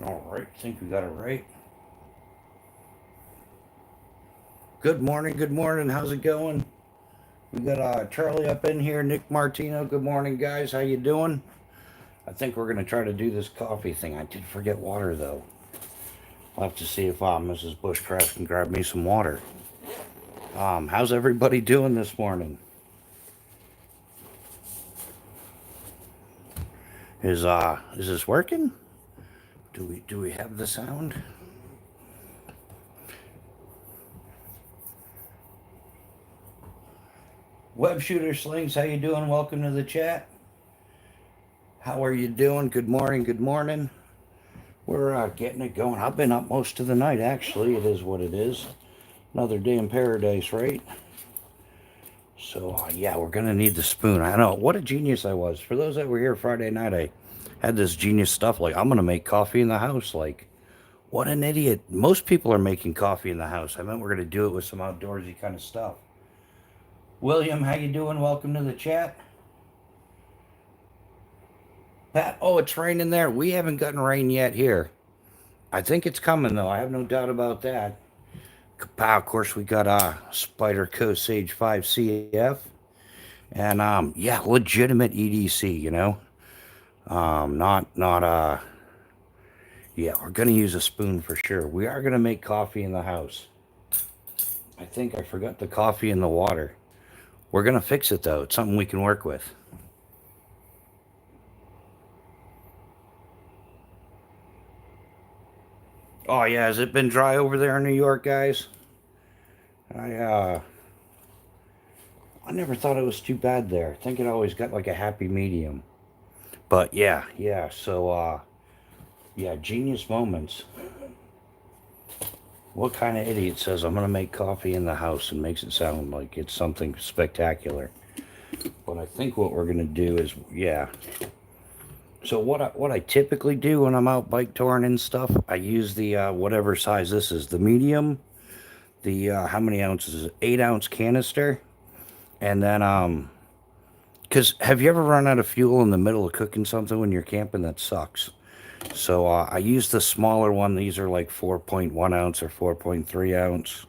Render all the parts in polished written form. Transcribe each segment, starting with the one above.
All right, I think we got it right. Good morning, good morning. How's it going? We got Charlie up in here, Nick Martino. Good morning, guys. How you doing? I think we're gonna try to do this coffee thing. I did forget water though. I'll have to see if Mrs. Bushcraft can grab me some water. How's everybody doing this morning? Is this working? Do we have the sound? Web shooter slings, how you doing? Welcome to the chat. How are you doing? Good morning. Good morning. We're getting it going. I've been up most of the night, actually. It is what it is. Another day in paradise, right? So, yeah, we're going to need the spoon. I know. What a genius I was. For those that were here Friday night, I had this genius stuff. Like, I'm going to make coffee in the house. Like, what an idiot. Most people are making coffee in the house. I meant we're going to do it with some outdoorsy kind of stuff. William, how you doing? Welcome to the chat. Pat, oh, it's raining there. We haven't gotten rain yet here. I think it's coming, though. I have no doubt about that. Of course, we got Spider Co Sage 5 CF, and yeah, legitimate EDC. Not yeah, we're gonna use a spoon for sure. We are gonna make coffee in the house. I think I forgot the coffee in the water. We're gonna fix it though. It's something we can work with. Oh yeah, has it been dry over there in New York, guys? I uh, I never thought it was too bad there. I think it always got like a happy medium. But yeah, yeah. So yeah, genius moments. What kind of idiot says I'm gonna make coffee in the house and makes it sound like it's something spectacular? But I think what we're gonna do is, yeah. So what I typically do when I'm out bike touring and stuff, I use the whatever size this is, the medium, the how many ounces is it? 8 ounce canister, and then because have you ever run out of fuel in the middle of cooking something when you're camping? That sucks. So I use the smaller one. These are like 4.1 ounce or 4.3 ounce,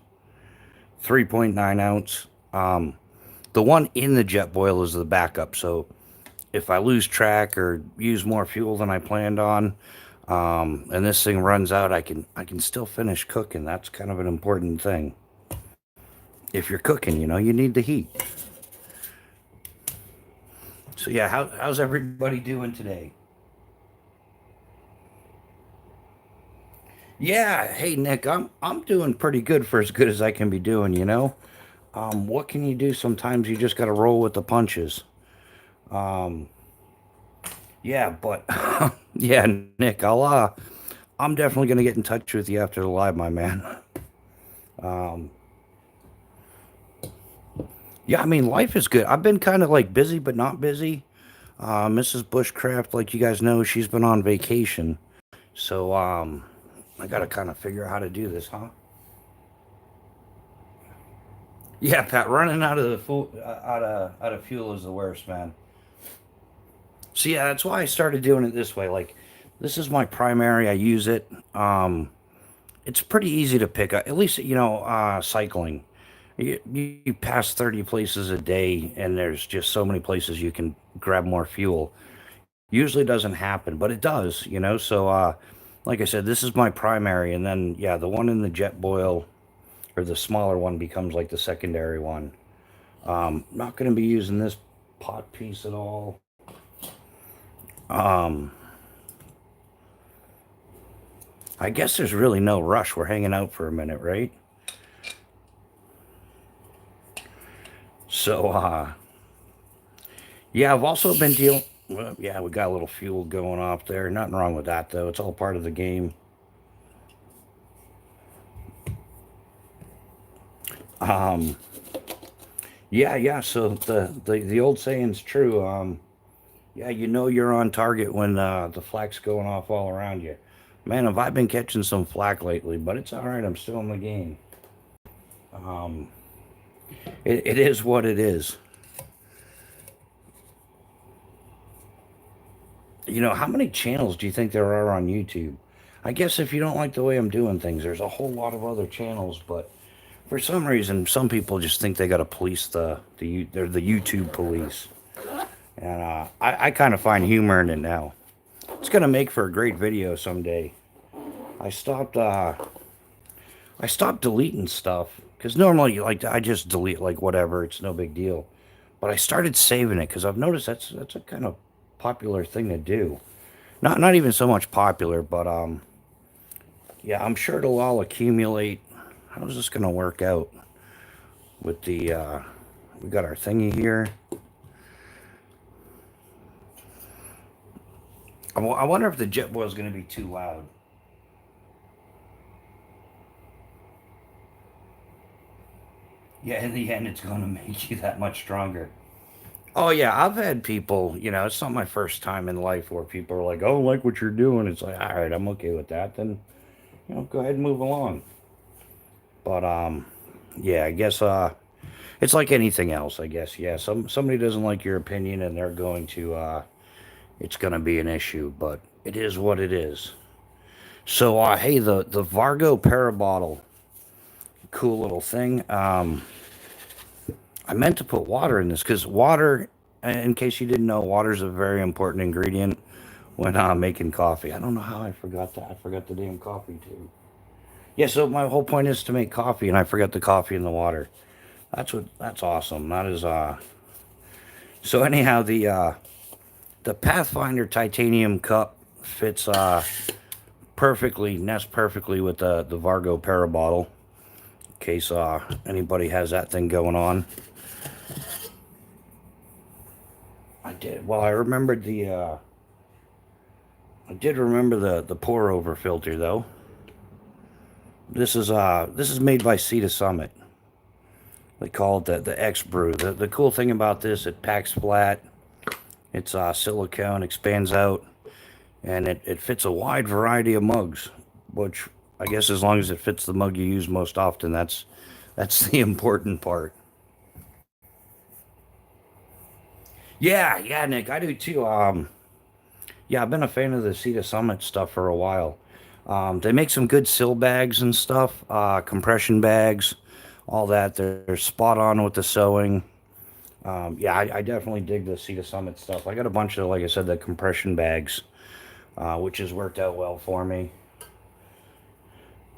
3.9 ounce. The one in the jet boil is the backup. So if I lose track or use more fuel than I planned on, and this thing runs out, I can still finish cooking. That's kind of an important thing. If you're cooking, you need the heat. So yeah, how's everybody doing today? Yeah, hey Nick, I'm doing pretty good for as good as I can be doing. What can you do? Sometimes you just got to roll with the punches. Um, yeah, but yeah, Nick, I'm definitely gonna get in touch with you after the live, my man. Um, yeah, I mean, life is good. I've been kind of like busy, but not busy. Mrs. Bushcraft, like you guys know, she's been on vacation, so I gotta kind of figure out how to do this, huh? Yeah, Pat, running out of the out of fuel is the worst, man. So yeah, that's why I started doing it this way. Like, this is my primary. I use it. It's pretty easy to pick up. At least cycling. You pass 30 places a day, and there's just so many places you can grab more fuel. Usually doesn't happen, but it does. So like I said, this is my primary, and then yeah, the one in the jet boil or the smaller one becomes like the secondary one. Not going to be using this pot piece at all. Um, I guess there's really no rush. We're hanging out for a minute, right? So, yeah, I've also been dealing. Well, yeah, we got a little fuel going off there. Nothing wrong with that, though. It's all part of the game. Um, yeah, yeah. So the old saying's true. Yeah, you're on target when the flak's going off all around you. Man, have I been catching some flack lately? But it's all right. I'm still in the game. Um, it is what it is. How many channels do you think there are on YouTube? I guess if you don't like the way I'm doing things, there's a whole lot of other channels, but for some reason, some people just think they got to police they're the YouTube police, and I kind of find humor in it now. It's gonna make for a great video someday. I stopped uh, I stopped deleting stuff because normally like I just delete like whatever, it's no big deal. But I started saving it because I've noticed that's a kind of popular thing to do. Not even so much popular, but yeah, I'm sure it'll all accumulate. How's this gonna work out with the we got our thingy here. I wonder if the jet boil is gonna be too loud. Yeah, in the end, it's gonna make you that much stronger. Oh yeah, I've had people. It's not my first time in life where people are like, "Oh, I like what you're doing." It's like, all right, I'm okay with that. Then go ahead and move along. But yeah, I guess it's like anything else. I guess yeah. Somebody doesn't like your opinion, and they're going to it's gonna be an issue. But it is what it is. So hey, the Vargo Parabottle, cool little thing. I meant to put water in this because water, in case you didn't know, water is a very important ingredient when making coffee. I don't know how I forgot that. I forgot the damn coffee too. Yeah, so my whole point is to make coffee, and I forgot the coffee and the water. That's awesome. That is So anyhow, the Pathfinder titanium cup fits perfectly, nests perfectly with the Vargo Parabottle. In case anybody has that thing going on. I did. Well, I did remember the pour over filter though. This is made by Sea to Summit. They call it the X Brew. The cool thing about this, it packs flat. It's silicone, expands out, and it fits a wide variety of mugs. Which I guess as long as it fits the mug you use most often, that's the important part. Yeah, yeah, Nick, I do too. Yeah, I've been a fan of the Sea to Summit stuff for a while. They make some good sill bags and stuff, compression bags, all that. They're spot on with the sewing. Yeah, I definitely dig the Sea to Summit stuff. I got a bunch of, like I said, the compression bags, which has worked out well for me.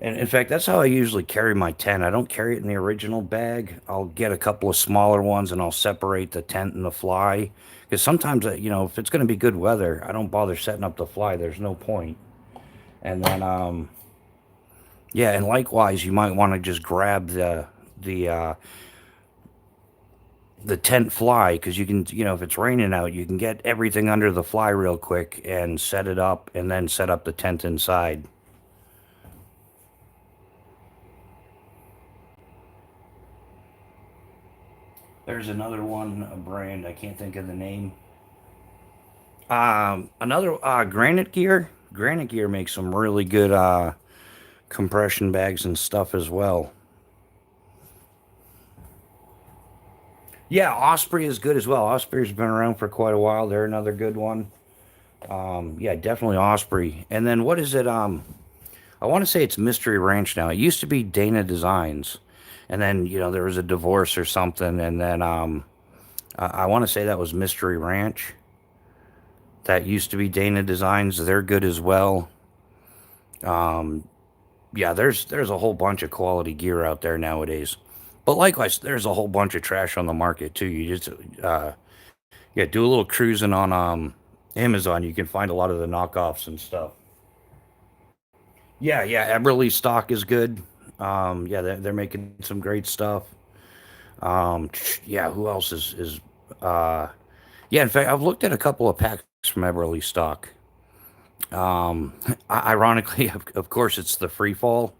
And in fact, that's how I usually carry my tent. I don't carry it in the original bag. I'll get a couple of smaller ones and I'll separate the tent and the fly. Because sometimes, if it's going to be good weather, I don't bother setting up the fly. There's no point. And then, yeah, and likewise, you might want to just grab the uh, the tent fly because you can, if it's raining out, you can get everything under the fly real quick and set it up, and then set up the tent inside. There's another one, a brand I can't think of the name. Another Granite Gear. Granite Gear makes some really good compression bags and stuff as well. Yeah, Osprey is good as well. Osprey's been around for quite a while. They're another good one. Yeah, definitely Osprey. And then what is it? I want to say it's Mystery Ranch now. It used to be Dana Designs, and then there was a divorce or something, and then I want to say that was Mystery Ranch. That used to be Dana Designs. They're good as well. Yeah, there's a whole bunch of quality gear out there nowadays. But likewise, there's a whole bunch of trash on the market too. You just yeah, do a little cruising on Amazon. You can find a lot of the knockoffs and stuff. Yeah, yeah, Eberly stock is good. Yeah, they're making some great stuff. Yeah, who else is yeah, in fact, I've looked at a couple of packs from Eberly stock. Um, Ironically, of course, it's the free fall.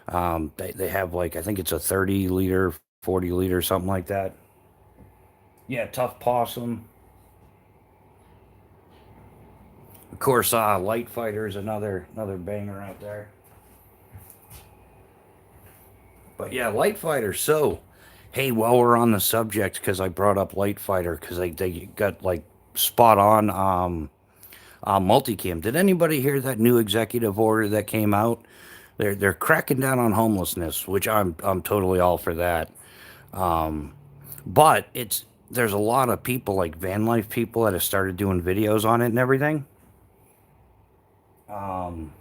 They have like I think it's a 30 liter, 40 liter, something like that. Yeah, tough possum. Of course, Light Fighter is another banger out there. But yeah, Light Fighter. So, hey, while we're on the subject, because I brought up Light Fighter, because they got like spot on. Multicam. Did anybody hear that new executive order that came out? They're cracking down on homelessness, which I'm totally all for that. But there's a lot of people like van life people that have started doing videos on it and everything. Um,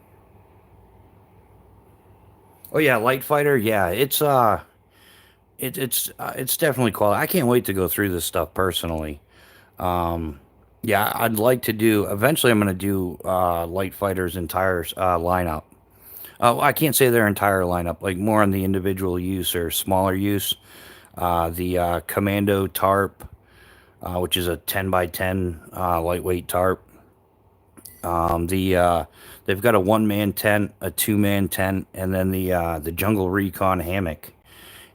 oh yeah, Light Fighter. Yeah, it's definitely quality. I can't wait to go through this stuff personally. Um, yeah, I'd like to do. Eventually, I'm going to do Light Fighter's entire lineup. I can't say their entire lineup, like more on the individual use or smaller use. The Commando tarp, which is a 10 by 10 lightweight tarp. They've got a one man tent, a two-man tent, and then the Jungle Recon hammock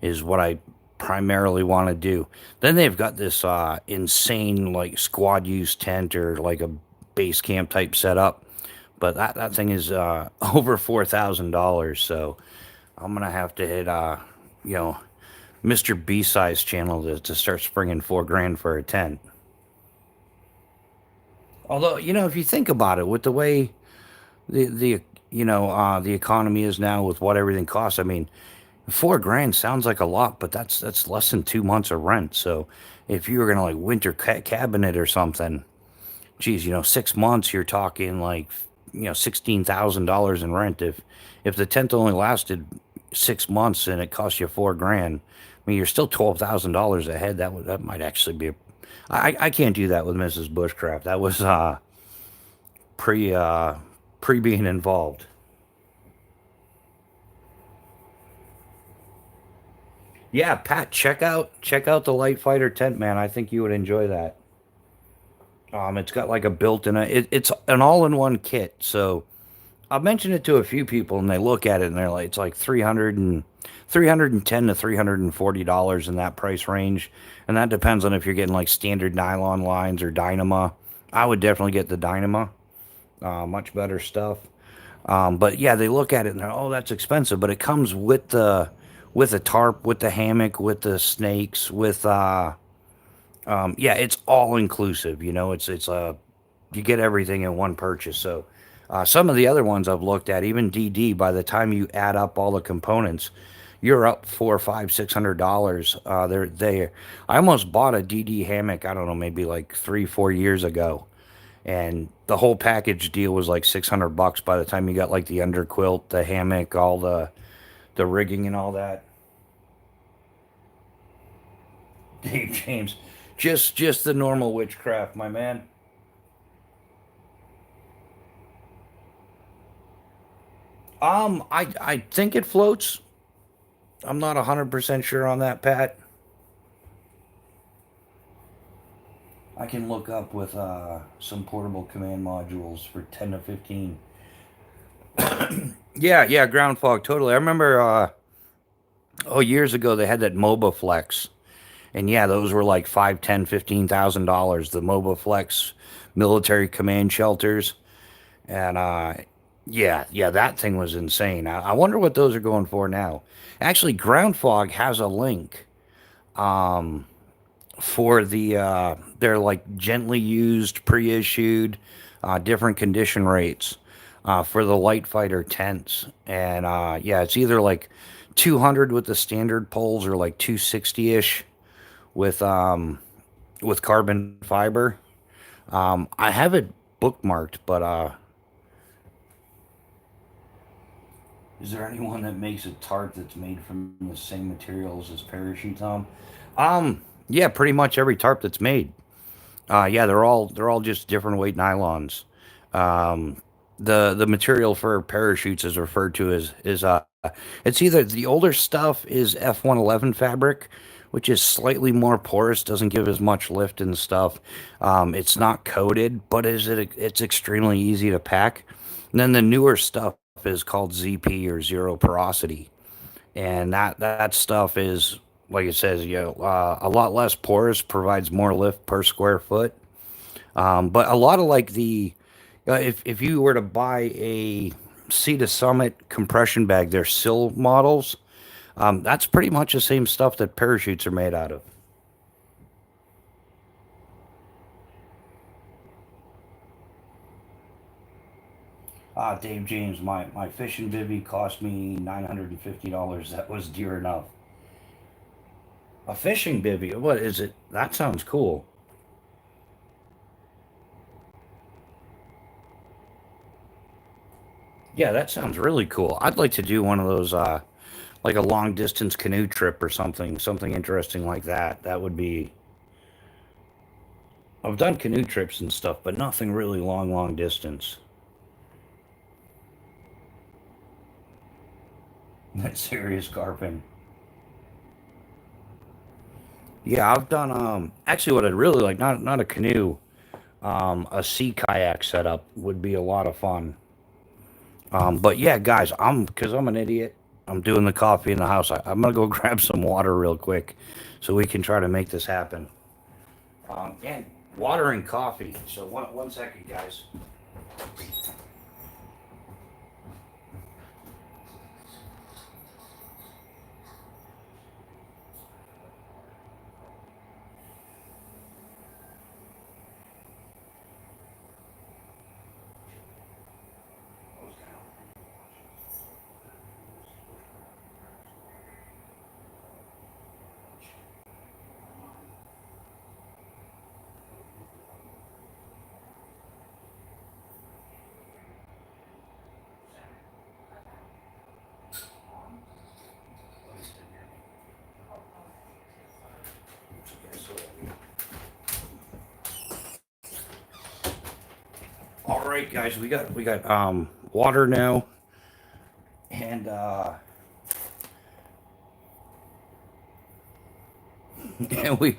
is what I primarily want to do. Then they've got this insane like squad use tent or like a base camp type setup, but that thing is over $4,000. So I'm gonna have to hit you know Mr. B size channel to start springing 4 grand for a tent. Although if you think about it, with the way the the economy is now with what everything costs, I mean, 4 grand sounds like a lot, but that's less than 2 months of rent. So if you were gonna like winter cabinet or something, geez, 6 months, you're talking like $16,000 in rent. If the tent only lasted 6 months and it cost you 4 grand, I mean, you're still $12,000 ahead. That might actually be. I can't do that with Mrs. Bushcraft. That was pre uh, pre being involved. Yeah, Pat, check out the Light Fighter tent, man. I think you would enjoy that. It's got like a built-in. It's an all-in-one kit. So I've mentioned it to a few people, and they look at it and they're like, it's like 310 to $340 in that price range, and that depends on if you're getting like standard nylon lines or Dynama. I would definitely get the Dynama. Much better stuff. But yeah, they look at it and they're, oh, that's expensive, but it comes with the tarp, with the hammock, with the snakes, with yeah, it's all inclusive. It's you get everything in one purchase. So some of the other ones I've looked at, even DD, by the time you add up all the components, you're up four, five, $600. I almost bought a DD hammock. I don't know, maybe like 3, 4 years ago, and the whole package deal was like $600 by the time you got like the underquilt, the hammock, all the rigging and all that. Dave James, just the normal witchcraft, my man. I think it floats. I'm not 100% sure on that, Pat. I can look up with some portable command modules for 10 to 15. Yeah, yeah, ground fog, totally. I remember, years ago they had that MOBA Flex, and yeah, those were like 5, 10, $15,000. The MOBA Flex military command shelters, and yeah, yeah, that thing was insane. I wonder what those are going for now. Actually, ground fog has a link for they're like gently used, pre-issued, different condition rates for the light fighter tents, and yeah, it's either like 200 with the standard poles or like 260-ish with carbon fiber. I have it bookmarked, but is there anyone that makes a tarp that's made from the same materials as parachute, Tom? Yeah, pretty much every tarp that's made. Yeah, they're all just different weight nylons. Um, the material for parachutes is referred to as it's either the older stuff is F111 fabric, which is slightly more porous, doesn't give as much lift and stuff. It's not coated, but it's extremely easy to pack. And then the newer stuff is called ZP or zero porosity, and that stuff is like it says, a lot less porous, provides more lift per square foot. But a lot of like if you were to buy a Sea to Summit compression bag, their sill models, that's pretty much the same stuff that parachutes are made out of. Dave James, my fishing bivvy cost me $950. That was dear enough. A fishing bivvy? What is it? That sounds cool. Yeah, that sounds really cool. I'd like to do one of those, like a long distance canoe trip or something interesting like that. That would be. I've done canoe trips and stuff, but nothing really long distance. That's serious carping. Yeah, I've done actually what I'd really like, not a canoe, a sea kayak setup would be a lot of fun. But yeah, guys, because I'm an idiot. I'm doing the coffee in the house. I'm gonna go grab some water real quick, so we can try to make this happen. And water and coffee. So one second, guys. All right, guys, we got water now, and and we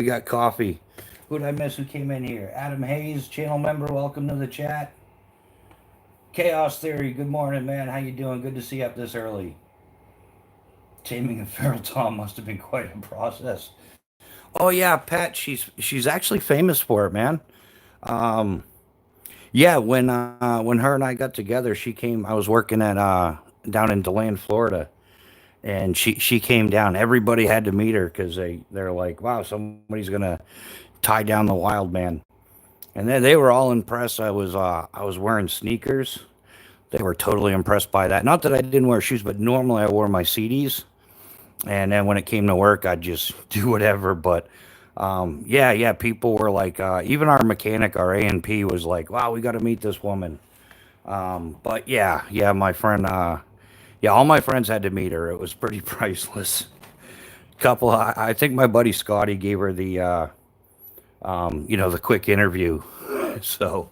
got coffee. Who did I miss? Who came in here? Adam Hayes, channel member. Welcome to the chat. Chaos Theory. Good morning, man. How you doing? Good to see you up this early. Taming a feral Tom must have been quite a process. Oh yeah, Pat. She's actually famous for it, man. Um, yeah, when her and I got together, she came. I was working at down in Deland, Florida, and she came down. Everybody had to meet her because they're like, wow, somebody's gonna tie down the wild man. And then they were all impressed. I was wearing sneakers. They were totally impressed by that. Not that I didn't wear shoes, but normally I wore my CDs. And then when it came to work, I'd just do whatever. But yeah, people were like, even our mechanic, our A&P was like, wow, we got to meet this woman. But yeah, my friend, yeah, all my friends had to meet her. It was pretty priceless. I think my buddy Scotty gave her the quick interview. So,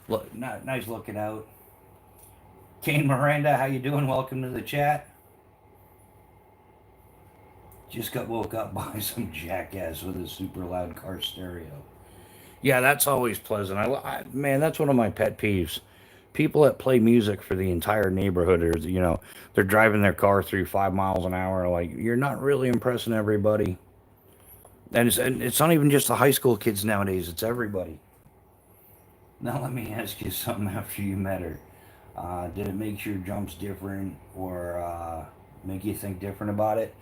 look, nice looking out. Kane Miranda, how you doing? Welcome to the chat. Just got woke up by some jackass with a super loud car stereo. Yeah, that's always pleasant. Man, that's one of my pet peeves. People that play music for the entire neighborhood, or they're driving their car through 5 miles an hour. Like you're not really impressing everybody, and it's not even just the high school kids nowadays. It's everybody. Now let me ask you something. After you met her, did it make your jumps different, or make you think different about it?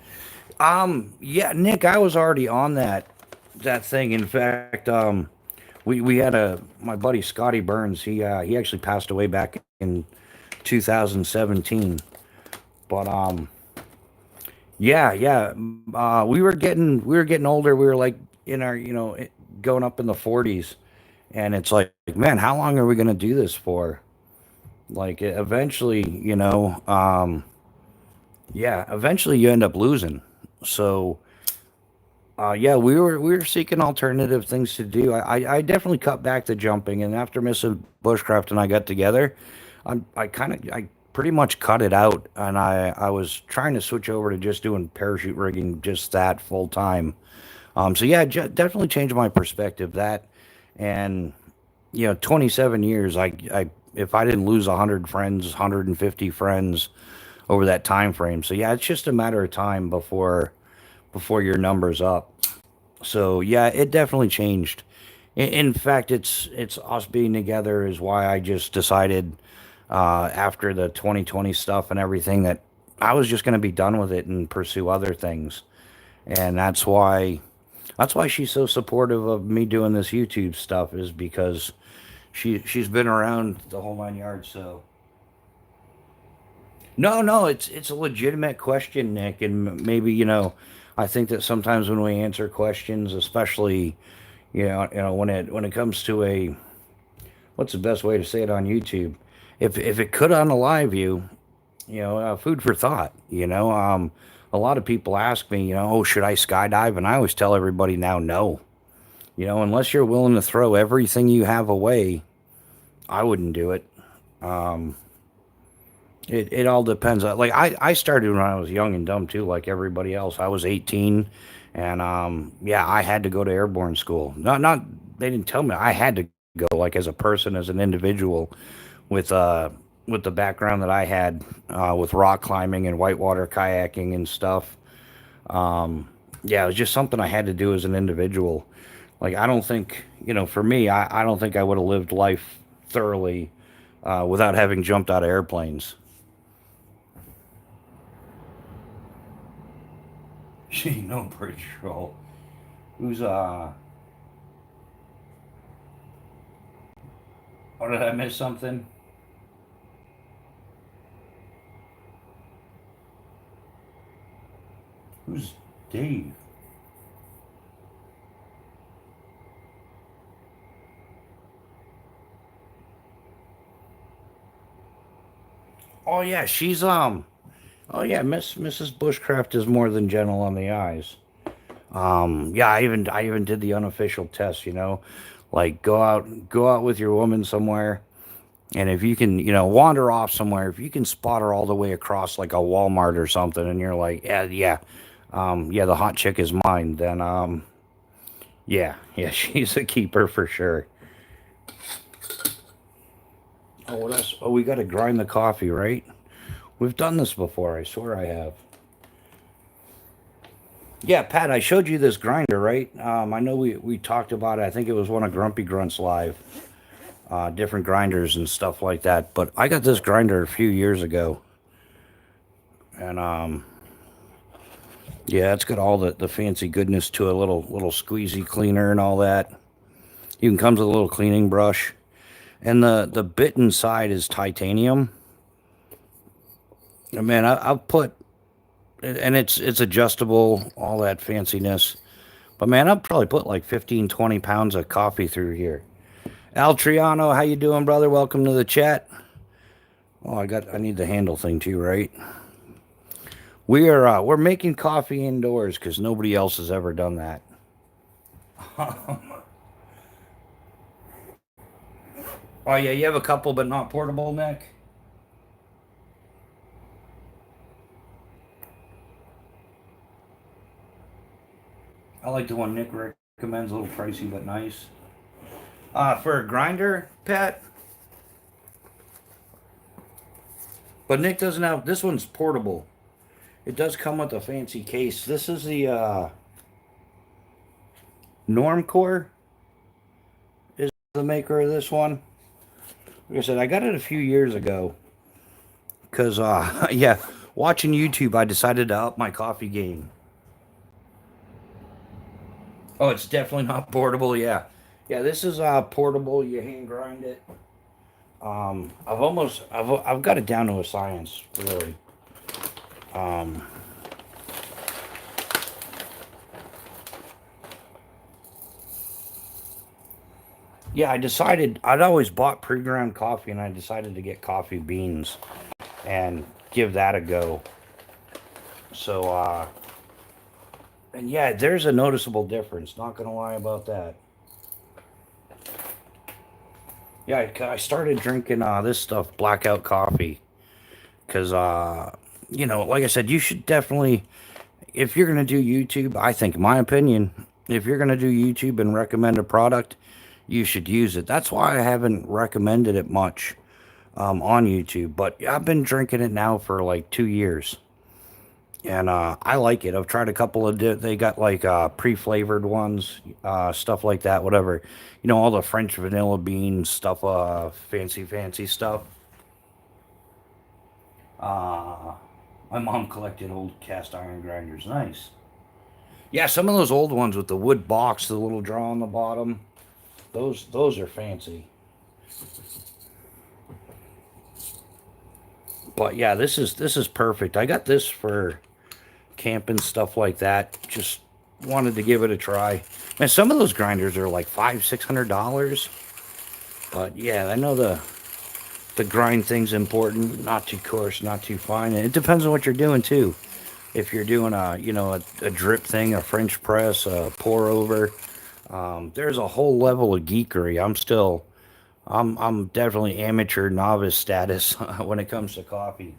Yeah, Nick, I was already on that thing. In fact, we had a my buddy Scotty Burns. He actually passed away back in 2017. But yeah, we were getting older. We were like in our going up in the 40s, and it's like, man, how long are we gonna do this for? Like eventually, yeah, eventually you end up losing. So yeah, we were seeking alternative things to do. I definitely cut back the jumping, and after Mrs. Bushcraft and I got together, I pretty much cut it out, and I was trying to switch over to just doing parachute rigging, just that full time. So yeah, definitely changed my perspective. That, and 27 years. I if I didn't lose 100 friends, 150 friends over that time frame. So yeah, it's just a matter of time before your numbers up. So yeah, it definitely changed. In fact, it's us being together is why I just decided after the 2020 stuff and everything that I was just going to be done with it and pursue other things. And that's why she's so supportive of me doing this YouTube stuff is because she's been around the whole 9 yards. So No, no, it's a legitimate question, Nick, and maybe I think that sometimes when we answer questions, especially when it comes to a what's the best way to say it on YouTube, if it could unalive you, food for thought. A lot of people ask me, oh, should I skydive? And I always tell everybody now, no. Unless you're willing to throw everything you have away, I wouldn't do it. Um, it all depends. Like I started when I was young and dumb too, like everybody else. I was 18, and yeah, I had to go to airborne school. Not they didn't tell me I had to go. Like as a person, as an individual, with uh with the background that I had with rock climbing and whitewater kayaking and stuff. Um, yeah, it was just something I had to do as an individual. Like I don't think for me, I don't think I would have lived life thoroughly without having jumped out of airplanes. She no patrol. Who's Oh, did I miss something? Who's Dave? Oh yeah, she's Oh yeah, Mrs. Bushcraft is more than gentle on the eyes. Yeah, I even did the unofficial test. Like go out with your woman somewhere, and if you can, wander off somewhere, if you can spot her all the way across like a Walmart or something, and you're like, yeah, yeah, yeah, the hot chick is mine. Then yeah, yeah, she's a keeper for sure. Oh, what else? Oh, we got to grind the coffee, right? We've done this before. I swear I have. Yeah, Pat, I showed you this grinder, right? I know we talked about it. I think it was one of Grumpy Grunt's live, different grinders and stuff like that. But I got this grinder a few years ago, and yeah, it's got all the fancy goodness to a little squeezy cleaner and all that. Even comes with a little cleaning brush, and the bit inside is titanium. And man, I've put and it's adjustable, all that fanciness. But man, I've probably put like 15, 20 pounds of coffee through here. Altriano, how you doing, brother? Welcome to the chat. Oh, I need the handle thing too, right? We're making coffee indoors because nobody else has ever done that. Oh yeah, you have a couple, but not portable, Nick. I like the one Nick recommends, a little pricey but nice. For a grinder, Pat. But Nick doesn't have this one's portable. It does come with a fancy case. This is the Normcore is the maker of this one. Like I said, I got it a few years ago because yeah, watching YouTube, I decided to up my coffee game. Oh, it's definitely not portable. Yeah, yeah. This is portable. You hand grind it. I've got it down to a science, really. Um, yeah, I decided I'd always bought pre-ground coffee, and I decided to get coffee beans and give that a go. So, and yeah, there's a noticeable difference. Not gonna lie about that. Yeah, I started drinking this stuff, blackout coffee, because like I said, you should definitely, if you're gonna do YouTube, I think, in my opinion, if you're gonna do YouTube and recommend a product, you should use it. That's why I haven't recommended it much on YouTube, but I've been drinking it now for like 2 years, and I like it. I've tried a couple of they got like pre-flavored ones, stuff like that, whatever. All the French vanilla bean stuff, fancy stuff. Uh, my mom collected old cast iron grinders. Nice. Yeah, some of those old ones with the wood box, the little draw on the bottom. Those are fancy. But yeah, this is perfect. I got this for camping, stuff like that. Just wanted to give it a try. And some of those grinders are like $500-$600. But yeah, I know the grind thing's important. Not too coarse, not too fine. And it depends on what you're doing too. If you're doing a drip thing, a French press, a pour over, there's a whole level of geekery. I'm definitely amateur novice status when it comes to coffee.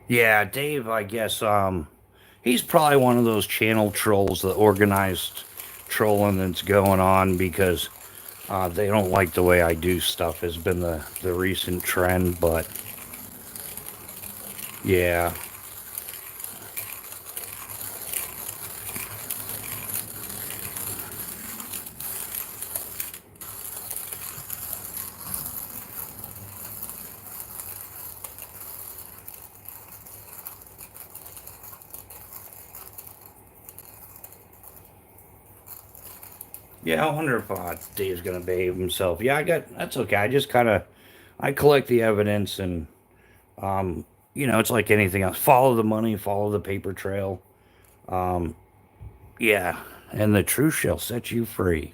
Yeah, Dave, I guess he's probably one of those channel trolls, the organized trolling that's going on because they don't like the way I do stuff has been the recent trend, but yeah. Yeah, I wonder if Dave's gonna behave himself. Yeah, that's okay. I collect the evidence and it's like anything else. Follow the money, follow the paper trail. Yeah, and the truth shall set you free.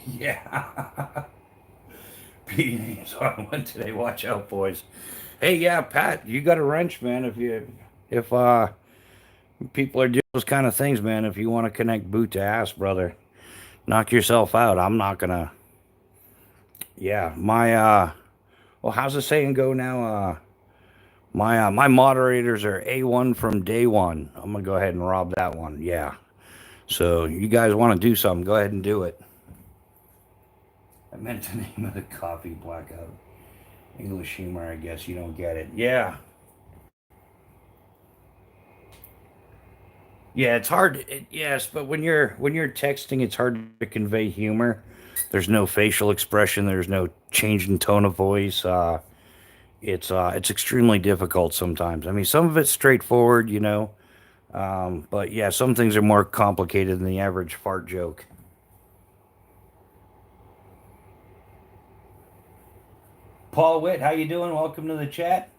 Yeah. Beatings on one today. Watch out, boys. Hey, yeah, Pat, you got a wrench, man. If people are doing those kind of things, man, if you want to connect boot to ass, brother, knock yourself out. I'm not gonna. Yeah, my well, how's the saying go now? My moderators are A1 from day one. I'm gonna go ahead and rob that one. Yeah. So you guys want to do something? Go ahead and do it. I meant the name of the coffee blackout. English humor, I guess you don't get it. Yeah. Yeah, it's hard. Yes, but when you're texting, it's hard to convey humor. There's no facial expression. There's no change in tone of voice. It's extremely difficult sometimes. I mean, some of it's straightforward, but yeah, some things are more complicated than the average fart joke. Paul Witt, how you doing? Welcome to the chat.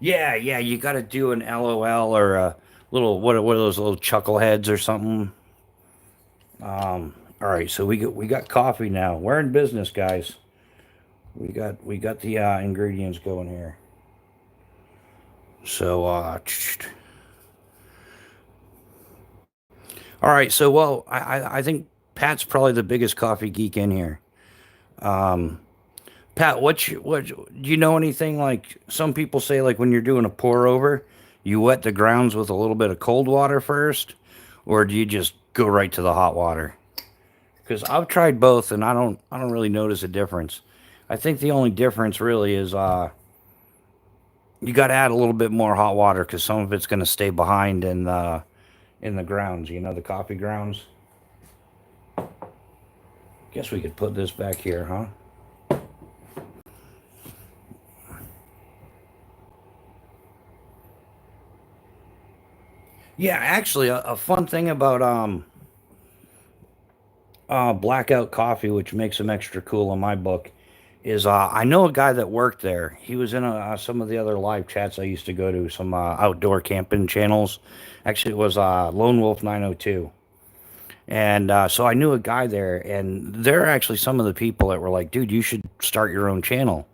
Yeah, yeah, you got to do an LOL or a little what are those little chuckleheads or something. All right, so we got coffee now. We're in business, guys. We got the ingredients going here. So all right, so well, I think Pat's probably the biggest coffee geek in here. Pat, do you know anything like some people say like when you're doing a pour over, you wet the grounds with a little bit of cold water first, or do you just go right to the hot water? Because I've tried both and I don't really notice a difference. I think the only difference really is you got to add a little bit more hot water because some of it's going to stay behind in the grounds. The coffee grounds. Guess we could put this back here, huh? Yeah, actually, a fun thing about blackout coffee, which makes them extra cool in my book, is I know a guy that worked there. He was in some of the other live chats I used to go to, some outdoor camping channels. Actually, it was Lone Wolf 902. And so I knew a guy there, and they're actually some of the people that were like, dude, you should start your own channel.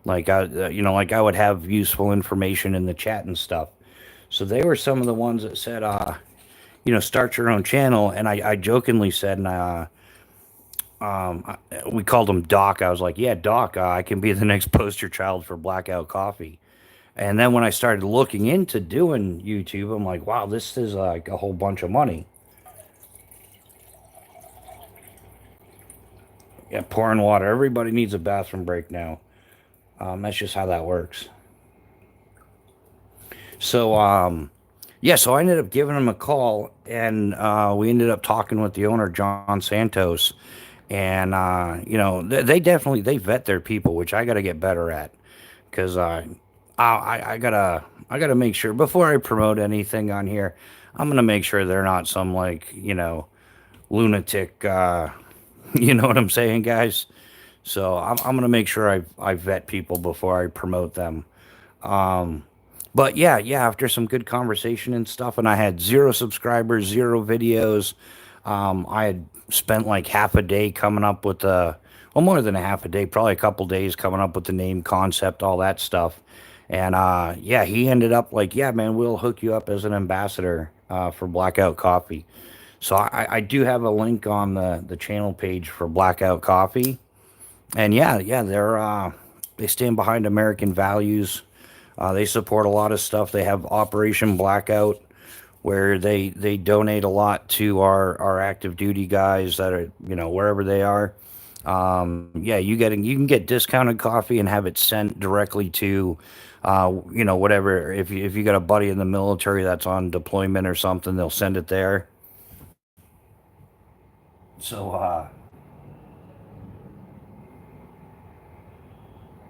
Like I would have useful information in the chat and stuff. So they were some of the ones that said, start your own channel. And I jokingly said, and we called him Doc. I was like, yeah, Doc, I can be the next poster child for Blackout Coffee. And then when I started looking into doing YouTube, I'm like, wow, this is like a whole bunch of money. Yeah, pouring water. Everybody needs a bathroom break now. That's just how that works. So, Yeah, so I ended up giving him a call, and we ended up talking with the owner, John Santos, and they definitely they vet their people, which I got to get better at, because I gotta make sure before I promote anything on here, I'm gonna make sure they're not some like lunatic. You know what I'm saying, guys? So I'm gonna make sure I vet people before I promote them. But yeah, after some good conversation and stuff, and I had 0 subscribers, 0 videos. I had spent like half a day coming up with well, more than a half a day, probably a couple days coming up with the name, concept, all that stuff. And yeah, he ended up like, yeah, man, we'll hook you up as an ambassador for Blackout Coffee. So I do have a link on the channel page for Blackout Coffee. And yeah, they stand behind American values. They support a lot of stuff. They have Operation Blackout, where they donate a lot to our active duty guys that are wherever they are. Yeah, you can get discounted coffee and have it sent directly to, whatever. If you got a buddy in the military that's on deployment or something, they'll send it there. So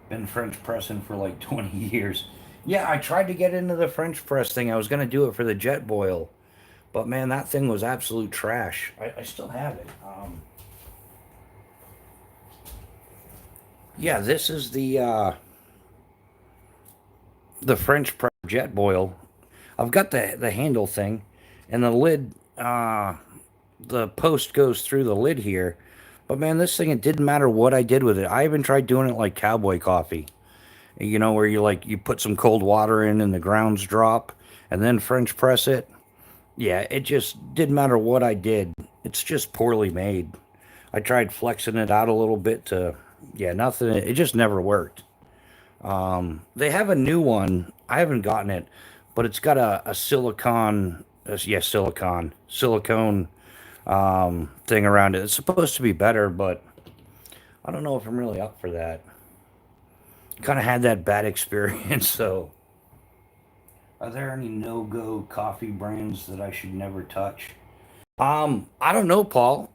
been French pressing for like 20 years. Yeah, I tried to get into the French press thing. I was gonna do it for the jet boil, but man, that thing was absolute trash. I still have it. Yeah, this is the French press jet boil. I've got the handle thing, and the lid. The post goes through the lid here, but man, this thing, it didn't matter what I did with it. I even tried doing it like cowboy coffee. Where you put some cold water in and the grounds drop, and then French press it. Yeah, it just didn't matter what I did. It's just poorly made. I tried flexing it out a little bit to, yeah, nothing. It just never worked. They have a new one. I haven't gotten it, but it's got a silicone thing around it. It's supposed to be better, but I don't know if I'm really up for that. Kind of had that bad experience, so. Are there any no-go coffee brands that I should never touch? I don't know, Paul.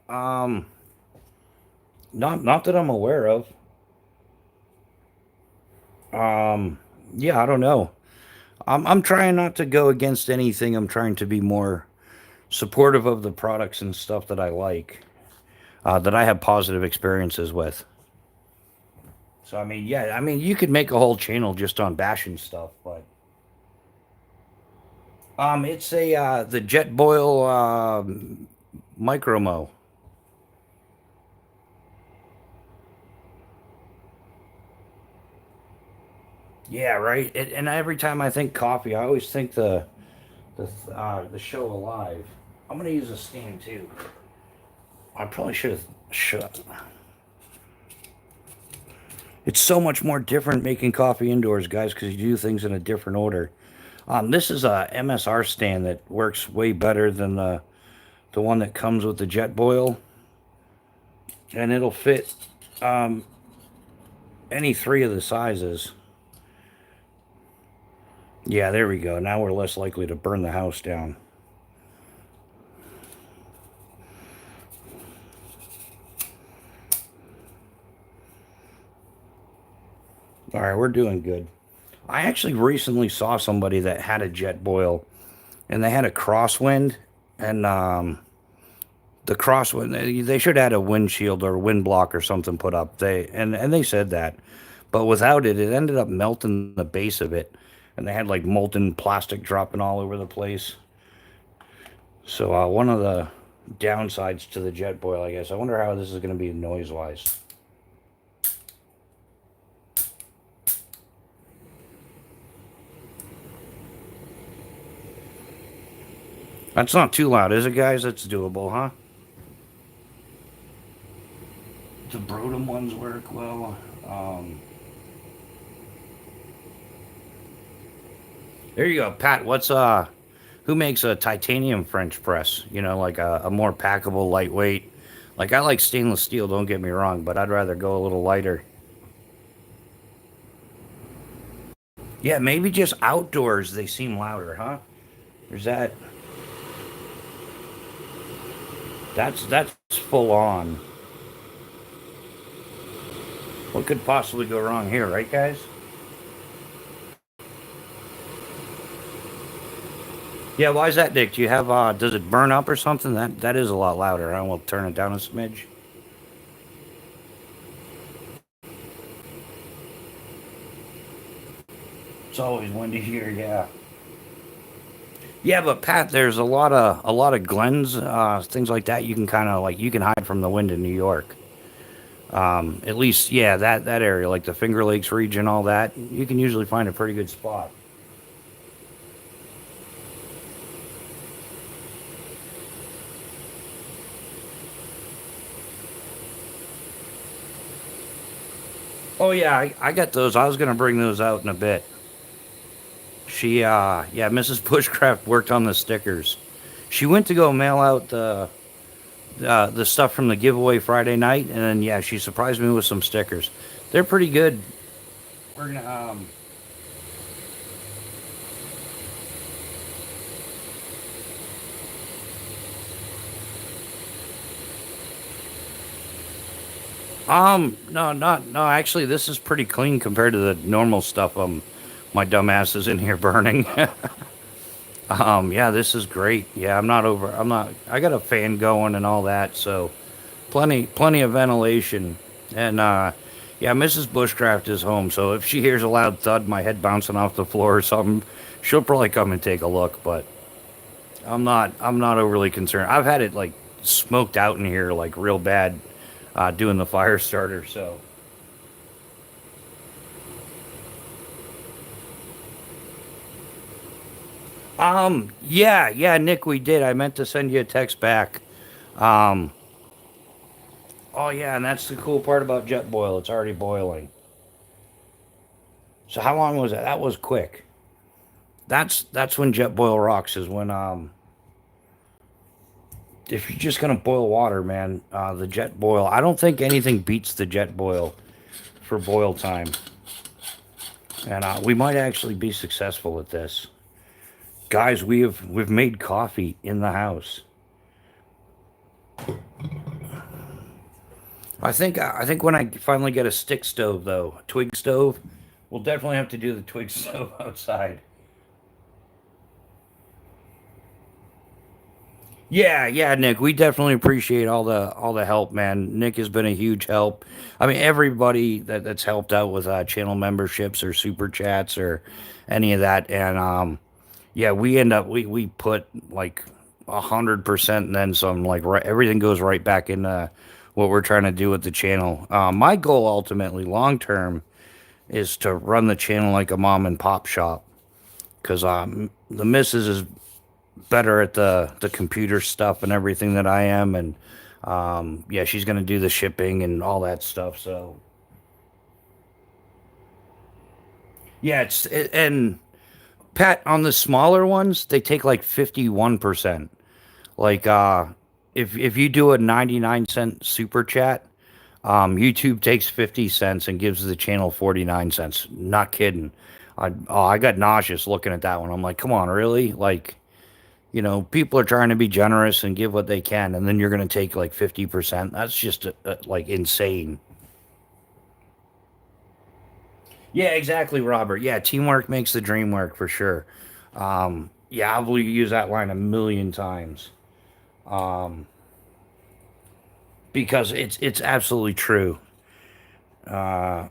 Not that I'm aware of. Um, yeah, I don't know. I'm trying not to go against anything. I'm trying to be more supportive of the products and stuff that I like, that I have positive experiences with. So I mean, yeah, I mean, you could make a whole channel just on bashing stuff, but it's a the Jet Boil Micromo. Yeah, right. And every time I think coffee, I always think the show Alive. I'm gonna use a stand too. I probably should have shut. It's so much more different making coffee indoors, guys, because you do things in a different order. This is a MSR stand that works way better than the one that comes with the jet boil, and it'll fit um, any 3 of the sizes. Yeah, there we go. Now we're less likely to burn the house down. All right, we're doing good. I actually recently saw somebody that had a jet boil, and they had a crosswind, and the crosswind, they should have had a windshield or wind block or something put up. And they said that, but without it, it ended up melting the base of it, and they had like molten plastic dropping all over the place. So one of the downsides to the jet boil, I guess. I wonder how this is going to be noise wise. That's not too loud, is it, guys? It's doable, huh? The Brodem ones work well. There you go, Pat. Who makes a titanium French press? Like a more packable, lightweight. Like I like stainless steel. Don't get me wrong, but I'd rather go a little lighter. Yeah, maybe just outdoors they seem louder, huh? Is that that's full on. What could possibly go wrong here, right, guys? Yeah, why is that, Dick? Do you have does it burn up or something? That is a lot louder. I will turn it down a smidge. It's always windy here, yeah. Yeah, but Pat, there's a lot of glens, things like that. You can kind of like you can hide from the wind in New York. At least, yeah, that area, like the Finger Lakes region, all that, you can usually find a pretty good spot. Oh yeah, I got those. I was gonna bring those out in a bit. Yeah, Mrs. Bushcraft worked on the stickers. She went to go mail out the stuff from the giveaway Friday night, and then yeah, she surprised me with some stickers. They're pretty good. We're gonna no, not no. Actually, this is pretty clean compared to the normal stuff. My dumbass is in here burning. Yeah, this is great. Yeah, I'm not over. I'm not. I got a fan going and all that, so plenty of ventilation. And yeah, Mrs. Bushcraft is home, so if she hears a loud thud, my head bouncing off the floor or something, she'll probably come and take a look. But I'm not overly concerned. I've had it like smoked out in here like real bad, doing the fire starter. So yeah, Nick, we did. I meant to send you a text back. Um, oh yeah, and that's the cool part about jet boil. It's already boiling. So how long was that? That was quick. That's when jet boil rocks. Is when if you're just gonna boil water, man, the jet boil. I don't think anything beats the jet boil for boil time. And we might actually be successful with this, guys. We've made coffee in the house. I think when I finally get a stick stove, though, a twig stove, we'll definitely have to do the twig stove outside. Yeah, Nick. We definitely appreciate all the help, man. Nick has been a huge help. I mean, everybody that's helped out with channel memberships or super chats or any of that, and yeah, we put like 100% and then some. Like everything goes right back into what we're trying to do with the channel. My goal ultimately, long term, is to run the channel like a mom and pop shop because the missus is better at the computer stuff and everything that I am, and yeah, she's gonna do the shipping and all that stuff. So yeah, and Pat, on the smaller ones, they take like 51%. Like if you do a 99-cent super chat, YouTube takes 50 cents and gives the channel 49 cents. Not kidding. I got nauseous looking at that one. I'm like, come on, really? Like, people are trying to be generous and give what they can, and then you're going to take like 50%. That's just like insane. Yeah, exactly, Robert. Yeah, teamwork makes the dream work for sure. Yeah, I've used that line a million times because it's absolutely true. Yeah,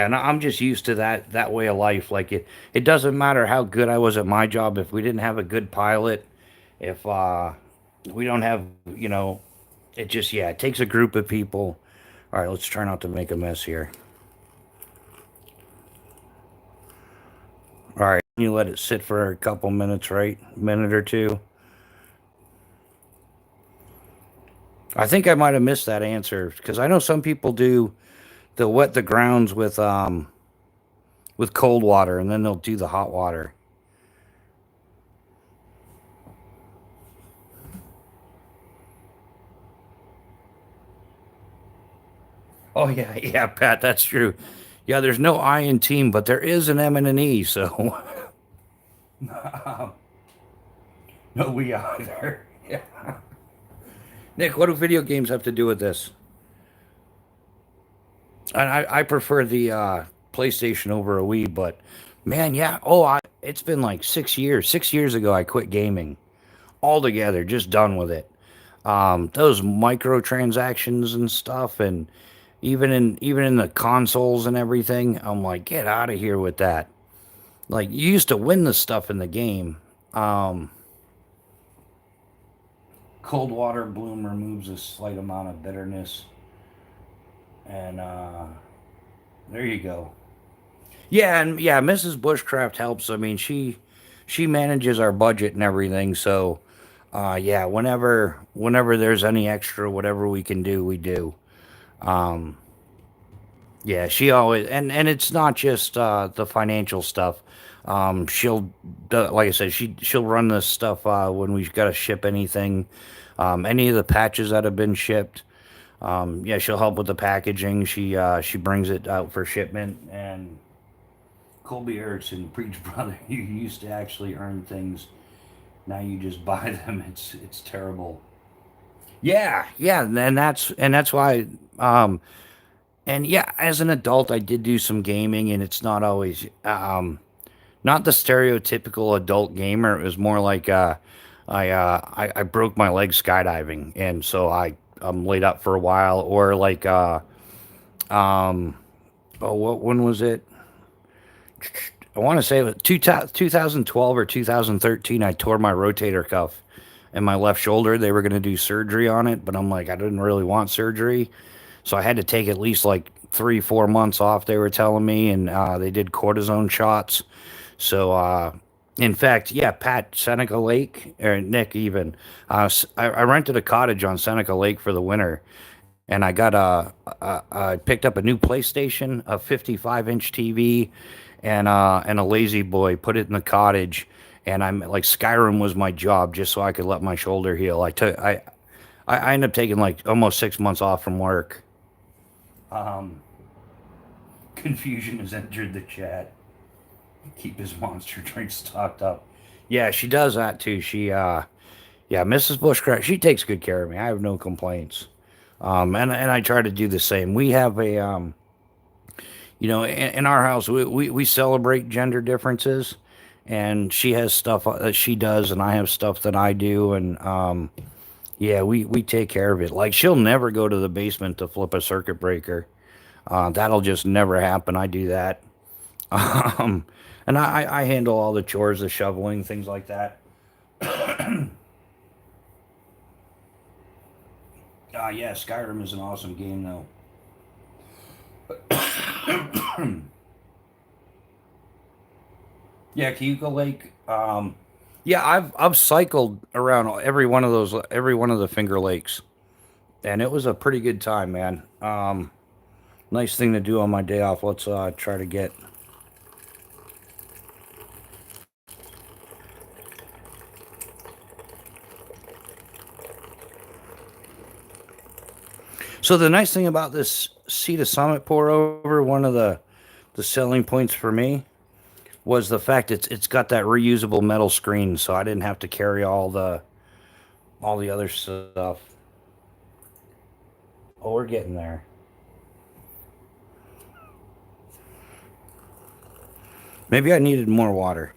and I'm just used to that way of life. Like it doesn't matter how good I was at my job if we didn't have a good pilot, if we don't have, it just yeah, it takes a group of people. All right, let's try not to make a mess here. All right, you let it sit for a couple minutes, right? Minute or two. I think I might have missed that answer because I know some people do. They'll wet the grounds with cold water and then they'll do the hot water. Oh yeah, yeah, Pat, that's true. Yeah, there's no I in team, but there is an M and an E. So No, we either. Yeah. Nick, what do video games have to do with this? And I prefer the PlayStation over a Wii, but man, yeah. Oh, it's been like 6 years. 6 years ago, I quit gaming altogether. Just done with it. Those microtransactions and stuff, and even in the consoles and everything, I'm like, get out of here with that. Like you used to win the stuff in the game. Um, Cold water bloom removes a slight amount of bitterness, and there you go. Yeah, and yeah, Mrs. Bushcraft helps. I mean, she manages our budget and everything. So, yeah, whenever there's any extra, whatever we can do, we do. Um, yeah, she always and it's not just the financial stuff. She'll like I said, she'll run this stuff when we've got to ship anything, any of the patches that have been shipped. Yeah, she'll help with the packaging. She brings it out for shipment. And Colby Erickson, preach brother, you used to actually earn things. Now you just buy them. It's terrible. Yeah, yeah, and that's why. And yeah, as an adult, I did do some gaming, and it's not always not the stereotypical adult gamer. It was more like I broke my leg skydiving, and so I'm laid up for a while. Or like um oh, when was it? I want to say it was 2012 or 2013. I tore my rotator cuff in my left shoulder. They were going to do surgery on it, but I'm like, I didn't really want surgery. So I had to take at least like 3, 4 months off, they were telling me, and they did cortisone shots. So, in fact, yeah, Pat, Seneca Lake, or Nick even, I rented a cottage on Seneca Lake for the winter, and I picked up a new PlayStation, a 55-inch TV, and a lazy boy, put it in the cottage, and I'm like Skyrim was my job just so I could let my shoulder heal. I ended up taking like almost 6 months off from work. Um, Confusion has entered the chat. Keep his monster drink stocked up. Yeah, she does that too. Yeah, Mrs. Bushcraft, she takes good care of me. I have no complaints. And I try to do the same. We have in our house, we celebrate gender differences, and she has stuff that she does, and I have stuff that I do, and yeah, we take care of it. Like she'll never go to the basement to flip a circuit breaker. That'll just never happen. I do that. Um, and I handle all the chores, the shoveling, things like that. Yeah, Skyrim is an awesome game, though. Yeah, Cayuga Lake. Yeah, I've cycled around every one of the Finger Lakes, and it was a pretty good time, man. Nice thing to do on my day off. Let's try to get. So the nice thing about this Sea to Summit pour over, one of the selling points for me was the fact it's got that reusable metal screen, so I didn't have to carry all the other stuff. Oh, we're getting there. Maybe I needed more water.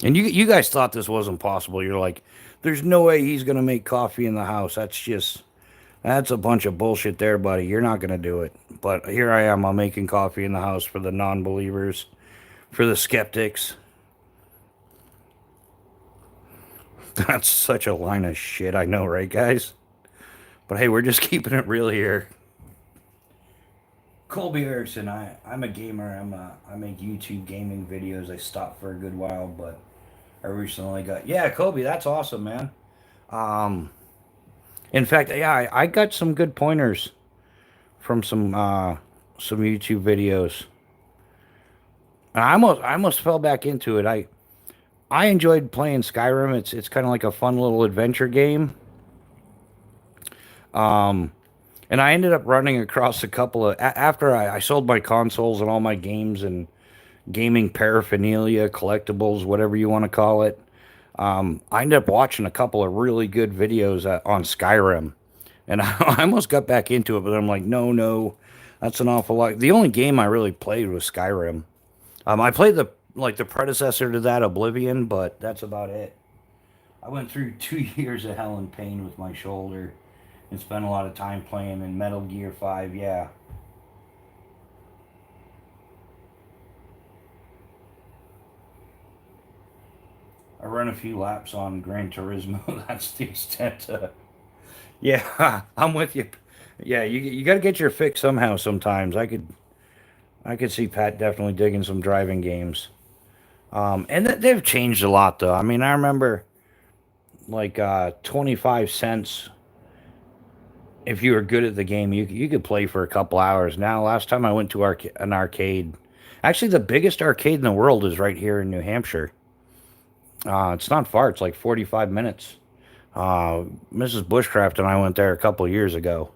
And you guys thought this wasn't possible. You're like, there's no way he's gonna make coffee in the house. That's a bunch of bullshit there, buddy. You're not gonna do it. But here I am. I'm making coffee in the house for the non-believers, for the skeptics. That's such a line of shit. I know, right, guys? But hey, we're just keeping it real here. Colby Erickson, I'm a gamer. I make YouTube gaming videos. I stopped for a good while, but I recently got Colby. That's awesome, man. Um, in fact, yeah, I got some good pointers from some YouTube videos. And I almost fell back into it. I enjoyed playing Skyrim. It's kind of like a fun little adventure game. Um, and I ended up running across a couple of after I sold my consoles and all my games, and gaming paraphernalia, collectibles, whatever you want to call it. I ended up watching a couple of really good videos on Skyrim, and I almost got back into it, but I'm like, no, no, that's an awful lot. The only game I really played was Skyrim. I played the predecessor to that, Oblivion, but that's about it. I went through 2 years of hell and pain with my shoulder, and spent a lot of time playing in Metal Gear 5. Yeah, I run a few laps on Gran Turismo. That's the extent. Yeah, I'm with you. Yeah, you got to get your fix somehow. Sometimes I could see Pat definitely digging some driving games. And they've changed a lot though. I mean, I remember like 25 cents if you were good at the game, you could play for a couple hours. Now, last time I went to an arcade, actually the biggest arcade in the world is right here in New Hampshire. It's not far. It's like 45 minutes. Mrs. Bushcraft and I went there a couple years ago.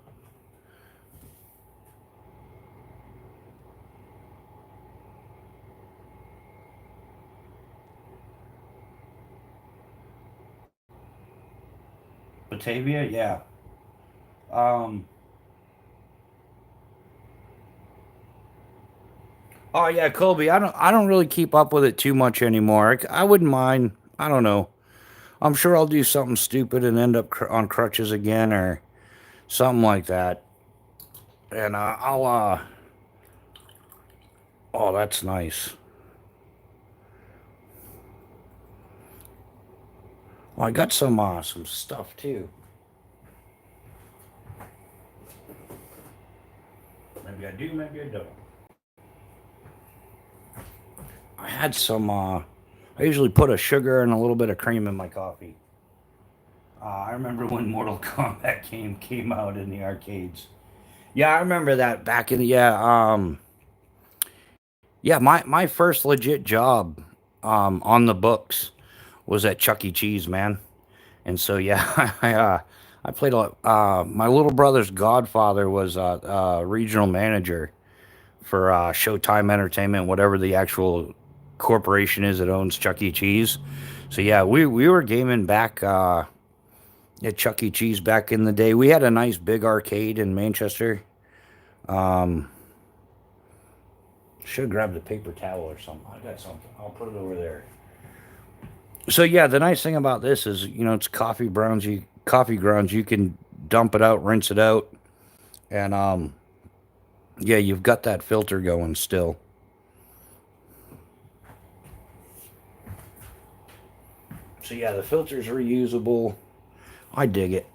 Batavia, yeah. Um, oh yeah, Kobe. I don't really keep up with it too much anymore. I wouldn't mind. I don't know. I'm sure I'll do something stupid and end up on crutches again or something like that. And I'll oh, that's nice. Well, I got some stuff too. Maybe I do, maybe I don't. I had some. I usually put a sugar and a little bit of cream in my coffee. I remember when Mortal Kombat came out in the arcades. Yeah, I remember that back in the yeah. Yeah, my first legit job on the books was at Chuck E. Cheese, man. And so yeah, I played a lot. My little brother's godfather was regional manager for Showtime Entertainment, whatever the actual corporation is that owns Chuck E. Cheese. So yeah, we were gaming back at Chuck E. Cheese back in the day. We had a nice big arcade in Manchester. Um, should have grabbed a paper towel or something. I got something. I'll put it over there. So yeah, the nice thing about this is, it's coffee grounds. You can dump it out, rinse it out, and yeah, you've got that filter going still. So yeah, the filter's reusable. I dig it.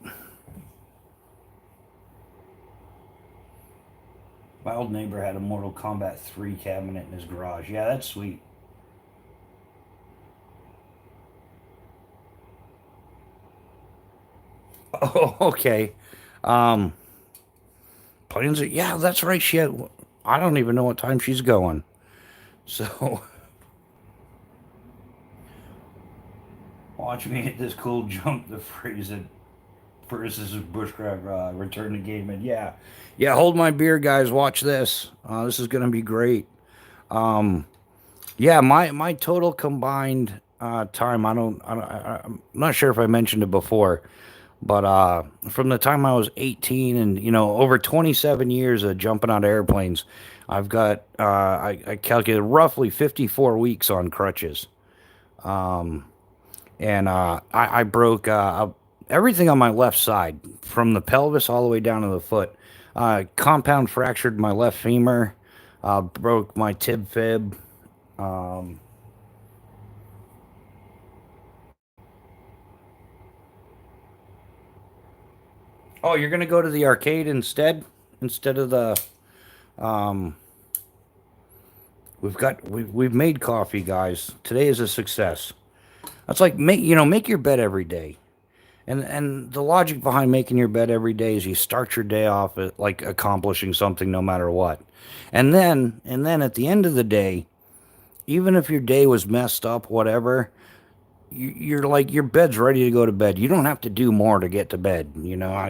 My old neighbor had a Mortal Kombat 3 cabinet in his garage. Yeah, that's sweet. Oh, okay. Um, Plans are, yeah, that's right. I don't even know what time she's going. So, watch me hit this cool jump the phrase it versus Bushcraft return to game. And yeah, yeah, hold my beer, guys. Watch this. This is going to be great. Um, Yeah, my total combined time, I'm not sure if I mentioned it before, but from the time I was 18 and over 27 years of jumping out of airplanes, I've got I calculated roughly 54 weeks on crutches. Um, and I broke everything on my left side from the pelvis all the way down to the foot. Compound fractured my left femur, broke my tib fib. Um, Oh, you're gonna go to the arcade instead of the um. We've made coffee, guys. Today is a success. That's like make your bed every day, and the logic behind making your bed every day is you start your day off at like accomplishing something no matter what, and then at the end of the day, even if your day was messed up, whatever, you're like your bed's ready to go to bed. You don't have to do more to get to bed.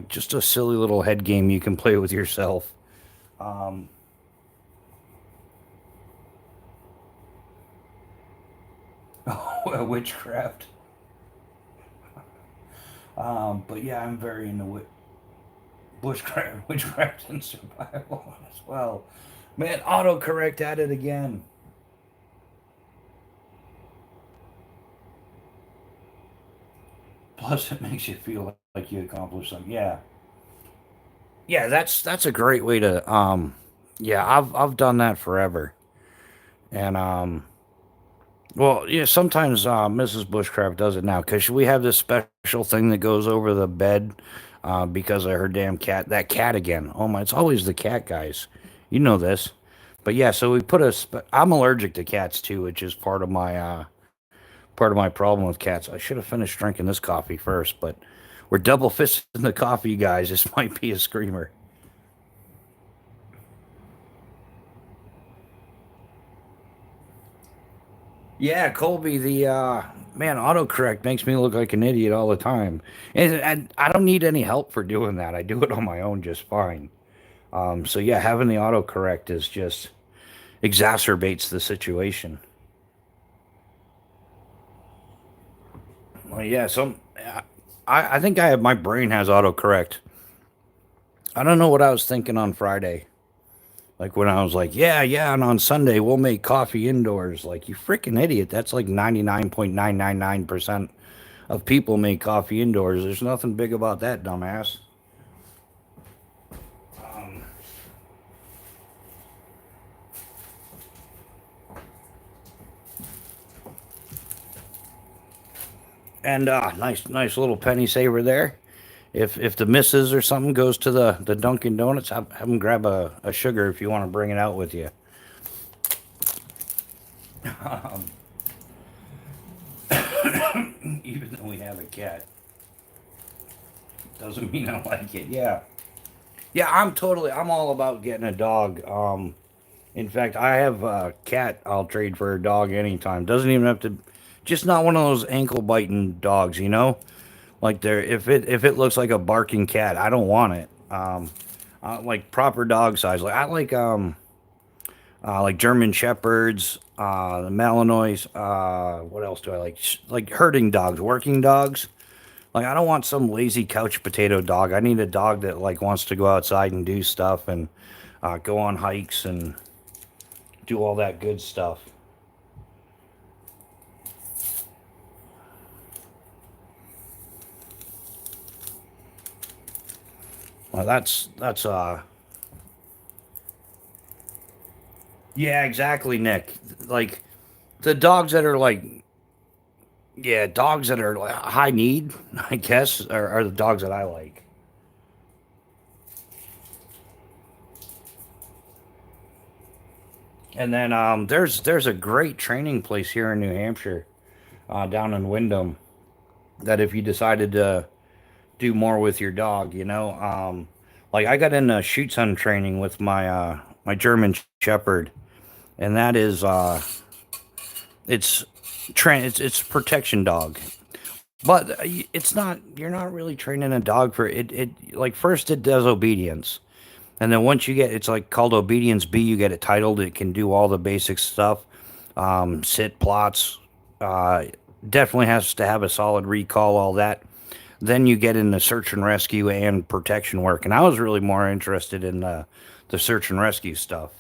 Just a silly little head game you can play with yourself. Um, Witchcraft. But yeah, I'm very into bushcraft, witchcraft, and survival as well. Man, autocorrect at it again. Plus, it makes you feel like you accomplished something. Yeah, yeah, that's a great way to. Yeah, I've done that forever, and well, yeah, sometimes Mrs. Bushcraft does it now because we have this special thing that goes over the bed because of her damn cat. That cat again. Oh my, it's always the cat, guys. You know this. But yeah, so we put I'm allergic to cats too, which is part of my problem with cats. I should have finished drinking this coffee first, but we're double fisting the coffee, guys. This might be a screamer. Yeah, Colby, the man, autocorrect makes me look like an idiot all the time, and I don't need any help for doing that. I do it on my own just fine. So yeah, having the autocorrect is just exacerbates the situation. Well, yeah, I think I have my brain has autocorrect. I don't know what I was thinking on Friday. Like when I was like, yeah, yeah, and on Sunday we'll make coffee indoors. Like you freaking idiot. That's like 99.999% of people make coffee indoors. There's nothing big about that, dumbass. Um, and nice little penny saver there. If the missus or something goes to the Dunkin' Donuts, have them grab a sugar if you want to bring it out with you. Um, even though we have a cat, doesn't mean I like it. Yeah, yeah. I'm all about getting a dog. In fact, I have a cat I'll trade for a dog anytime. Doesn't even have to, just not one of those ankle biting dogs, you know? Like there, if it looks like a barking cat, I don't want it. Like proper dog size. Like German shepherds, the Malinois. What else do I like? Like herding dogs, working dogs. Like I don't want some lazy couch potato dog. I need a dog that like wants to go outside and do stuff and go on hikes and do all that good stuff. Well, that's yeah, exactly, Nick. Like the dogs that are like yeah, dogs that are like high need, I guess, are the dogs that I like. And then there's a great training place here in New Hampshire, down in Wyndham, that if you decided to do more with your dog, like I got into shoot sun training with my German Shepherd, and that is it's it's protection dog. But it's not. You're not really training a dog for it. It like first it does obedience, and then once you get it's like called obedience B. You get it titled. It can do all the basic stuff. Sit plots. Uh, Definitely has to have a solid recall. All that. Then you get into search and rescue and protection work. And I was really more interested in the search and rescue stuff.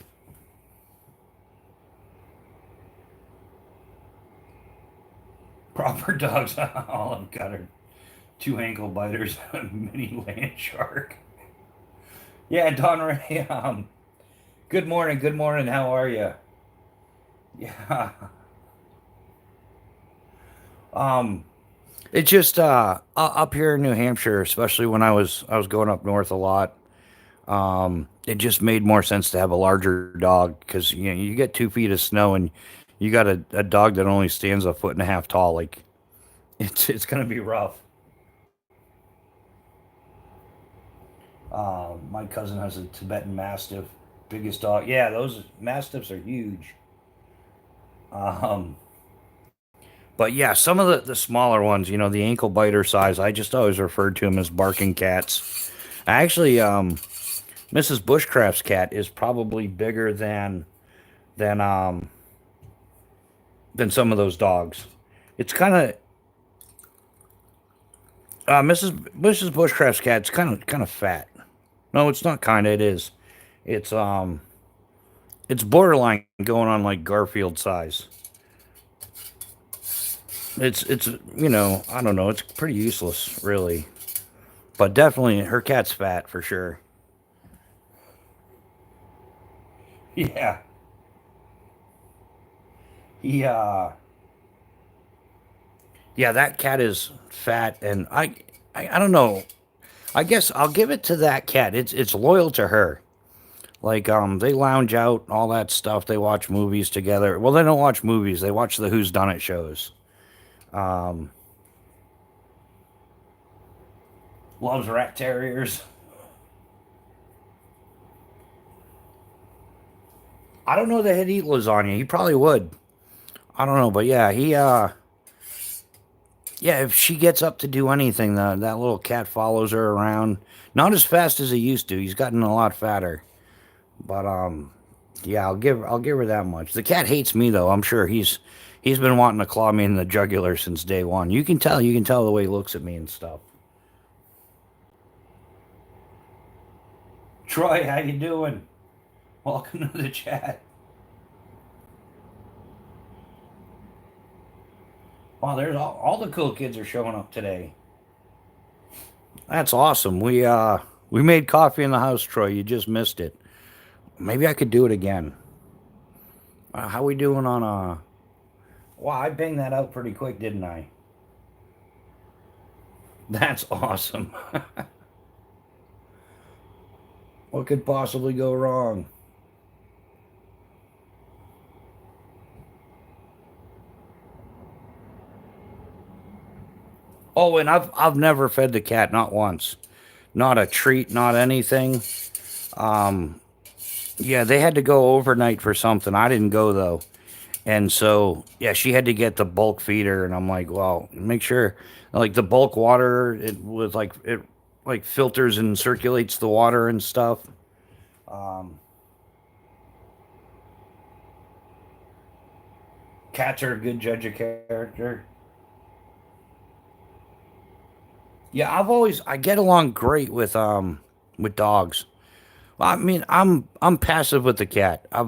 Proper dogs. All I've got are two ankle biters, a mini land shark. Yeah, Don Ray. Good morning. Good morning. How are you? Yeah. Um, it's just up here in New Hampshire, especially when I was going up north a lot. It just made more sense to have a larger dog because you get 2 feet of snow and you got a dog that only stands a foot and a half tall. Like it's gonna be rough. My cousin has a Tibetan Mastiff, biggest dog. Yeah, those Mastiffs are huge. Um, but yeah, some of the smaller ones, the ankle biter size, I just always referred to them as barking cats. Actually, Mrs. Bushcraft's cat is probably bigger than than some of those dogs. It's kind of Mrs. Bushcraft's cat. It's kind of fat. No, it's not kind of. It is. It's it's borderline going on like Garfield size. It's I don't know. It's pretty useless, really. But definitely, her cat's fat for sure. Yeah. Yeah. Yeah, that cat is fat, and I don't know. I guess I'll give it to that cat. It's loyal to her. Like they lounge out, all that stuff. They watch movies together. Well, they don't watch movies. They watch the Who's Done It shows. Um, Loves rat terriers. I don't know that he'd eat lasagna. He probably would. I don't know, but yeah, yeah, if she gets up to do anything, that little cat follows her around. Not as fast as he used to. He's gotten a lot fatter. But yeah, I'll give her that much. The cat hates me though. I'm sure he's been wanting to claw me in the jugular since day one. You can tell the way he looks at me and stuff. Troy, how you doing? Welcome to the chat. Wow, there's all the cool kids are showing up today. That's awesome. We made coffee in the house, Troy. You just missed it. Maybe I could do it again. How we doing on Wow, I banged that out pretty quick, didn't I? That's awesome. What could possibly go wrong? Oh, and I've never fed the cat, not once. Not a treat, not anything. Um, yeah, they had to go overnight for something. I didn't go though. And so, yeah, she had to get the bulk feeder, and I'm like, well, make sure, like the bulk water, it like filters and circulates the water and stuff. Um, Cats are a good judge of character. Yeah, I get along great with dogs. Well, I mean, I'm passive with the cat. I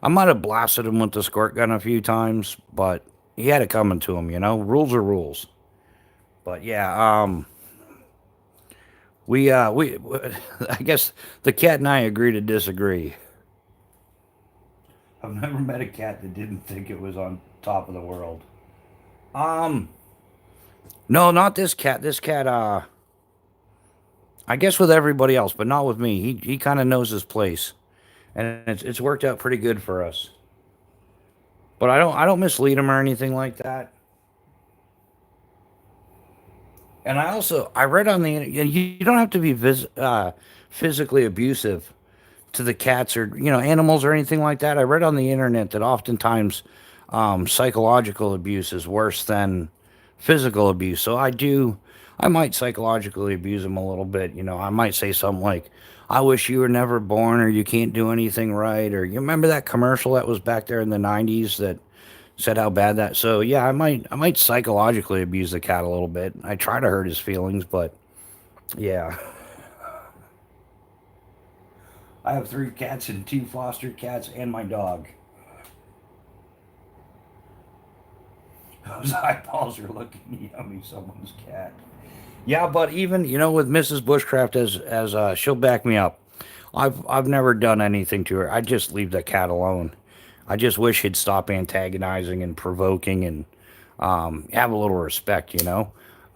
might have blasted him with the squirt gun a few times, but he had it coming to him. Rules are rules. But yeah, we I guess the cat and I agree to disagree. I've never met a cat that didn't think it was on top of the world. Um, no, not this cat. This cat, I guess with everybody else, but not with me. He kind of knows his place, and it's worked out pretty good for us. But I don't mislead him or anything like that. And I read on the you don't have to be physically abusive to the cats or animals or anything like that. I read on the internet that oftentimes psychological abuse is worse than physical abuse. So I might psychologically abuse them a little bit. I might say something like, "I wish you were never born," or "You can't do anything right," or you remember that commercial that was back there in the '90s that said how bad that. So yeah, I might psychologically abuse the cat a little bit. I try to hurt his feelings, but yeah. I have three cats and two foster cats and my dog. Those eyeballs are looking yummy. Someone's cat. Yeah, but even with Mrs. Bushcraft, as she'll back me up. I've never done anything to her. I just leave the cat alone. I just wish he'd stop antagonizing and provoking and have a little respect.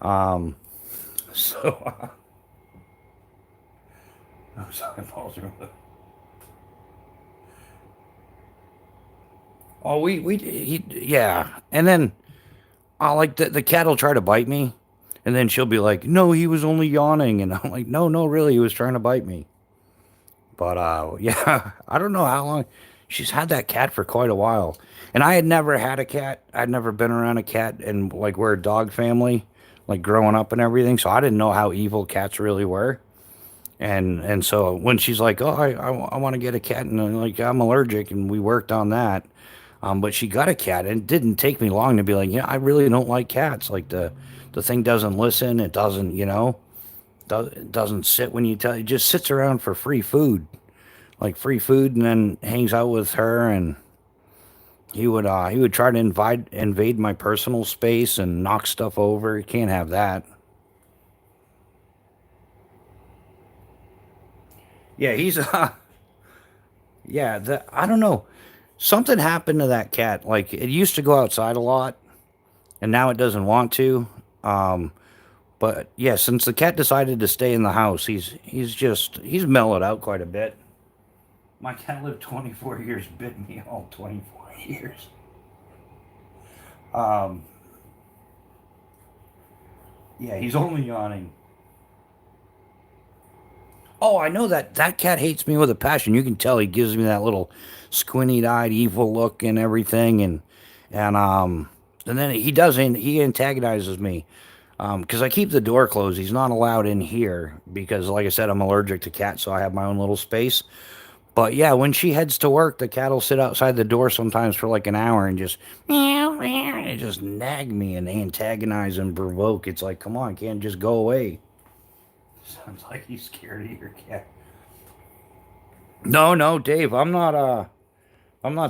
Um, so those eyeballs are. Oh, yeah, and then like the cat will try to bite me, and then she'll be like, "No, he was only yawning," and I'm like, "No, no, really, he was trying to bite me." But yeah, I don't know how long she's had that cat for quite a while, and I had never had a cat. I'd never been around a cat, and like we're a dog family, like growing up and everything, so I didn't know how evil cats really were. And so when she's like, "Oh, I want to get a cat," and I'm like, "I'm allergic," and we worked on that. But she got a cat, and it didn't take me long to be like, yeah, I really don't like cats. Like the thing doesn't listen. It doesn't, it doesn't sit when you tell. It just sits around for free food, like free food, and then hangs out with her. And he would try to invade my personal space and knock stuff over. You can't have that. Yeah, he's yeah. I don't know. Something happened to that cat. Like it used to go outside a lot, and now it doesn't want to. Um, but yeah, since the cat decided to stay in the house, he's mellowed out quite a bit. My cat lived 24 years, bit me all 24 years. Um, yeah, he's only yawning. Oh, I know that cat hates me with a passion. You can tell he gives me that little squinty-eyed, evil look and everything, and then he antagonizes me because I keep the door closed. He's not allowed in here because, like I said, I'm allergic to cats, so I have my own little space. But yeah, when she heads to work, the cat will sit outside the door sometimes for like an hour and just meow, meow, and just nag me and antagonize and provoke. It's like, come on, can't just go away. Sounds like he's scared of your cat. No, no, Dave, I'm not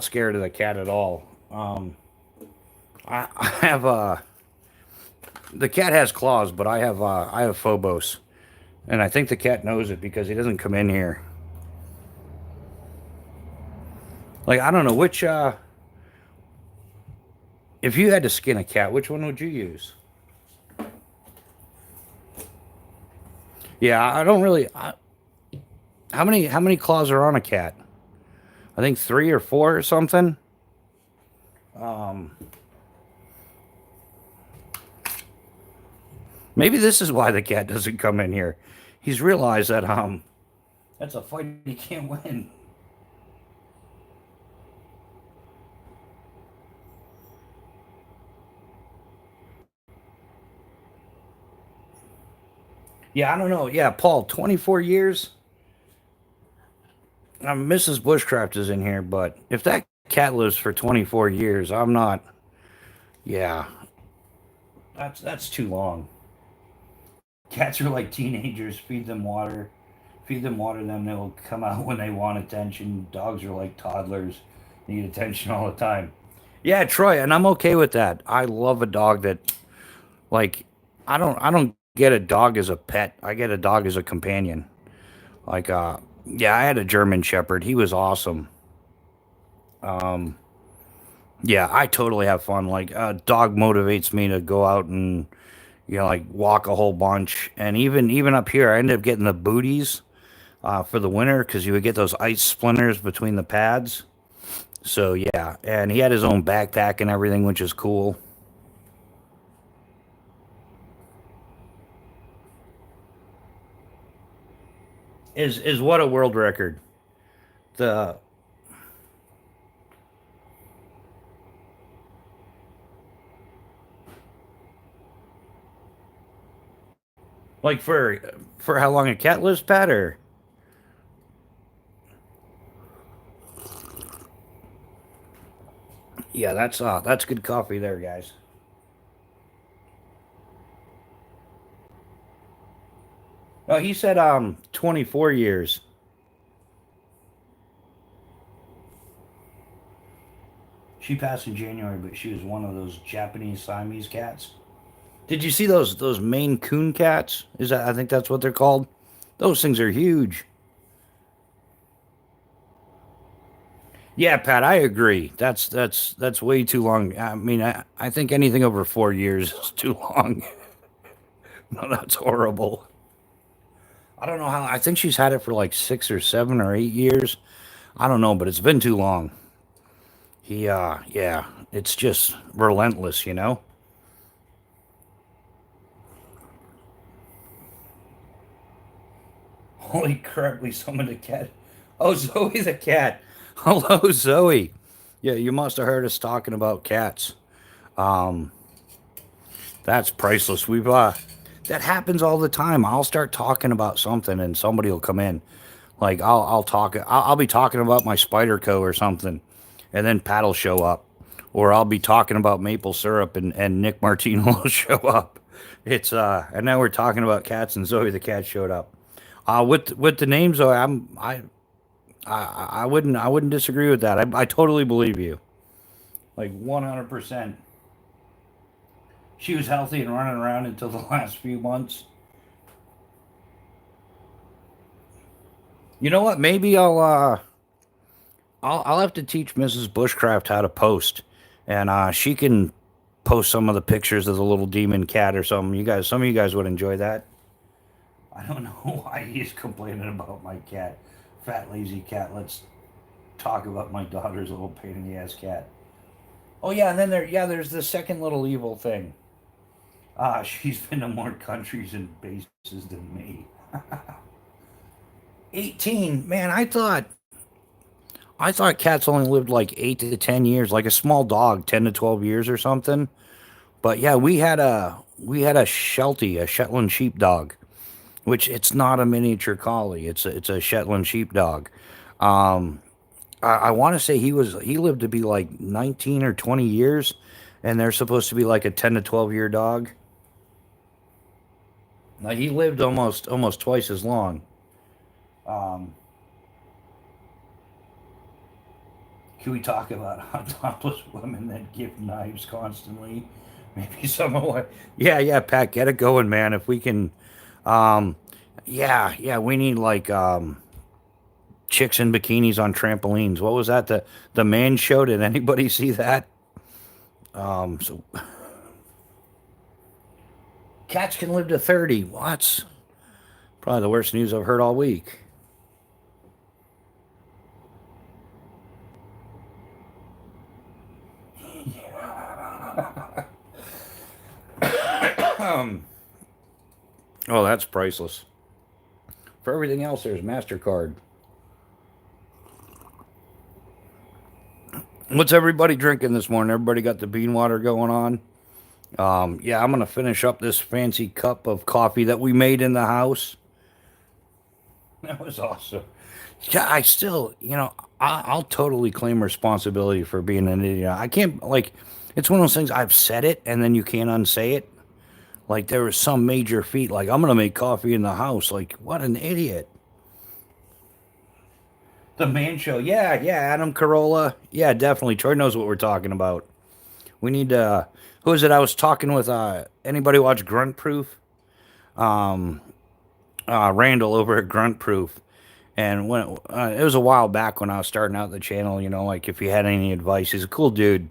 scared of the cat at all. I have the cat has claws, but I have phobos, and I think the cat knows it because he doesn't come in here. Like I don't know which if you had to skin a cat, which one would you use? Yeah, I don't really. How many claws are on a cat? I think three or four or something. Um, Maybe this is why the cat doesn't come in here. He's realized that that's a fight he can't win. Yeah, I don't know. Yeah, Paul, 24 years. Mrs. Bushcraft is in here, but if that cat lives for 24 years, I'm not. Yeah, that's too long. Cats are like teenagers. Feed them water, then they'll come out when they want attention. Dogs are like toddlers, need attention all the time. Yeah, Troy, and I'm okay with that. I love a dog that like I don't get a dog as a pet. I get a dog as a companion. Like yeah, I had a German shepherd. He was awesome. Um yeah, I totally have fun. Like a dog motivates me to go out and like walk a whole bunch. And even up here, I ended up getting the booties for the winter because you would get those ice splinters between the pads. So yeah, and he had his own backpack and everything, which is cool. Is what a world record. The like for how long a cat lives, Pat, or yeah, that's good coffee there, guys. Oh, he said 24 years. She passed in January, but she was one of those Japanese Siamese cats. Did you see those Maine Coon cats? Is that I think that's what they're called. Those things are huge. Yeah, Pat, I agree. That's way too long. I mean, I think anything over 4 years is too long. No, that's horrible. I don't know how. I think she's had it for like 6 or 7 or 8 years. I don't know, but it's been too long. Yeah, it's just relentless. Holy crap, we summoned a cat. Oh, Zoe the cat. Hello, Zoe. Yeah, you must have heard us talking about cats. Um, that's priceless. That happens all the time. I'll start talking about something and somebody will come in. Like I'll be talking about my Spyderco or something, and then Pat will show up, or I'll be talking about maple syrup, and Nick Martino will show up. It's and now we're talking about cats, and Zoe the cat showed up. With the names though, I wouldn't disagree with that. I totally believe you, like 100%. She was healthy and running around until the last few months. You know what? Maybe I'll have to teach Mrs. Bushcraft how to post, and she can post some of the pictures of the little demon cat or something. Some of you guys would enjoy that. I don't know why he's complaining about my cat, fat lazy cat. Let's talk about my daughter's little pain in the ass cat. Oh yeah, and then there's the second little evil thing. She's been to more countries and bases than me. 18, man. I thought cats only lived like 8 to 10 years, like a small dog, 10 to 12 years or something. But yeah, we had a Sheltie, a Shetland sheepdog, which it's not a miniature collie. It's a Shetland sheepdog. Um, I want to say he lived to be like 19 or 20 years, and they're supposed to be like a 10 to 12 year dog. Now he lived almost twice as long. Um, can we talk about topless women that give knives constantly? Maybe someone like, yeah, yeah, Pat, get it going, man. If we can, um, yeah, yeah, we need like chicks in bikinis on trampolines. What was that? The man show? Did anybody see that? So cats can live to 30. What? Probably the worst news I've heard all week. Um, oh, that's priceless. For everything else, there's Mastercard. What's everybody drinking this morning? Everybody got the bean water going on. Yeah, I'm gonna finish up this fancy cup of coffee that we made in the house. That was awesome. Yeah, I still, I'll totally claim responsibility for being an idiot. I can't like, it's one of those things. I've said it, and then you can't unsay it. Like there was some major feat, like I'm gonna make coffee in the house. Like what an idiot. The man show, yeah, yeah. Adam Carolla, yeah, definitely. Troy knows what we're talking about. We need to. Who is it? I was talking with. Anybody watch Grunt Proof? Um, Randall over at Grunt Proof, and when it was a while back when I was starting out the channel, like if you had any advice, he's a cool dude,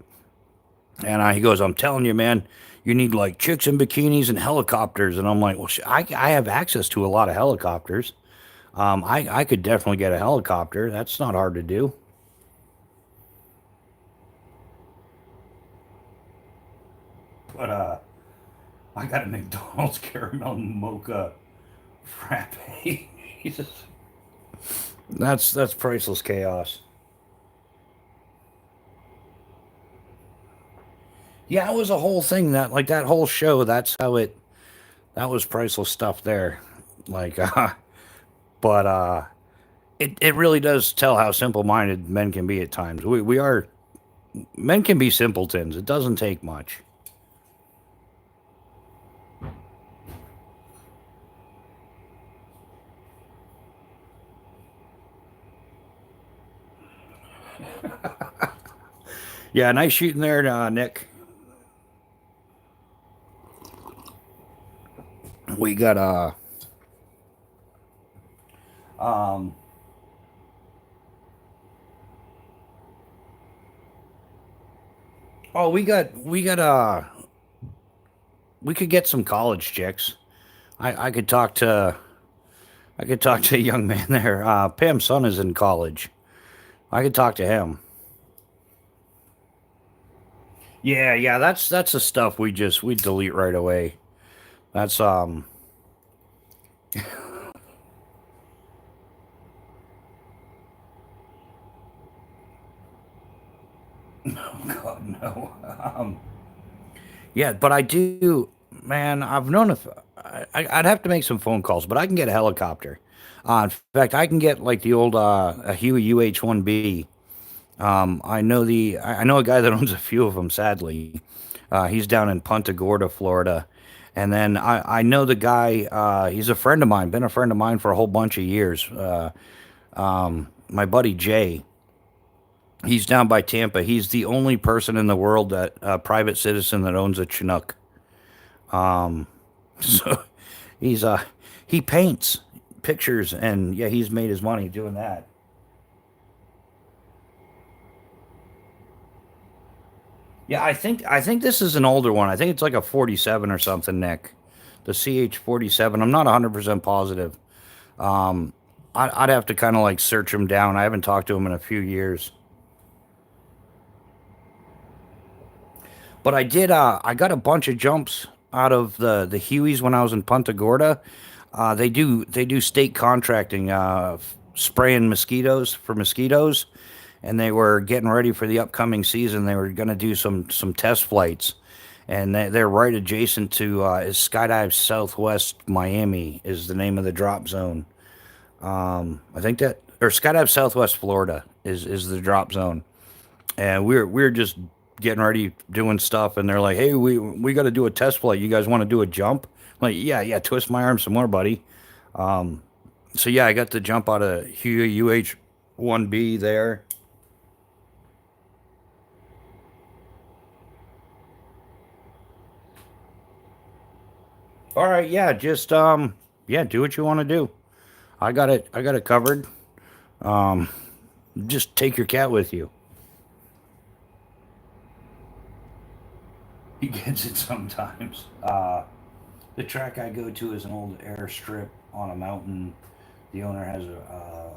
and he goes, "I'm telling you, man, you need like chicks in bikinis and helicopters," and I'm like, "Well, I have access to a lot of helicopters. I could definitely get a helicopter. That's not hard to do." But I got a McDonald's caramel mocha frappe. Jesus, that's priceless chaos. Yeah, it was a whole thing that like that whole show. That was priceless stuff there. Like, but it really does tell how simple-minded men can be at times. We are men can be simpletons. It doesn't take much. Yeah, nice shooting there, Nick. We got um oh we could get some college chicks. I could talk to a young man there. Pam's son is in college. I could talk to him. Yeah, yeah, that's the stuff we delete right away. That's God no. Yeah, but I do, man. I've known if I'd have to make some phone calls, but I can get a helicopter. In fact, I can get like the old a Huey UH-1B. I know a guy that owns a few of them. Sadly, he's down in Punta Gorda, Florida, and then I know the guy. He's a friend of mine. Been a friend of mine for a whole bunch of years. My buddy Jay. He's down by Tampa. He's the only person in the world that private citizen that owns a Chinook. So he's he paints pictures, and yeah, he's made his money doing that. Yeah, I think this is an older one. I think it's like a 47 or something, Nick. The CH-47. I'm not 100% positive. I'd have to kind of like search him down. I haven't talked to him in a few years. But I did. I got a bunch of jumps out of the Hueys when I was in Punta Gorda. They do state contracting, spraying mosquitoes for mosquitoes, and they were getting ready for the upcoming season. They were going to do some test flights, and they're right adjacent to is Skydive Southwest Miami is the name of the drop zone. I think that or Skydive Southwest Florida is the drop zone, and we're just getting ready doing stuff, and they're like, "Hey, we got to do a test flight. You guys want to do a jump?" I'm like, yeah, yeah, twist my arm some more, buddy. So yeah, I got to jump out of UH-1B there. All right, yeah, just yeah, do what you want to do. I got it covered. Just take your cat with you. He gets it sometimes. The track I go to is an old airstrip on a mountain. The owner has a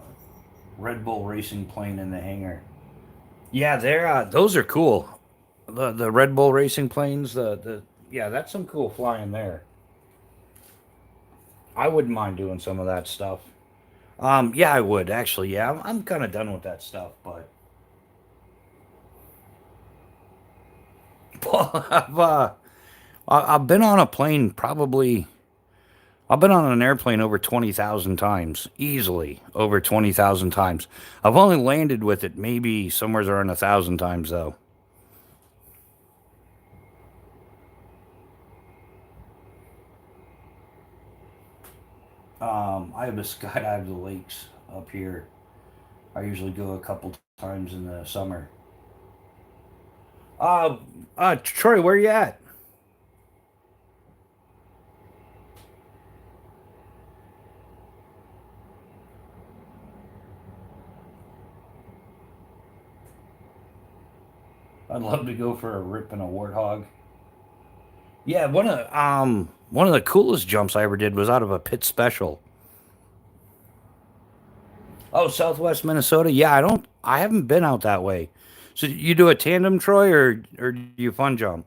Red Bull racing plane in the hangar. Yeah, they're those are cool. The Red Bull racing planes. The yeah, that's some cool flying there. I wouldn't mind doing some of that stuff. Yeah, I would actually. Yeah, I'm kind of done with that stuff, but I've been on a plane probably. I've been on an airplane over 20,000 times, easily over 20,000 times. I've only landed with it maybe somewhere around 1,000 times though. I have to skydive the lakes up here. I usually go a couple times in the summer. Uh, Troy, where you at? I'd love to go for a rip and a warthog. Yeah, one of the coolest jumps I ever did was out of a pit special. Oh, Southwest Minnesota. Yeah, I haven't been out that way. So you do a tandem, Troy, or do you fun jump?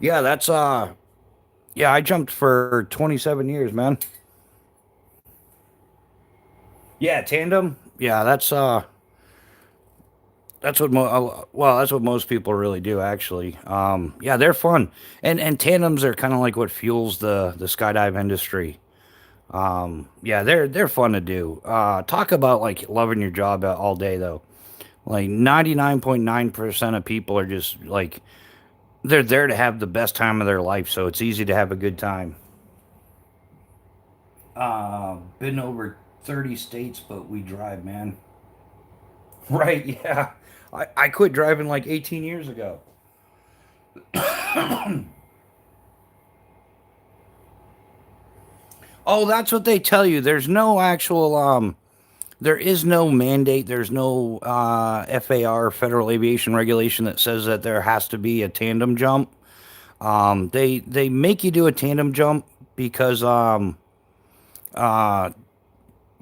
Yeah, that's yeah, I jumped for 27 years, man. Yeah, tandem. Yeah, that's what well, that's what most people really do actually. Yeah, they're fun. And tandems are kind of like what fuels the skydive industry. Yeah, they're fun to do. Talk about like loving your job all day though. Like 99.9% of people are just like they're there to have the best time of their life, so it's easy to have a good time. Been over 30 states, but we drive, man. Right, yeah. I quit driving like 18 years ago. Oh, that's what they tell you. There's no actual there is no mandate, there's no FAR federal aviation regulation that says that there has to be a tandem jump. They make you do a tandem jump because uh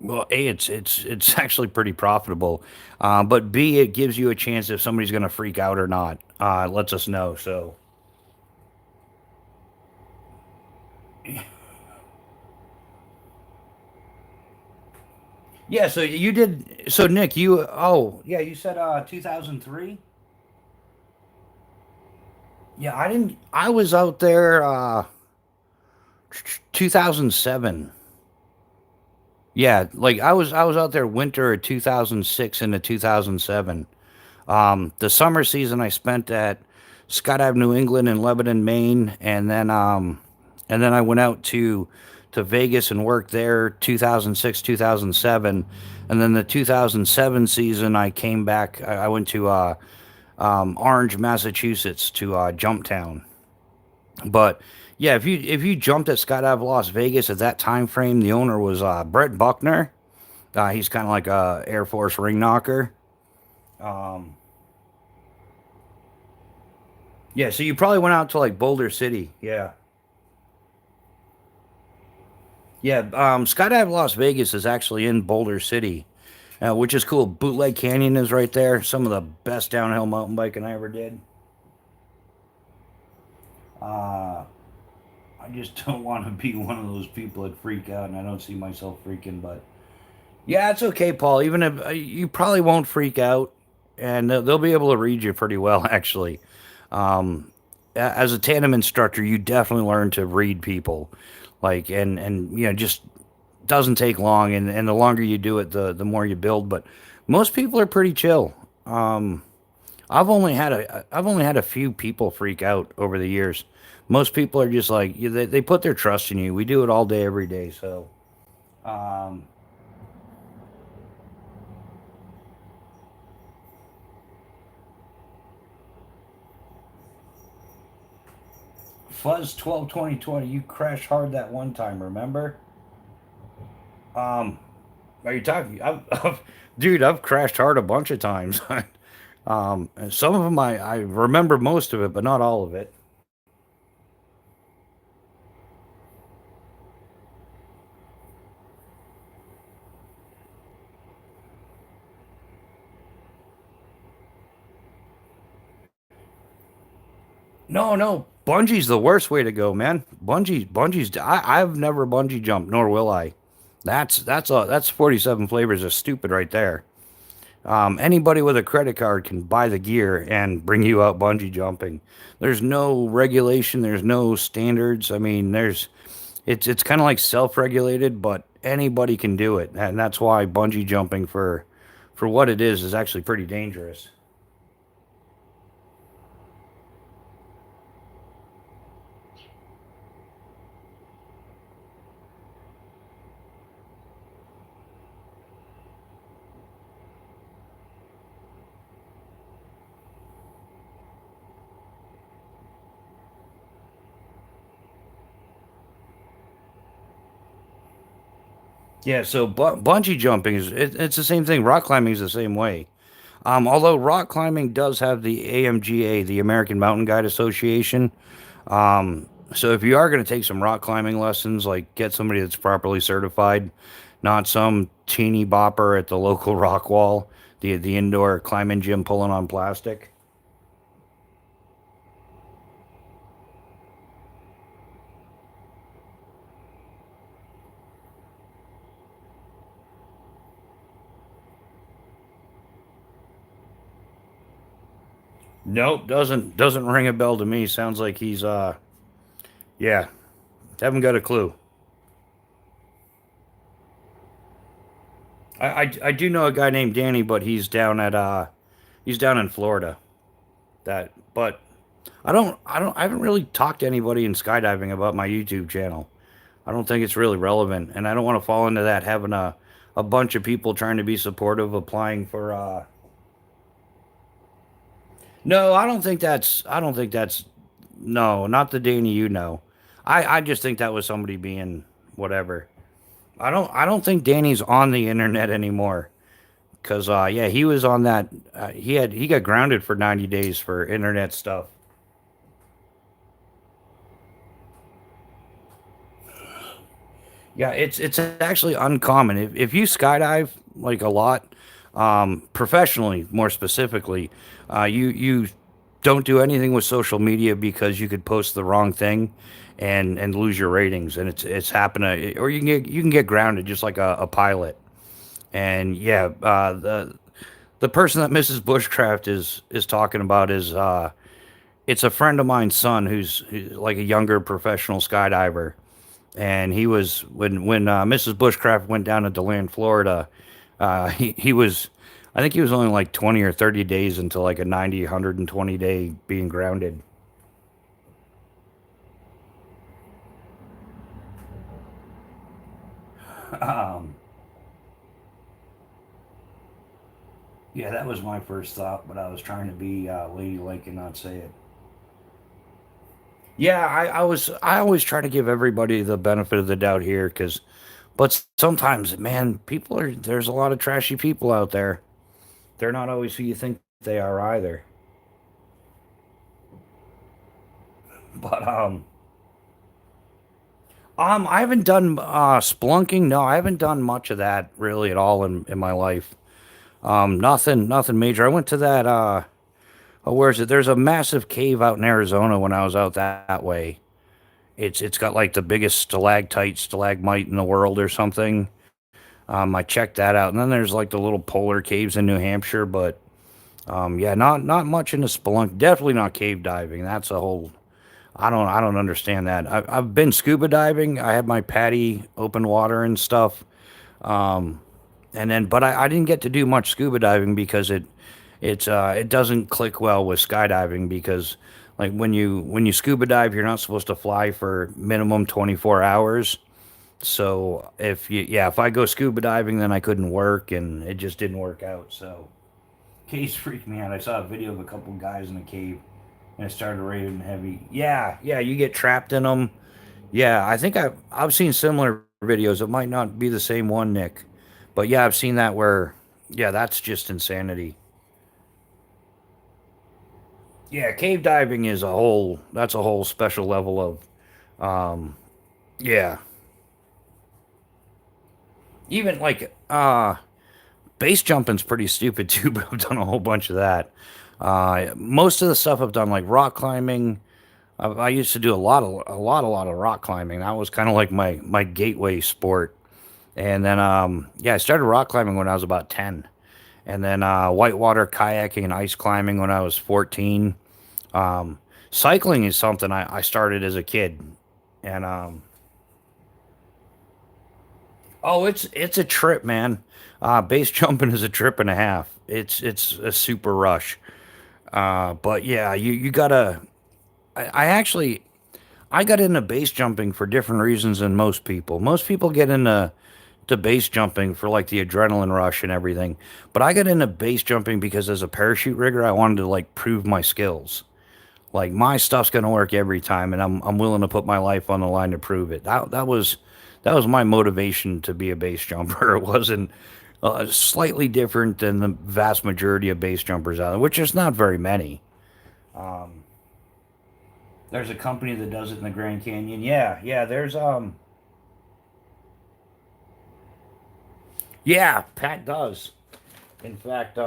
well, A, it's actually pretty profitable. But B, it gives you a chance if somebody's gonna freak out or not. It lets us know. So yeah, so you did so Nick, you oh yeah, you said 2003? Yeah, I didn't. I was out there 2007. Yeah, like I was out there winter of 2006 into 2007. The summer season I spent at Skydive New England in Lebanon, Maine, and then I went out to Vegas and worked there 2006, 2007, and then the 2007 season I came back. I went to Orange, Massachusetts to Jumptown. But yeah, if you jumped at Skydive Las Vegas at that time frame, the owner was Brett Buckner. He's kind of like a Air Force ring knocker. Um, yeah, so you probably went out to like Boulder City. Yeah, yeah. Skydive Las Vegas is actually in Boulder City, which is cool. Bootleg Canyon is right there. Some of the best downhill mountain biking I ever did. Uh, I just don't want to be one of those people that freak out, and I don't see myself freaking. But yeah, it's okay, Paul. Even if you probably won't freak out, and they'll be able to read you pretty well, actually. Um, as a tandem instructor, you definitely learn to read people, like and just doesn't take long, and the longer you do it, the more you build. But most people are pretty chill. I've only had a few people freak out over the years. Most people are just like they put their trust in you. We do it all day, every day. So um, Fuzz 12 20 20. You crashed hard that one time. Remember? Um, are you talking? Dude, I've crashed hard a bunch of times. And some of them I remember most of it, but not all of it. No, no, bungee's the worst way to go, man. Bungee's. I've never bungee jumped, nor will I. That's 47 flavors of stupid right there. Anybody with a credit card can buy the gear and bring you out bungee jumping. There's no regulation. There's no standards. I mean, it's kind of like self-regulated, but anybody can do it, and that's why bungee jumping for what it is actually pretty dangerous. Yeah, so bungee jumping it's the same thing. Rock climbing is the same way. Although rock climbing does have the AMGA, the American Mountain Guide Association. So if you are going to take some rock climbing lessons, like get somebody that's properly certified, not some teeny bopper at the local rock wall, the indoor climbing gym pulling on plastic. Nope, doesn't ring a bell to me. Sounds like he's yeah, haven't got a clue. I do know a guy named Danny, but he's down in Florida. That but I haven't really talked to anybody in skydiving about my YouTube channel. I don't think it's really relevant, and I don't want to fall into that having a bunch of people trying to be supportive applying for no, I don't think that's no, not the Danny you know. I just think that was somebody being whatever. I don't think Danny's on the internet anymore. Cause yeah, he was on that. He got grounded for 90 days for internet stuff. Yeah, it's actually uncommon. If you skydive like a lot, professionally more specifically, you don't do anything with social media because you could post the wrong thing and lose your ratings, and it's happened or you can get grounded just like a pilot. And yeah, the person that Mrs. Bushcraft is talking about is it's a friend of mine's son who's like a younger professional skydiver, and he was when Mrs. Bushcraft went down to DeLand, Florida. He was, I think he was only like 20 or 30 days into like a 90, 120 day being grounded. Um, yeah, that was my first thought, but I was trying to be ladylike and not say it. Yeah, I always try to give everybody the benefit of the doubt here, because, but sometimes, man, there's a lot of trashy people out there. They're not always who you think they are either. But I haven't done splunking. No, I haven't done much of that really at all in my life. Nothing major. I went to that oh, where is it? There's a massive cave out in Arizona when I was out that way. It's got like the biggest stalagmite in the world or something. I checked that out, and then there's like the little polar caves in New Hampshire, but yeah, not much into spelunk. Definitely not cave diving. That's a whole. I don't understand that. I've been scuba diving. I had my patty, open water and stuff. And then, but I didn't get to do much scuba diving because it doesn't click well with skydiving, because like when you scuba dive, you're not supposed to fly for minimum 24 hours. So if I go scuba diving, then I couldn't work, and it just didn't work out. So caves freaked me out. I saw a video of a couple guys in a cave, and it started raining heavy. Yeah, you get trapped in them. Yeah, I think I've seen similar videos. It might not be the same one, Nick, but yeah, I've seen that where, yeah, that's just insanity. Yeah, cave diving is a whole, that's a whole special level of, yeah. Even like base jumping's pretty stupid too, but I've done a whole bunch of that. Most of the stuff I've done, like rock climbing, I used to do a lot of rock climbing. That was kind of like my gateway sport. And then yeah, I started rock climbing when I was about 10. And then whitewater kayaking and ice climbing when I was 14. Um, Cycling is something I started as a kid. And oh, it's a trip, man. Base jumping is a trip and a half. It's a super rush. But yeah, you gotta. I actually I got into base jumping for different reasons than most people. Most people get into base jumping for like the adrenaline rush and everything. But I got into base jumping because as a parachute rigger, I wanted to like prove my skills. Like my stuff's gonna work every time, and I'm willing to put my life on the line to prove it. That was my motivation to be a base jumper. It wasn't slightly different than the vast majority of base jumpers out there, which is not very many. Um, there's a company that does it in the Grand Canyon. Yeah. Yeah, Pat does. In fact,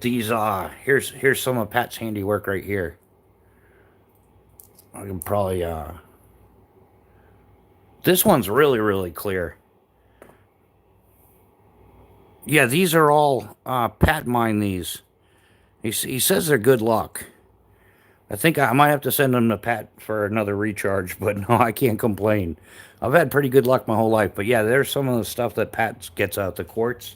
these here's some of Pat's handiwork right here. I can probably this one's really clear. Yeah, these are all Pat mined these. He says they're good luck. I think I might have to send them to Pat for another recharge, but no, I can't complain. I've had pretty good luck my whole life, but yeah, there's some of the stuff that Pat gets out the quartz.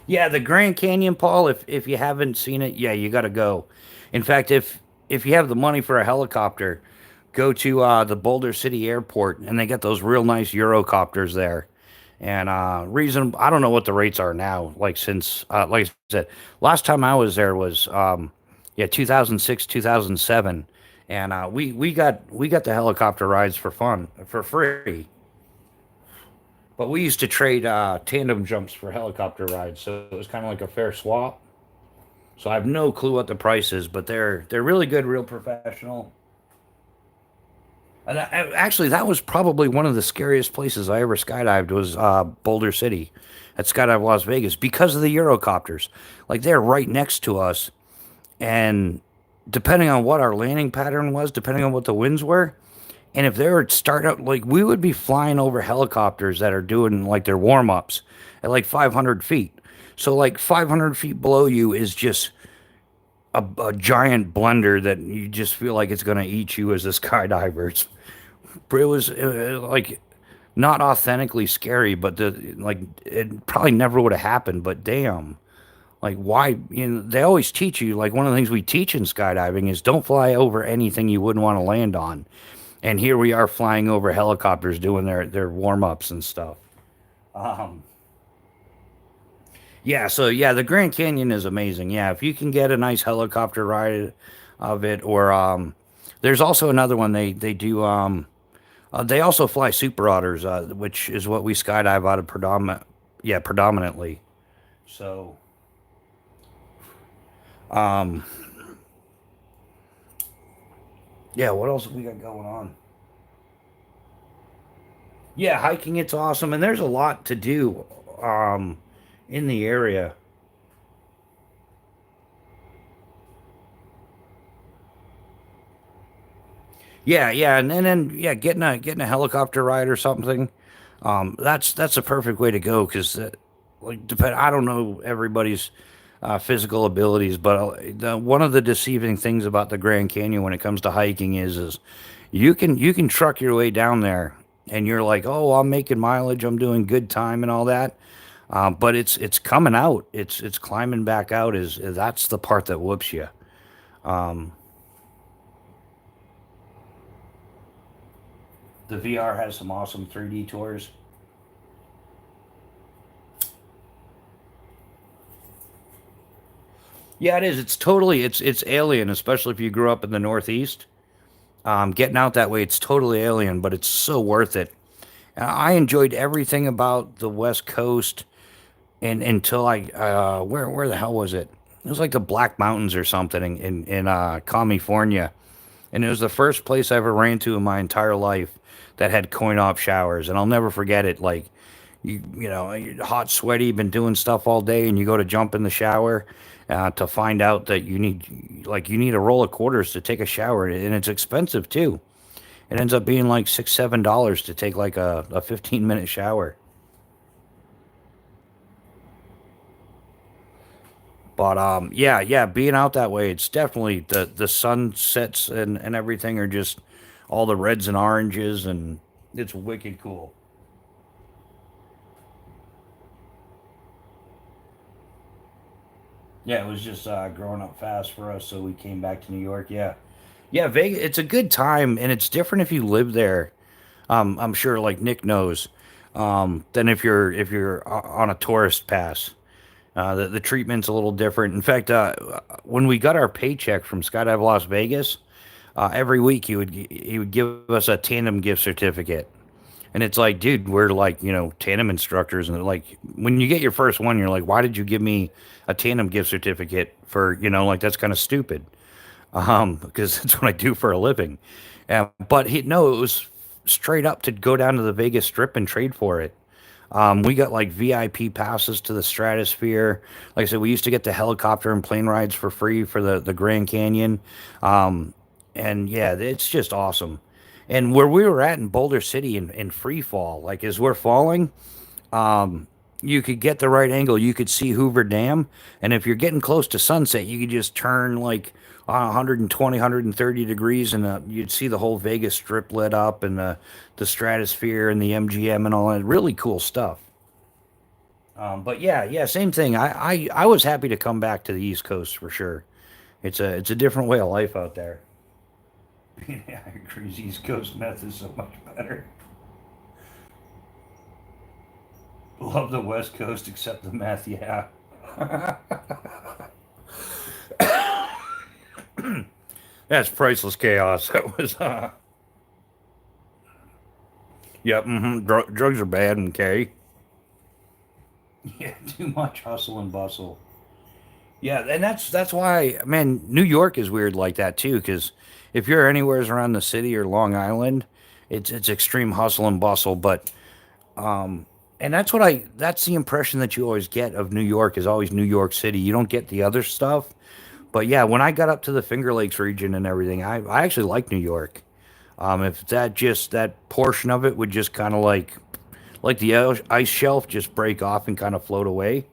Yeah, the Grand Canyon, Paul. If you haven't seen it, yeah, you got to go. In fact, if you have the money for a helicopter, go to the Boulder City Airport, and they got those real nice Eurocopters there. And reason I don't know what the rates are now. Like since like I said, last time I was there was yeah 2006 2007, and we got the helicopter rides for fun for free. But we used to trade tandem jumps for helicopter rides, so it was kind of like a fair swap. So I have no clue what the price is, but they're really good, real professional. And actually, that was probably one of the scariest places I ever skydived was Boulder City at Skydive Las Vegas because of the Eurocopters. Like they're right next to us, and depending on what our landing pattern was, depending on what the winds were, And if they were to start out, like we would be flying over helicopters that are doing like their warm ups at like 500 feet. So like 500 feet below you is just a giant blender that you just feel like it's going to eat you as a skydiver. It was like not authentically scary, but the like it probably never would have happened. But damn, like why? You know, they always teach you like one of the things we teach in skydiving is don't fly over anything you wouldn't want to land on. And here we are flying over helicopters doing their warm ups and stuff. Um, yeah, so yeah, the Grand Canyon is amazing. Yeah, if you can get a nice helicopter ride of it, or there's also another one they do. They also fly super otters, which is what we skydive out of predominantly. So um, yeah, what else have we got going on? Yeah, hiking it's awesome, and there's a lot to do um, in the area. Yeah, yeah, and then yeah, getting a helicopter ride or something. That's a perfect way to go because like depend. I don't know everybody's physical abilities, but one of the deceiving things about the Grand Canyon when it comes to hiking is you can truck your way down there, and you're like, oh, I'm making mileage, I'm doing good time and all that. But it's coming out. It's climbing back out. Is that's the part that whoops you. Um, the VR has some awesome 3D tours. Yeah, it is. It's alien, especially if you grew up in the Northeast. Getting out that way, it's totally alien, but it's so worth it. I enjoyed everything about the West Coast, and until where the hell was it? It was like the Black Mountains or something in California, and it was the first place I ever ran to in my entire life that had coin op showers, and I'll never forget it. Like you're hot, sweaty, been doing stuff all day, and you go to jump in the shower to find out that you need a roll of quarters to take a shower, and it's expensive too. It ends up being like $6, $7 to take like a 15-minute shower. But yeah, yeah, being out that way, it's definitely the sunsets and everything are just all the reds and oranges, and it's wicked cool. Yeah, it was just growing up fast for us, so we came back to New York. Yeah, yeah, Vegas. It's a good time, and it's different if you live there. I'm sure, like Nick knows, than if you're on a tourist pass. The treatment's a little different. In fact, when we got our paycheck from Skydive Las Vegas, every week he would give us a tandem gift certificate. And it's like, dude, we're like, tandem instructors. And like, when you get your first one, you're like, why did you give me a tandem gift certificate for, like, that's kind of stupid. Because that's what I do for a living. But no, it was straight up to go down to the Vegas Strip and trade for it. We got like VIP passes to the Stratosphere. Like I said, we used to get the helicopter and plane rides for free for the Grand Canyon. Um, and yeah, it's just awesome. And where we were at in Boulder City in free fall, like as we're falling, um, you could get the right angle. You could see Hoover Dam. And if you're getting close to sunset, you could just turn like 120, 130 degrees, and you'd see the whole Vegas Strip lit up, and the Stratosphere and the MGM and all that. Really cool stuff. But yeah, yeah, same thing. I was happy to come back to the East Coast for sure. It's a different way of life out there. Yeah, I agree. East Coast meth is so much better. Love the West Coast except the meth. Yeah. That's priceless chaos. That was. Yep. Drugs are bad. Okay. Yeah, too much hustle and bustle. Yeah, and that's why, man, New York is weird like that too. Because if you're anywhere around the city or Long Island, it's extreme hustle and bustle. But and that's the impression that you always get of New York is always New York City. You don't get the other stuff. But yeah, when I got up to the Finger Lakes region and everything, I actually like New York. If that portion of it would just kind of like the ice shelf just break off and kind of float away,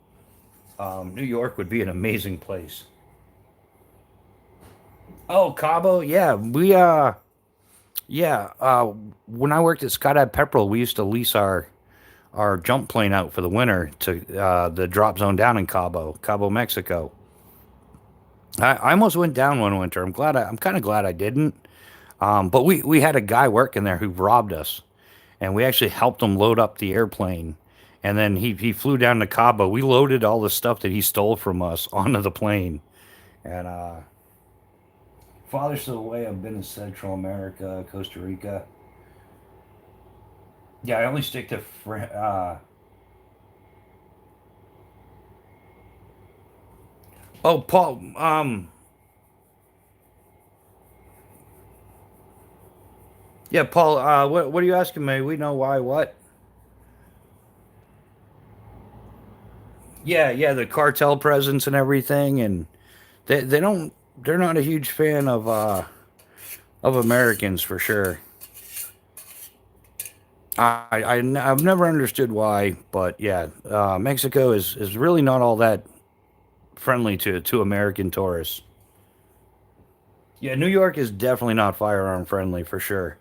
New York would be an amazing place. Oh, Cabo, yeah, yeah. When I worked at Skydive Pepperell, we used to lease our jump plane out for the winter to the drop zone down in Cabo, Mexico. I almost went down one winter. I'm kind of glad I didn't. But we had a guy working there who robbed us, and we actually helped him load up the airplane. And then he flew down to Cabo. We loaded all the stuff that he stole from us onto the plane. And farthest away I've been in Central America, Costa Rica. Yeah, I only stick to oh, Paul. Yeah, Paul. What are you asking me? We know why. What? Yeah, yeah. The cartel presence and everything, and they don't. They're not a huge fan of Americans for sure. I've never understood why, but yeah, Mexico is really not all that friendly to American tourists. Yeah, New York is definitely not firearm friendly for sure.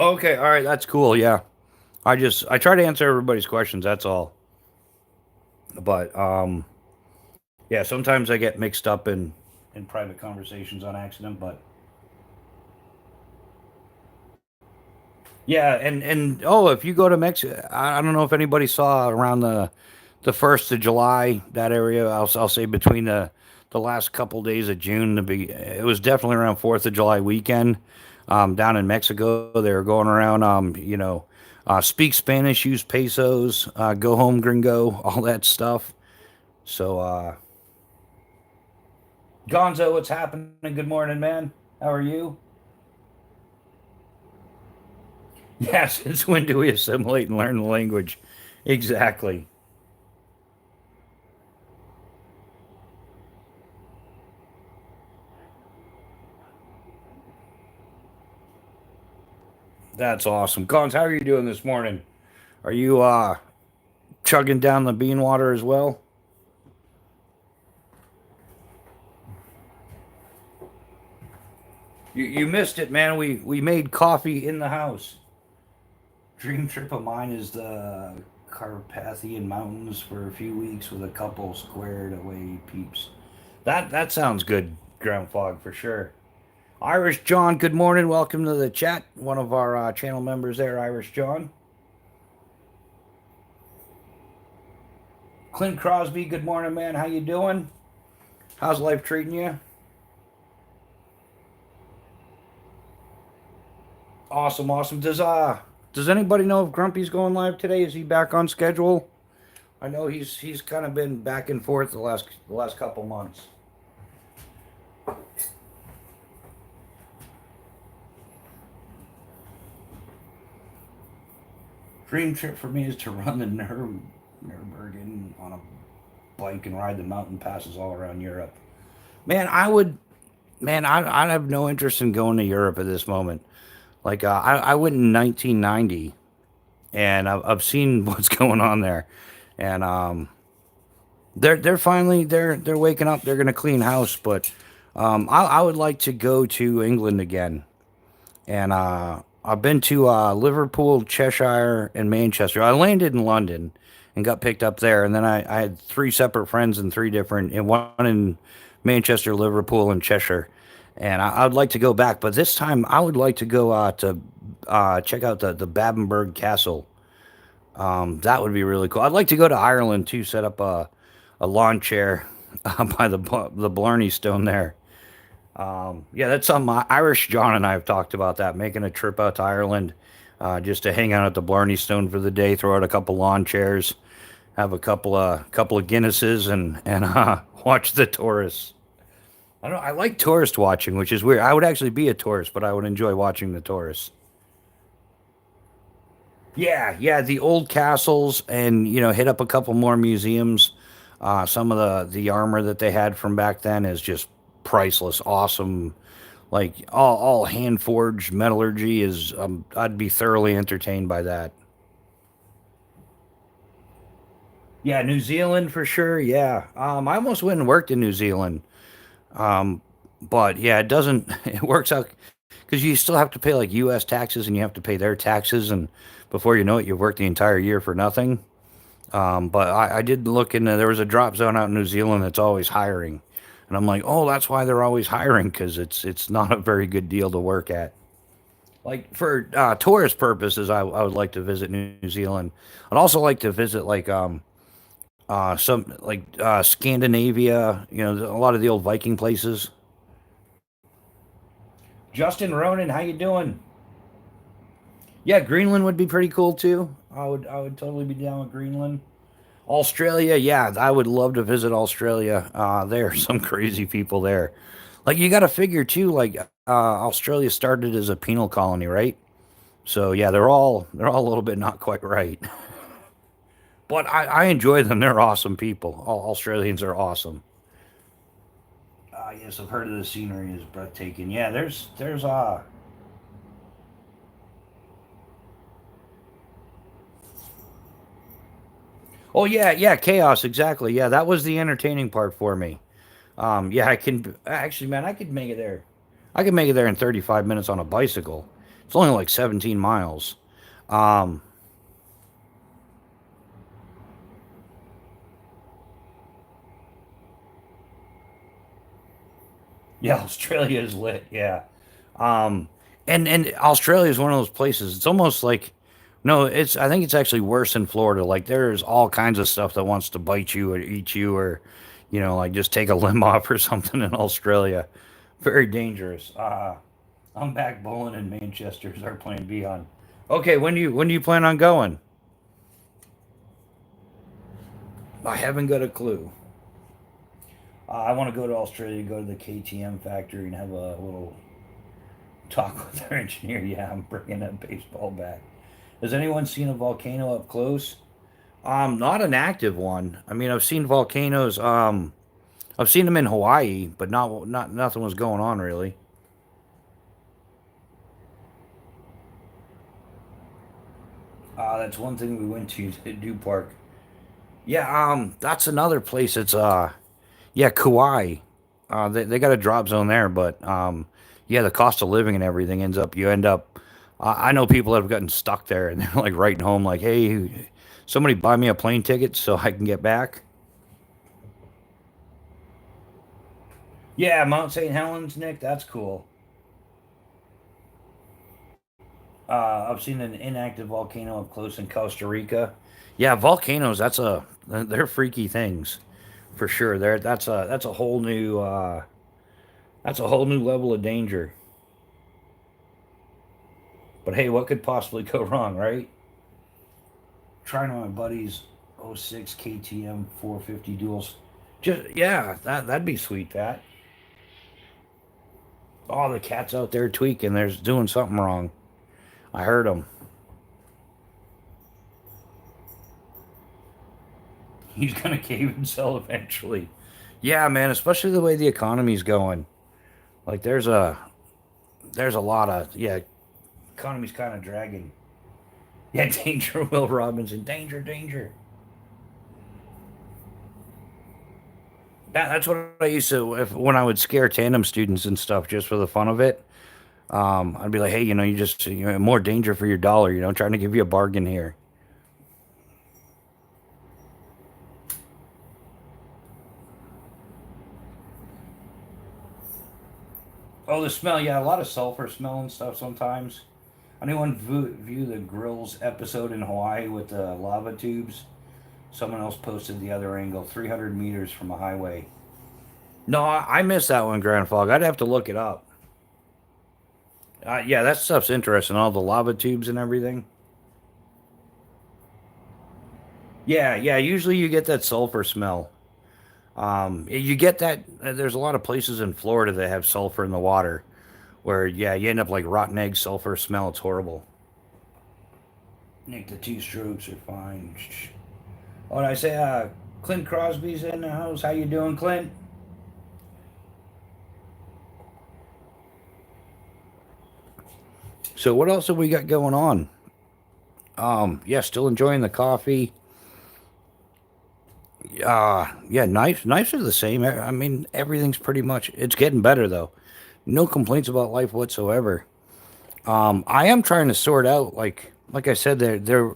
Okay, all right, that's cool. Yeah, I try to answer everybody's questions. That's all. But yeah, sometimes I get mixed up in private conversations on accident. But yeah, and oh, if you go to Mexico, I don't know if anybody saw around the 1st of July, that area. I'll say between the last couple days of June. It was definitely around 4th of July weekend. Down in Mexico, they were going around. Speak Spanish, use pesos, go home, gringo, all that stuff. So, Gonzo, what's happening? Good morning, man. How are you? Yes, it's when do we assimilate and learn the language? Exactly. That's awesome. Gons, how are you doing this morning? Are you chugging down the bean water as well? You missed it, man. We made coffee in the house. Dream trip of mine is the Carpathian Mountains for a few weeks with a couple squared away peeps. That sounds good, Ground Fog, for sure. Irish John, good morning. Welcome to the chat. One of our channel members there, Irish John. Clint Crosby, good morning, man. How you doing? How's life treating you? Awesome, awesome. Does anybody know if Grumpy's going live today? Is he back on schedule? I know he's kind of been back and forth the last couple months. Dream trip for me is to run the Nürburgring on a bike and ride the mountain passes all around Europe. Man, I would. Man, I have no interest in going to Europe at this moment. Like I went in 1990, and I've seen what's going on there, and they're finally they're waking up. They're gonna clean house, but I would like to go to England again, and I've been to Liverpool, Cheshire, and Manchester. I landed in London and got picked up there, and then I had three separate friends in three different, and one in Manchester, Liverpool, and Cheshire. And I'd like to go back, but this time I would like to go to check out the Babenberg Castle. That would be really cool. I'd like to go to Ireland too. Set up a lawn chair by the Blarney Stone there. Yeah, that's something Irish John and I have talked about that, making a trip out to Ireland just to hang out at the Blarney Stone for the day, throw out a couple lawn chairs, have a couple of Guinnesses, and watch the tourists. I don't know. I like tourist watching, which is weird. I would actually be a tourist, but I would enjoy watching the tourists. Yeah, yeah, the old castles, and hit up a couple more museums. Some of the armor that they had from back then is just priceless, awesome. Like all hand forged metallurgy is. I'd be thoroughly entertained by that. Yeah, New Zealand for sure. Yeah, I almost went and worked in New Zealand. Um, but yeah, it doesn't. It works out because you still have to pay like U.S. taxes and you have to pay their taxes, and before you know it, you've worked the entire year for nothing. But I did look into. There was a drop zone out in New Zealand that's always hiring, and I'm like, oh, that's why they're always hiring because it's not a very good deal to work at. Like for tourist purposes, I would like to visit New Zealand. I'd also like to visit like some like Scandinavia. You know, a lot of the old Viking places. Justin Ronan, how you doing? Yeah, Greenland would be pretty cool too. I would totally be down with Greenland. Australia, yeah, I would love to visit Australia. There are some crazy people there. Like you got to figure too. Like Australia started as a penal colony, right? So yeah, they're all a little bit not quite right. But I enjoy them. They're awesome people. All Australians are awesome. Yes, I've heard of the scenery is breathtaking. Yeah, there's. Oh yeah, yeah, chaos exactly. Yeah, that was the entertaining part for me. Yeah, I can actually, man, I could make it there. I could make it there in 35 minutes on a bicycle. It's only like 17 miles. Um, yeah, Australia is lit. Yeah. Um, and Australia is one of those places. It's almost like no, it's I think it's actually worse in Florida. Like there's all kinds of stuff that wants to bite you or eat you or like just take a limb off or something in Australia. Very dangerous. I'm back bowling in Manchester. Is our plan B on? Okay, when do you plan on going? I haven't got a clue. I want to go to Australia, go to the KTM factory, and have a little talk with their engineer. Yeah, I'm bringing that baseball back. Has anyone seen a volcano up close? Not an active one. I mean, I've seen volcanoes. I've seen them in Hawaii, but not nothing was going on really. That's one thing we went to do park. Yeah, that's another place. It's yeah, Kauai. They got a drop zone there, but yeah, the cost of living and everything you end up. I know people that have gotten stuck there, and they're like writing home, like, "Hey, somebody buy me a plane ticket so I can get back." Yeah, Mount St. Helens, Nick, that's cool. I've seen an inactive volcano up close in Costa Rica. Yeah, volcanoes. They're freaky things, for sure. That's a whole new level of danger. But hey, what could possibly go wrong, right? Trying on my buddy's '06 KTM 450 duals. Just yeah, that'd be sweet. That oh, the cat's out there tweaking. There's doing something wrong. I heard him. He's gonna cave himself eventually. Yeah, man. Especially the way the economy's going. Like there's a lot of yeah. Economy's kind of dragging. Yeah, danger, Will Robinson. Danger, danger. That's what I used to when I would scare tandem students and stuff just for the fun of it. I'd be like, hey, you just more danger for your dollar. Trying to give you a bargain here. Oh, the smell. Yeah, a lot of sulfur smell and stuff sometimes. Anyone view the grills episode in Hawaii with the lava tubes? Someone else posted the other angle, 300 meters from a highway. No, I missed that one, Grand Fog. I'd have to look it up. Yeah, that stuff's interesting. All the lava tubes and everything. Yeah, yeah. Usually you get that sulfur smell. You get that. There's a lot of places in Florida that have sulfur in the water, where yeah, you end up like rotten egg sulfur smell. It's horrible. Nick, the two strokes are fine. Oh, did I say Clint Crosby's in the house? How you doing, Clint? So what else have we got going on? Yeah, still enjoying the coffee. Yeah, knives are the same. I mean, everything's pretty much. It's getting better though. No complaints about life whatsoever. I am trying to sort out, like I said, they're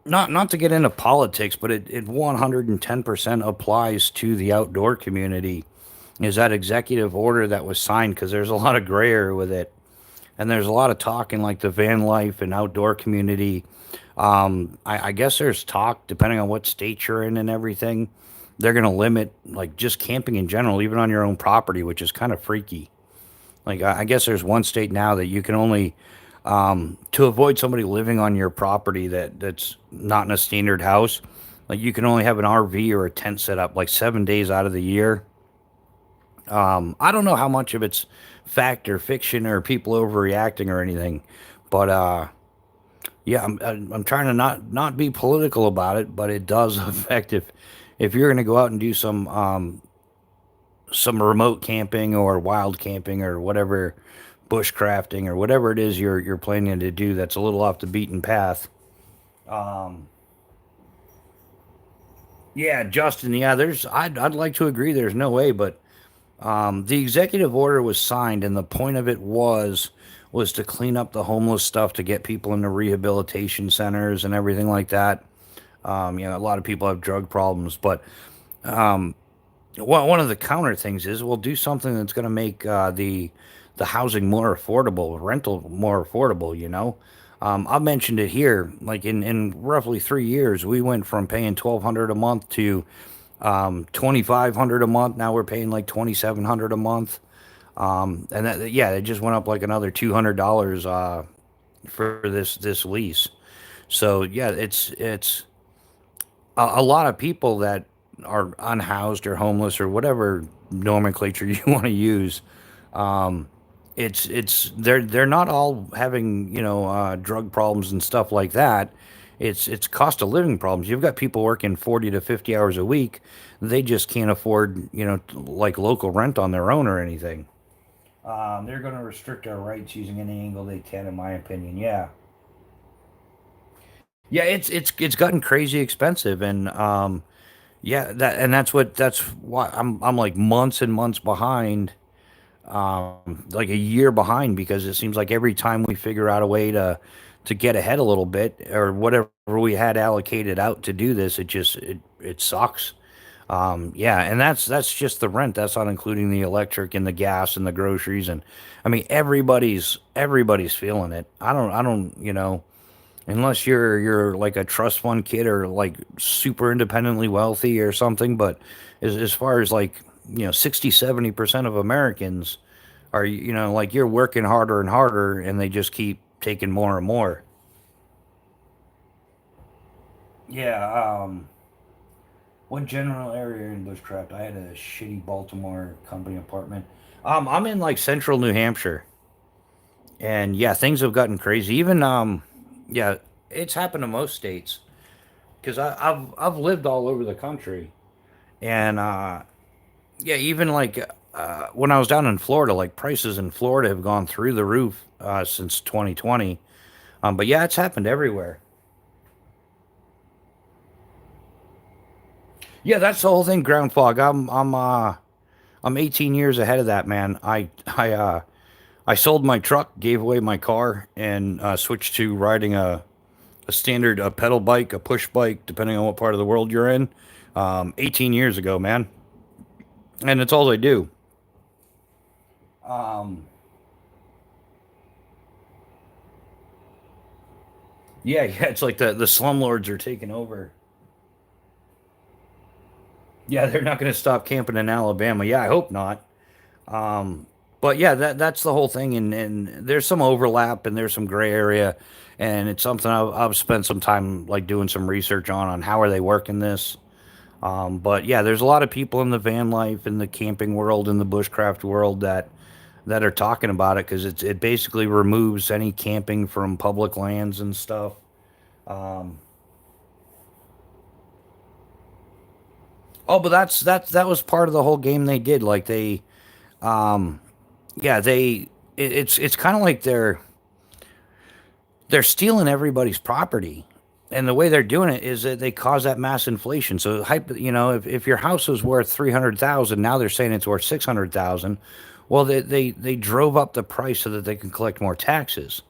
not to get into politics, but it 110% applies to the outdoor community. Is that executive order that was signed? Because there's a lot of gray area with it, and there's a lot of talk in like the van life and outdoor community. I guess there's talk, depending on what state you're in and everything, they're going to limit like just camping in general, even on your own property, which is kind of freaky. Like I guess there's one state now that you can only to avoid somebody living on your property that's not in a standard house. Like you can only have an RV or a tent set up like 7 days out of the year. I don't know how much of it's fact or fiction or people overreacting or anything, but yeah, I'm trying to not be political about it, but it does affect if you're going to go out and do some remote camping or wild camping or whatever, bushcrafting or whatever it is you're planning to do that's a little off the beaten path. Um, yeah, Justin. Yeah, I'd like to agree. There's no way, but the executive order was signed, and the point of it was to clean up the homeless stuff, to get people into rehabilitation centers and everything like that. A lot of people have drug problems, but one of the counter things is we'll do something that's going to make the housing more affordable, rental more affordable. I've mentioned it here. Like in roughly 3 years, we went from paying 1,200 a month to 2,500 a month. Now we're paying like 2,700 a month. And that, yeah, it just went up like another $200 for this lease. So yeah, it's a lot of people that are unhoused or homeless or whatever nomenclature you want to use. It's they're not all having drug problems and stuff like that. It's cost of living problems. You've got people working 40 to 50 hours a week. They just can't afford like local rent on their own or anything. They're going to restrict our rights using any angle they can, in my opinion. Yeah, yeah. It's gotten crazy expensive, and yeah, that's why I'm like months and months behind, like a year behind, because it seems like every time we figure out a way to get ahead a little bit or whatever we had allocated out to do this, it sucks. Yeah, and that's just the rent. That's not including the electric and the gas and the groceries, and I mean everybody's feeling it. I don't unless you're like a trust fund kid or like super independently wealthy or something, but as far as like 60-70% of Americans are like you're working harder and harder and they just keep taking more and more. Yeah, what general area in Bushcraft? I had a shitty Baltimore company apartment. I'm in like central New Hampshire, and yeah, things have gotten crazy. Even yeah, it's happened to most states because I've lived all over the country, and yeah, even like when I was down in Florida, like prices in Florida have gone through the roof since 2020. But yeah, it's happened everywhere. Yeah, that's the whole thing. Ground fog. I'm 18 years ahead of that, man. I sold my truck, gave away my car, and switched to riding a standard pedal bike, a push bike, depending on what part of the world you're in. 18 years ago, man, and it's all I do. Um, yeah, yeah, it's like the slumlords are taking over. Yeah, they're not going to stop camping in Alabama. Yeah, I hope not. Um, but yeah, that's the whole thing, and there's some overlap and there's some gray area, and it's something I've spent some time like doing some research on how are they working this. But yeah, there's a lot of people in the van life, in the camping world, in the bushcraft world that are talking about it because it basically removes any camping from public lands and stuff. Um, oh, but that was part of the whole game they did. Like they, um, yeah, they it's kind of like they're stealing everybody's property. And the way they're doing it is that they cause that mass inflation. So, if your house was worth 300,000, now they're saying it's worth 600,000. Well, they drove up the price so that they can collect more taxes.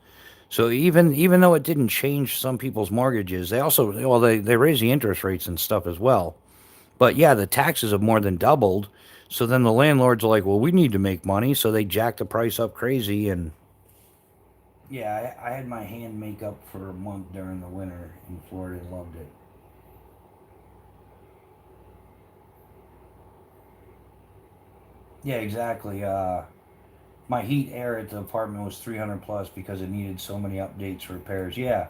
So even though it didn't change some people's mortgages, they also they raise the interest rates and stuff as well. But yeah, the taxes have more than doubled. So then the landlords are like, well, we need to make money, so they jack the price up crazy. And yeah, I had my hand makeup for a month during the winter in Florida and loved it. Yeah, exactly. My heat air at the apartment was 300 plus because it needed so many updates, repairs. Yeah,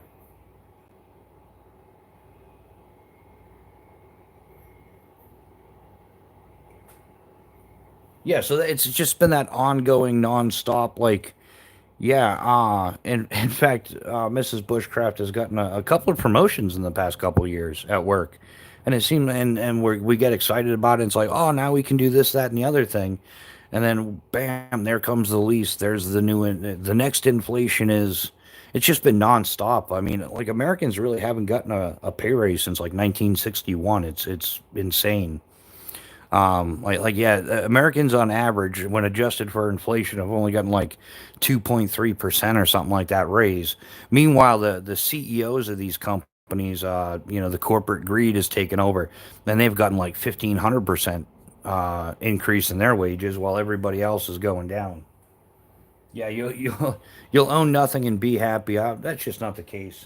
yeah. So it's just been that ongoing, nonstop, like, yeah. In fact, Mrs. Bushcraft has gotten a couple of promotions in the past couple of years at work, and it seemed, and we get excited about it. It's like, oh, now we can do this, that, and the other thing, and then bam, there comes the lease. There's the next inflation is. It's just been nonstop. I mean, like Americans really haven't gotten a pay raise since like 1961. It's insane. Yeah, Americans on average, when adjusted for inflation, have only gotten like 2.3% or something like that raise. Meanwhile, the CEOs of these companies, the corporate greed has taken over, and they've gotten like 1,500% increase in their wages, while everybody else is going down. Yeah, you'll own nothing and be happy. That's just not the case.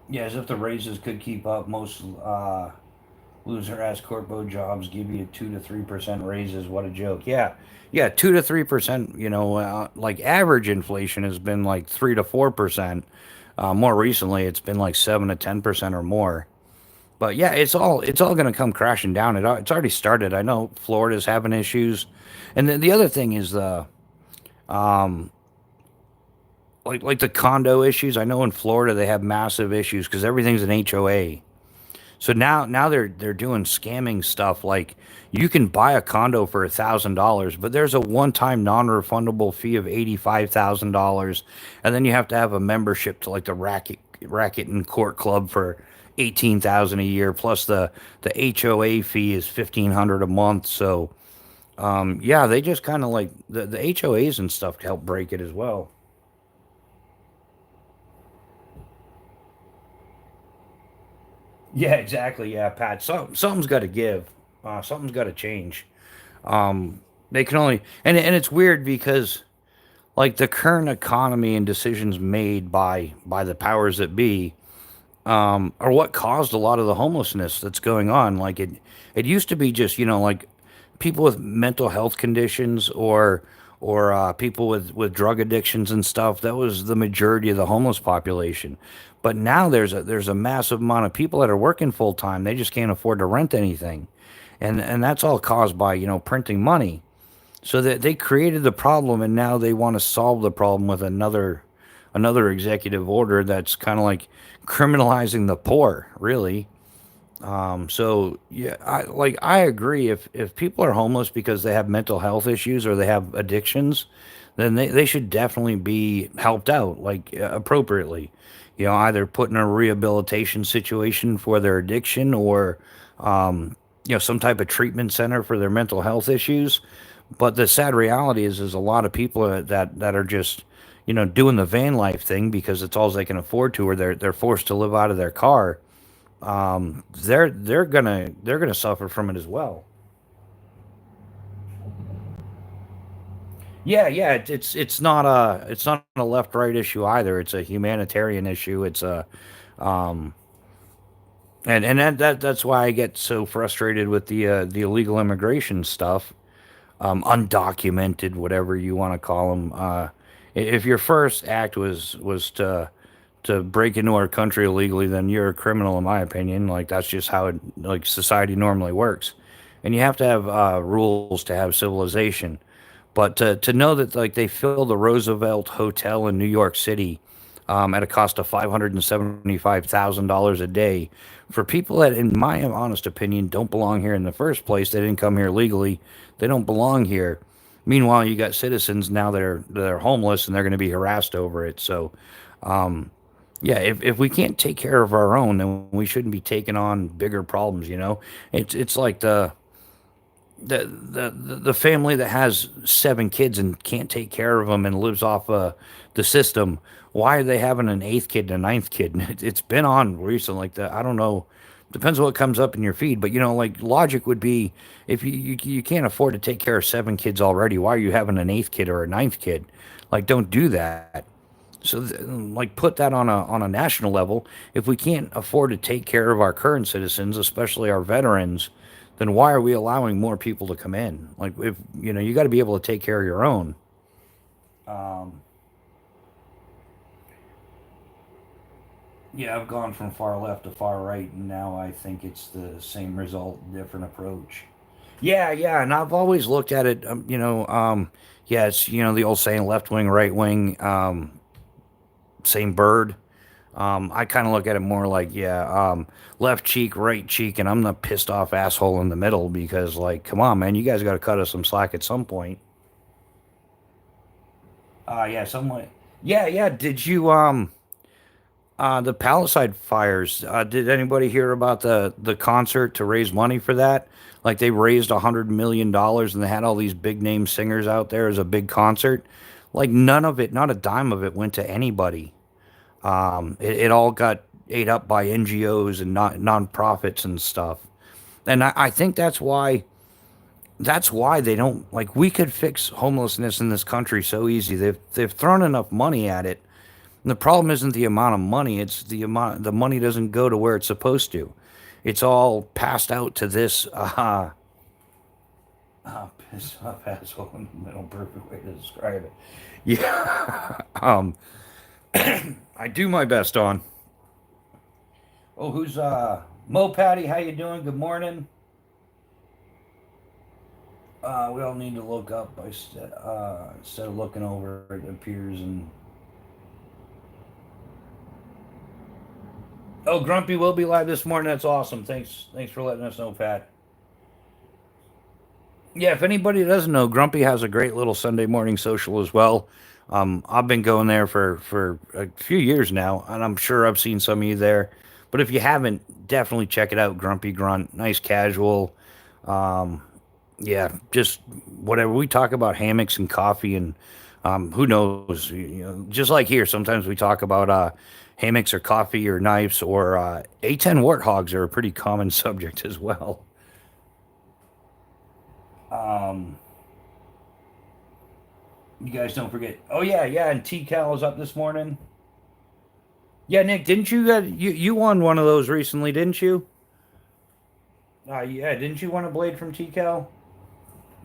Yeah, as if the raises could keep up. Most loser ass corpo jobs give you 2 to 3% raises. What a joke. Yeah, yeah, 2 to 3%. Like average inflation has been like 3 to 4%. More recently, it's been like 7 to 10% or more. But yeah, it's all going to come crashing down. It's already started. I know Florida's having issues, and then the other thing is like the condo issues. I know in Florida they have massive issues because everything's an HOA. So now they're doing scamming stuff like you can buy a condo for $1,000, but there's a one-time non-refundable fee of $85,000, and then you have to have a membership to like the racket and court club for 18,000 a year, plus the HOA fee is 1,500 a month. So yeah, they just kind of like the HOAs and stuff help break it as well. Yeah, exactly. Yeah, Pat. Something's got to give. Something's got to change. They can only and it's weird because like the current economy and decisions made by the powers that be are what caused a lot of the homelessness that's going on. Like it used to be just like people with mental health conditions or people with drug addictions and stuff. That was the majority of the homeless population. But now there's a massive amount of people that are working full time. They just can't afford to rent anything, and that's all caused by printing money. So that they created the problem, and now they want to solve the problem with another executive order that's kind of like criminalizing the poor, really. So yeah, I agree. If people are homeless because they have mental health issues or they have addictions, then they should definitely be helped out like appropriately. Either put in a rehabilitation situation for their addiction or some type of treatment center for their mental health issues. But the sad reality is a lot of people that are just doing the van life thing because it's all they can afford to, or they're forced to live out of their car. They're gonna suffer from it as well. Yeah, yeah, it's not a left right issue either. It's a humanitarian issue. It's a um and that's why I get so frustrated with the illegal immigration stuff, undocumented, whatever you want to call them. If your first act was to break into our country illegally, then you're a criminal, in my opinion. Like that's just how like society normally works, and you have to have rules to have civilization. But to know that like they fill the Roosevelt Hotel in New York City at a cost of $575,000 a day for people that, in my honest opinion, don't belong here in the first place. They didn't come here legally. They don't belong here. Meanwhile, you got citizens now that are homeless and they're going to be harassed over it. So, yeah, if we can't take care of our own, then we shouldn't be taking on bigger problems. It's like the family that has 7 kids and can't take care of them and lives off the system. Why are they having an eighth kid and a ninth kid? And it's been on recently. Like that, I don't know. Depends on what comes up in your feed, but like logic would be if you can't afford to take care of 7 kids already, why are you having an eighth kid or a ninth kid? Like, don't do that. So, like, put that on a national level. If we can't afford to take care of our current citizens, especially our veterans, then why are we allowing more people to come in? Like, if you got to be able to take care of your own. Um, yeah, I've gone from far left to far right, and now I think it's the same result, different approach. Yeah, yeah, and I've always looked at it. Yeah, it's the old saying, left wing, right wing, same bird. I kind of look at it more like, yeah, left cheek, right cheek, and I'm the pissed off asshole in the middle because, like, come on, man, you guys got to cut us some slack at some point. Yeah, somewhat. Yeah, yeah. Did you the Palisade fires? Did anybody hear about the concert to raise money for that? Like they raised $100 million and they had all these big name singers out there as a big concert. Like none of it, not a dime of it, went to anybody. It all got ate up by NGOs and not nonprofits and stuff. And I think that's why they don't like we could fix homelessness in this country so easy. They've thrown enough money at it. And the problem isn't the amount of money, it's the money doesn't go to where it's supposed to. It's all passed out to this piss off asshole in the middle, perfect way to describe it. Yeah. I do my best on. Oh, who's Mo Patty? How you doing? Good morning. We all need to look up. Instead of looking over, it appears and. Oh, Grumpy will be live this morning. That's awesome. Thanks for letting us know, Pat. Yeah, if anybody doesn't know, Grumpy has a great little Sunday morning social as well. I've been going there for a few years now, and I'm sure I've seen some of you there. But if you haven't, definitely check it out. Grumpy Grunt, nice casual. Um, yeah, just whatever. We talk about hammocks and coffee, and who knows? Just like here, sometimes we talk about hammocks or coffee or knives or A10 warthogs are a pretty common subject as well. Um, you guys don't forget. Oh yeah, yeah, and T Cal is up this morning. Yeah, Nick, didn't you you won one of those recently, didn't you? Yeah, didn't you want a blade from T Cal?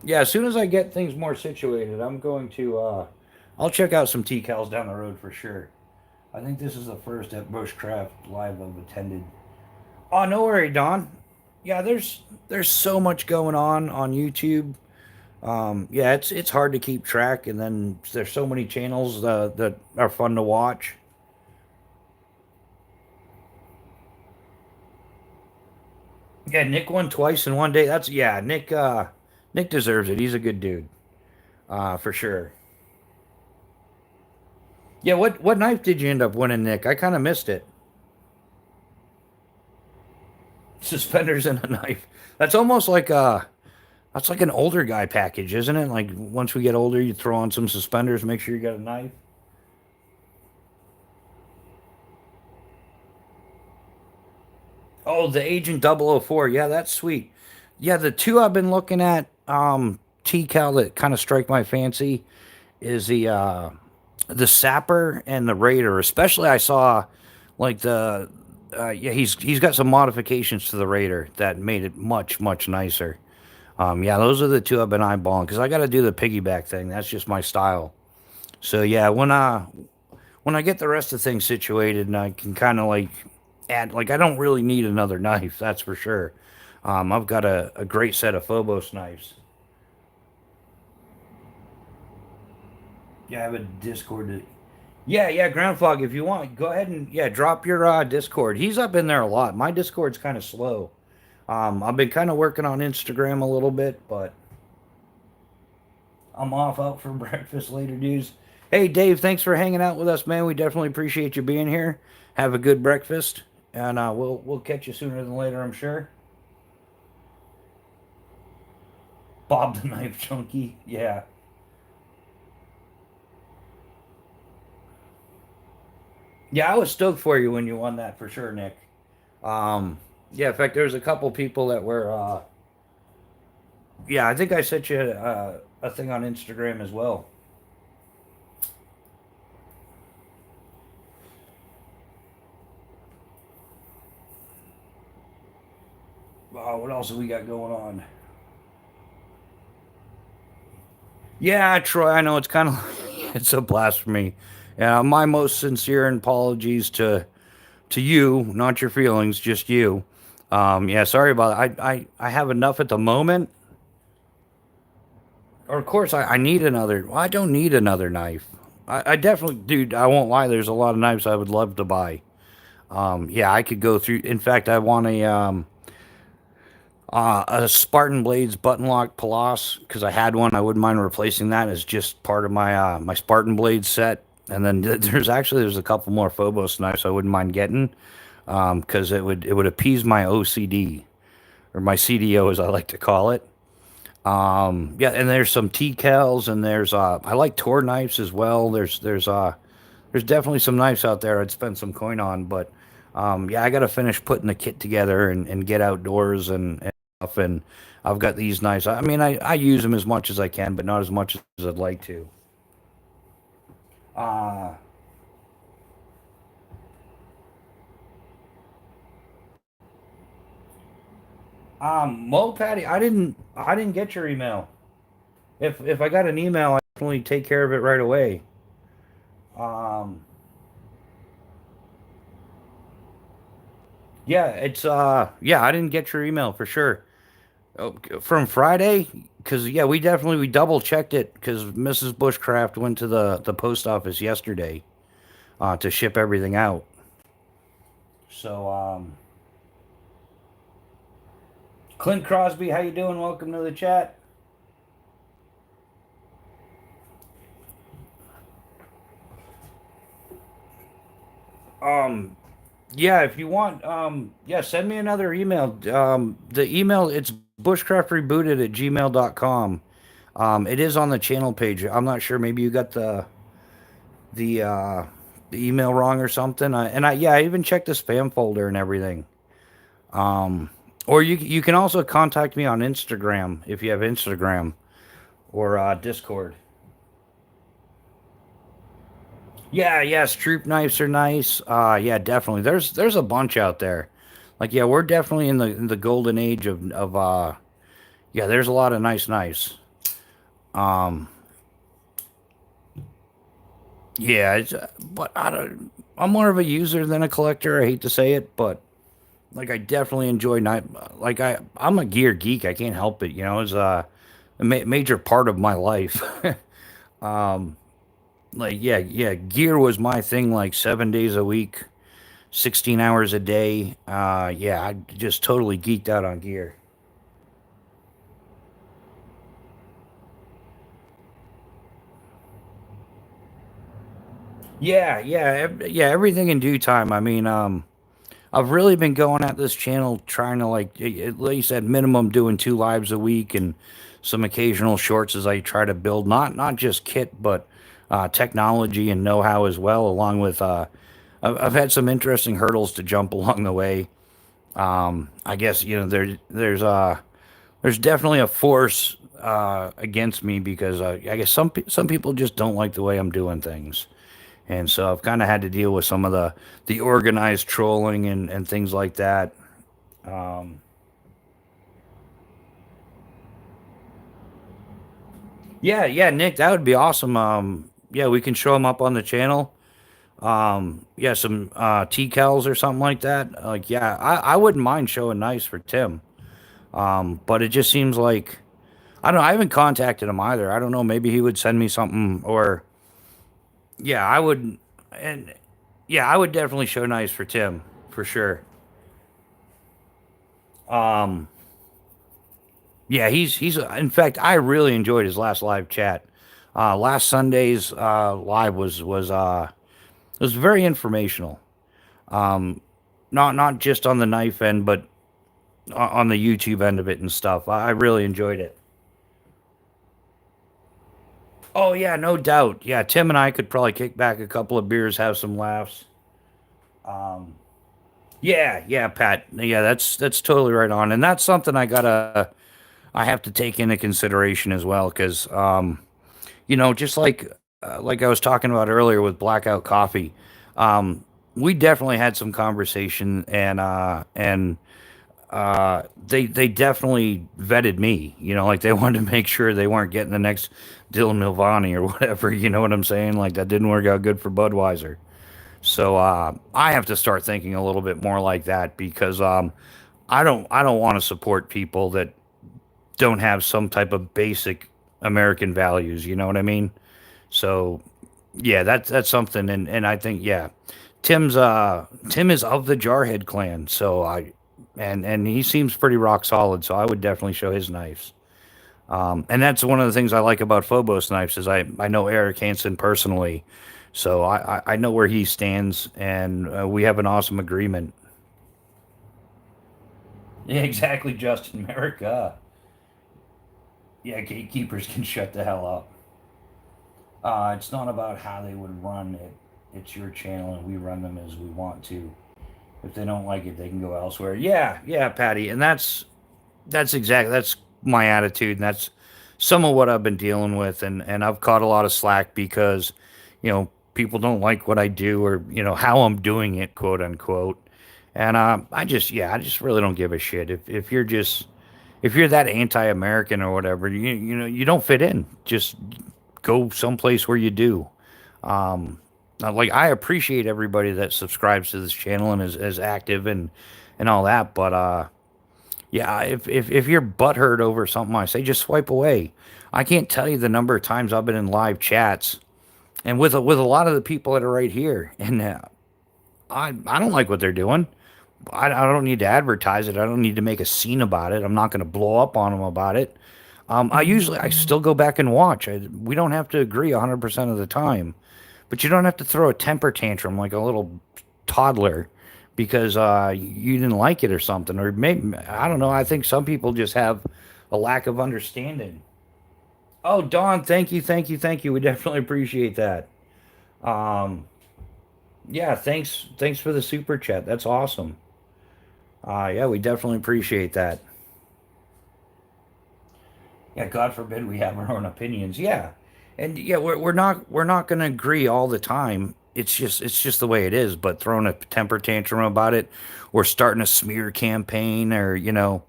Yeah, as soon as I get things more situated, I'm going to I'll check out some T Cals down the road for sure. I think this is the first at Bushcraft Live I've attended. Oh, no worry, Don. Yeah, there's so much going on YouTube. Yeah, it's hard to keep track, and then there's so many channels that are fun to watch. Yeah, Nick won twice in one day. That's yeah, Nick. Nick deserves it. He's a good dude, for sure. Yeah, what knife did you end up winning, Nick? I kind of missed it. Suspenders and a knife. That's almost like that's like an older guy package, isn't it? Like once we get older, you throw on some suspenders, make sure you got a knife. Oh, the Agent 004. Yeah, that's sweet. Yeah, the two I've been looking at, T-Cal that kind of strike my fancy is the Sapper and the Raider. Especially, I saw like the yeah, he's got some modifications to the Raider that made it much nicer. Yeah, those are the two I've been eyeballing because I got to do the piggyback thing. That's just my style. So yeah, when I get the rest of things situated and I can kind of like add, like I don't really need another knife, that's for sure. I've got a great set of Phobos knives. Yeah, I have a Discord. Yeah, Ground Fog, if you want, go ahead and yeah, drop your Discord. He's up in there a lot. My Discord's kind of slow. I've been kind of working on Instagram a little bit, but I'm off out for breakfast later, dudes. Hey, Dave, thanks for hanging out with us, man. We definitely appreciate you being here. Have a good breakfast, and we'll catch you sooner than later, I'm sure. Bob the Knife Chunky, yeah, yeah. I was stoked for you when you won that for sure, Nick. Um, yeah. In fact, there's a couple people that were. Yeah, I think I sent you a thing on Instagram as well. What else have we got going on? Yeah, Troy, I know it's kind of it's a blasphemy. Yeah, my most sincere apologies to you, not your feelings, just you. Yeah, sorry about it. I have enough at the moment. Or of course I need another. Well, I don't need another knife. I definitely, dude. I won't lie. There's a lot of knives I would love to buy. Yeah, I could go through. In fact, I want a Spartan Blades button lock Palace because I had one. I wouldn't mind replacing that as just part of my my Spartan Blades set. And then there's a couple more Phobos knives I wouldn't mind getting because it would appease my OCD or my CDO as I like to call it. Yeah, and there's some TCALs and there's I like Tor knives as well. There's definitely some knives out there I'd spend some coin on, but yeah, I got to finish putting the kit together and get outdoors and stuff. And I've got these knives. I mean, I use them as much as I can, but not as much as I'd like to. Uh, Mo Patty, I didn't get your email. If I got an email, I definitely take care of it right away. Um, yeah, yeah, I didn't get your email for sure. Oh, from Friday, because yeah, we double checked it because Mrs. Bushcraft went to the post office yesterday to ship everything out. So Clint Crosby, how you doing? Welcome to the chat. Um, yeah, if you want, yeah, send me another email. The email it's bushcraftrebooted at gmail.com. It is on the channel page. I'm not sure. Maybe you got the uh, the email wrong or something. Yeah, I even checked the spam folder and everything. Um, or you can also contact me on Instagram if you have Instagram or Discord. Yeah, yes, troop knives are nice. Yeah, definitely. There's a bunch out there. Like yeah, we're definitely in the golden age of yeah, there's a lot of nice knives. Um yeah, but I'm more of a user than a collector. I hate to say it, but like I definitely enjoy knife like I'm a gear geek. I can't help it, It's a major part of my life. um like yeah, gear was my thing like 7 days a week. 16 hours a day. Yeah, I just totally geeked out on gear. Yeah, everything in due time. I mean, I've really been going at this channel trying to like you said, minimum doing 2 lives a week and some occasional shorts as I try to build not just kit but technology and know-how as well. Along with I've had some interesting hurdles to jump along the way. I guess there's definitely a force against me because I guess some people just don't like the way I'm doing things, and so I've kind of had to deal with some of the organized trolling and things like that. Um, yeah, Nick, that would be awesome. Yeah, we can show them up on the channel. Yeah, some TCALs or something like that. Like, yeah, I wouldn't mind showing nice for Tim. But it just seems like I don't know. I haven't contacted him either. I don't know. Maybe he would send me something or yeah, I would. and yeah, I would definitely show knives for Tim for sure. Um, yeah, he's. In fact, I really enjoyed his last live chat. Last Sunday's live was very informational. Not just on the knife end, but on the YouTube end of it and stuff. I really enjoyed it. Oh yeah, no doubt. Yeah, Tim and I could probably kick back a couple of beers, have some laughs. Yeah, yeah, Pat. Yeah, that's totally right on, and that's something I have to take into consideration as well, because just like I was talking about earlier with Blackout Coffee, we definitely had some conversation, and they definitely vetted me. Like they wanted to make sure they weren't getting the next Dylan Milvani or whatever. You know what I'm saying? Like that didn't work out good for Budweiser. So I have to start thinking a little bit more like that, because I don't want to support people that don't have some type of basic American values. You know what I mean? So yeah, that's something, and I think, yeah, Tim is of the Jarhead clan, so and he seems pretty rock solid. So I would definitely show his knives. And that's one of the things I like about Phobos knives is I know Eric Hansen personally, so I know where he stands, and we have an awesome agreement. Yeah, exactly, Justin Merrick. Yeah, gatekeepers can shut the hell up. It's not about how they would run it. It's your channel, and we run them as we want to. If they don't like it, they can go elsewhere. Yeah, yeah, Patty, and that's my attitude, and that's some of what I've been dealing with, and I've caught a lot of slack because, people don't like what I do, or how I'm doing it, quote unquote. And I just really don't give a shit if you're that anti-American or whatever. You don't fit in. Just go someplace where you do. Like I appreciate everybody that subscribes to this channel and is active and all that, but yeah, if you're butthurt over something I say, just swipe away. I can't tell you the number of times I've been in live chats and with a lot of the people that are right here, and I don't like what they're doing. I don't need to advertise it. I don't need to make a scene about it. I'm not going to blow up on them about it. I still go back and watch. We don't have to agree 100% of the time, but you don't have to throw a temper tantrum like a little toddler because you didn't like it or something. Or maybe, I don't know. I think some people just have a lack of understanding. Oh, Don, thank you, thank you, thank you. We definitely appreciate that. Um, yeah, thanks for the super chat. That's awesome. Yeah, we definitely appreciate that. Yeah, God forbid we have our own opinions. Yeah, and yeah, we're not going to agree all the time. It's just the way it is. But throwing a temper tantrum about it, or starting a smear campaign, or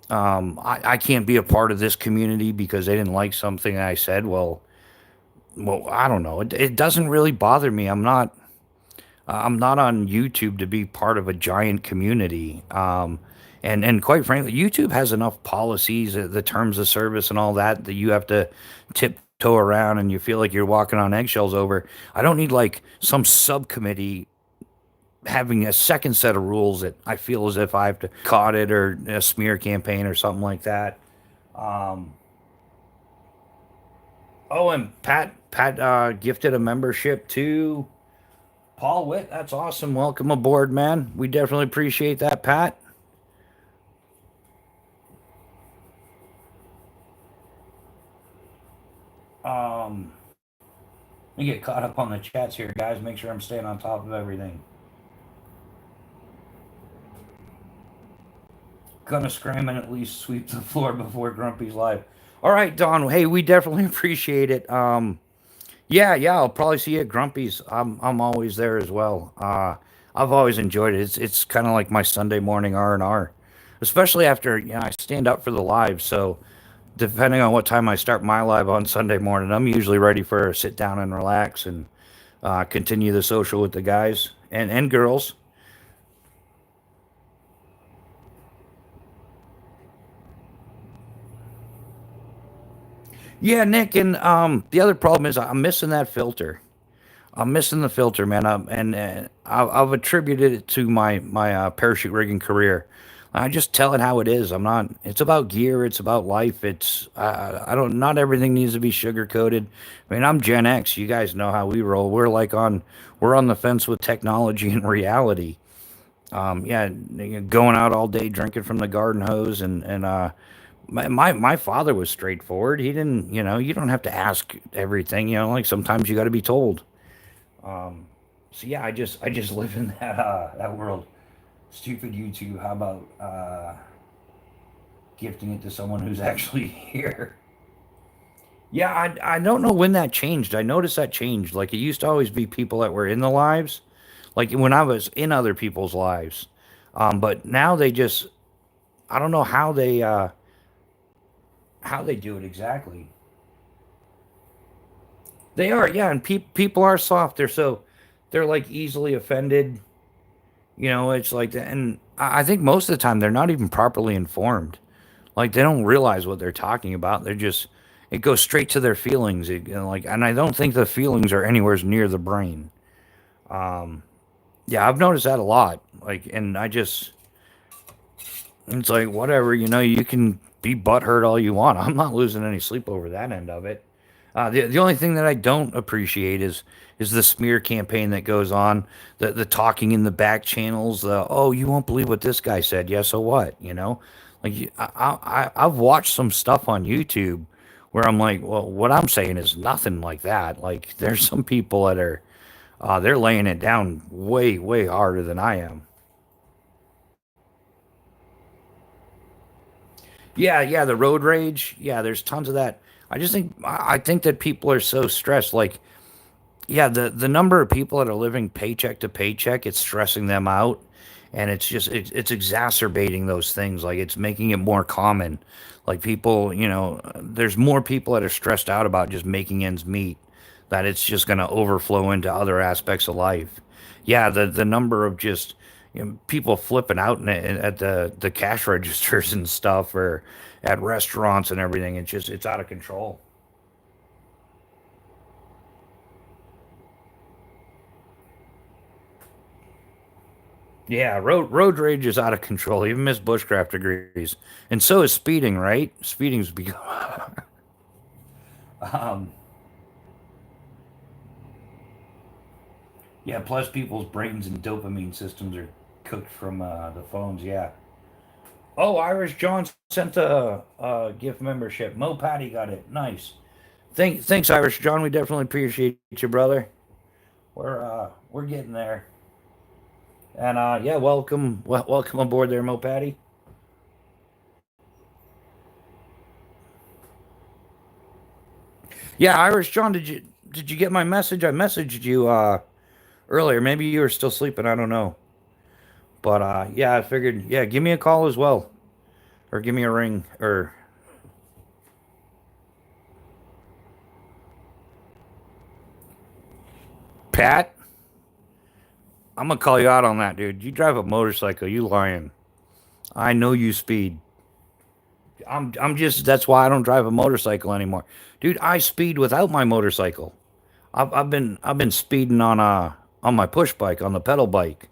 I can't be a part of this community because they didn't like something I said. Well, I don't know. It doesn't really bother me. I'm not on YouTube to be part of a giant community. And quite frankly, YouTube has enough policies, the terms of service, and all that that you have to tiptoe around, and you feel like you're walking on eggshells over. I don't need like some subcommittee having a second set of rules that I feel as if I have to caught it, or a smear campaign or something like that. Um, oh, and Pat gifted a membership to Paul Witt. That's awesome. Welcome aboard, man. We definitely appreciate that, Pat. Um, Let me get caught up on the chats here, guys. Make sure I'm staying on top of everything. Gonna scram and at least sweep the floor before Grumpy's live. All right, Don. Hey, we definitely appreciate it. Yeah, yeah. I'll probably see you at Grumpy's. I'm always there as well. I've always enjoyed it. It's kind of like my Sunday morning R&R, especially after I stand up for the live. So depending on what time I start my live on Sunday morning, I'm usually ready for a sit down and relax and continue the social with the guys and girls. Yeah, Nick, and the other problem is I'm missing that filter. I'm missing the filter, man. I've attributed it to my parachute rigging career. I just tell it how it is. I'm not. It's about gear. It's about life. I don't. Not everything needs to be sugar coated. I mean, I'm Gen X. You guys know how we roll. We're on the fence with technology and reality. Yeah, going out all day drinking from the garden hose and my father was straightforward. He didn't, you don't have to ask everything. Like sometimes you got to be told. So yeah, I just live in that world. Stupid YouTube. How about gifting it to someone who's actually here? Yeah, I don't know when that changed. I noticed that changed. Like it used to always be people that were in the lives, like when I was in other people's lives. But now they just I don't know how they do it exactly. They are, yeah, and people are soft. They're like easily offended. It's like that, and I think most of the time they're not even properly informed. Like they don't realize what they're talking about. It goes straight to their feelings. And I don't think the feelings are anywhere near the brain. Yeah, I've noticed that a lot. Like, and it's like whatever. You can be butthurt all you want. I'm not losing any sleep over that end of it. The only thing that I don't appreciate is the smear campaign that goes on, the talking in the back channels. Oh, you won't believe what this guy said. Yeah, so what? Like I've watched some stuff on YouTube where I'm like, well, what I'm saying is nothing like that. Like there's some people that are they're laying it down way harder than I am. Yeah, the road rage. Yeah, there's tons of that. I think that people are so stressed. Like yeah, the number of people that are living paycheck to paycheck, it's stressing them out, and it's exacerbating those things. Like it's making it more common. Like people, there's more people that are stressed out about just making ends meet, that it's just going to overflow into other aspects of life. Yeah, the number of just people flipping out at the cash registers and stuff, or at restaurants and everything. It's out of control. Yeah, road rage is out of control. Even Miss Bushcraft agrees, and so is speeding. Right? Speeding's become. um, yeah. Plus, people's brains and dopamine systems are cooked from the phones. Yeah. Oh, Irish John sent a gift membership. Mo Patty got it. Nice. Thanks, Irish John. We definitely appreciate you, brother. We're getting there. And yeah, welcome aboard there, Mo Patty. Yeah, Irish John, did you get my message? I messaged you earlier. Maybe you were still sleeping. I don't know. But yeah, I figured. Yeah, give me a call as well, or give me a ring, or Pat. I'm gonna call you out on that, dude. You drive a motorcycle. You lying? I know you speed. I'm just. That's why I don't drive a motorcycle anymore, dude. I speed without my motorcycle. I've been speeding on my push bike, on the pedal bike.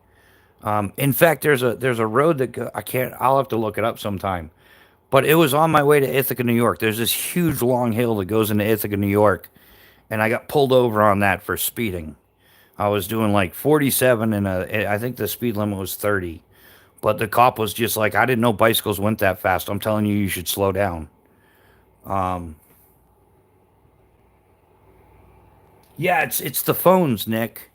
In fact, there's a road I can't. I'll have to look it up sometime. But it was on my way to Ithaca, New York. There's this huge long hill that goes into Ithaca, New York, and I got pulled over on that for speeding. I was doing like 47, and I think the speed limit was 30. But the cop was just like, I didn't know bicycles went that fast. I'm telling you, you should slow down. Um, yeah, it's the phones, Nick.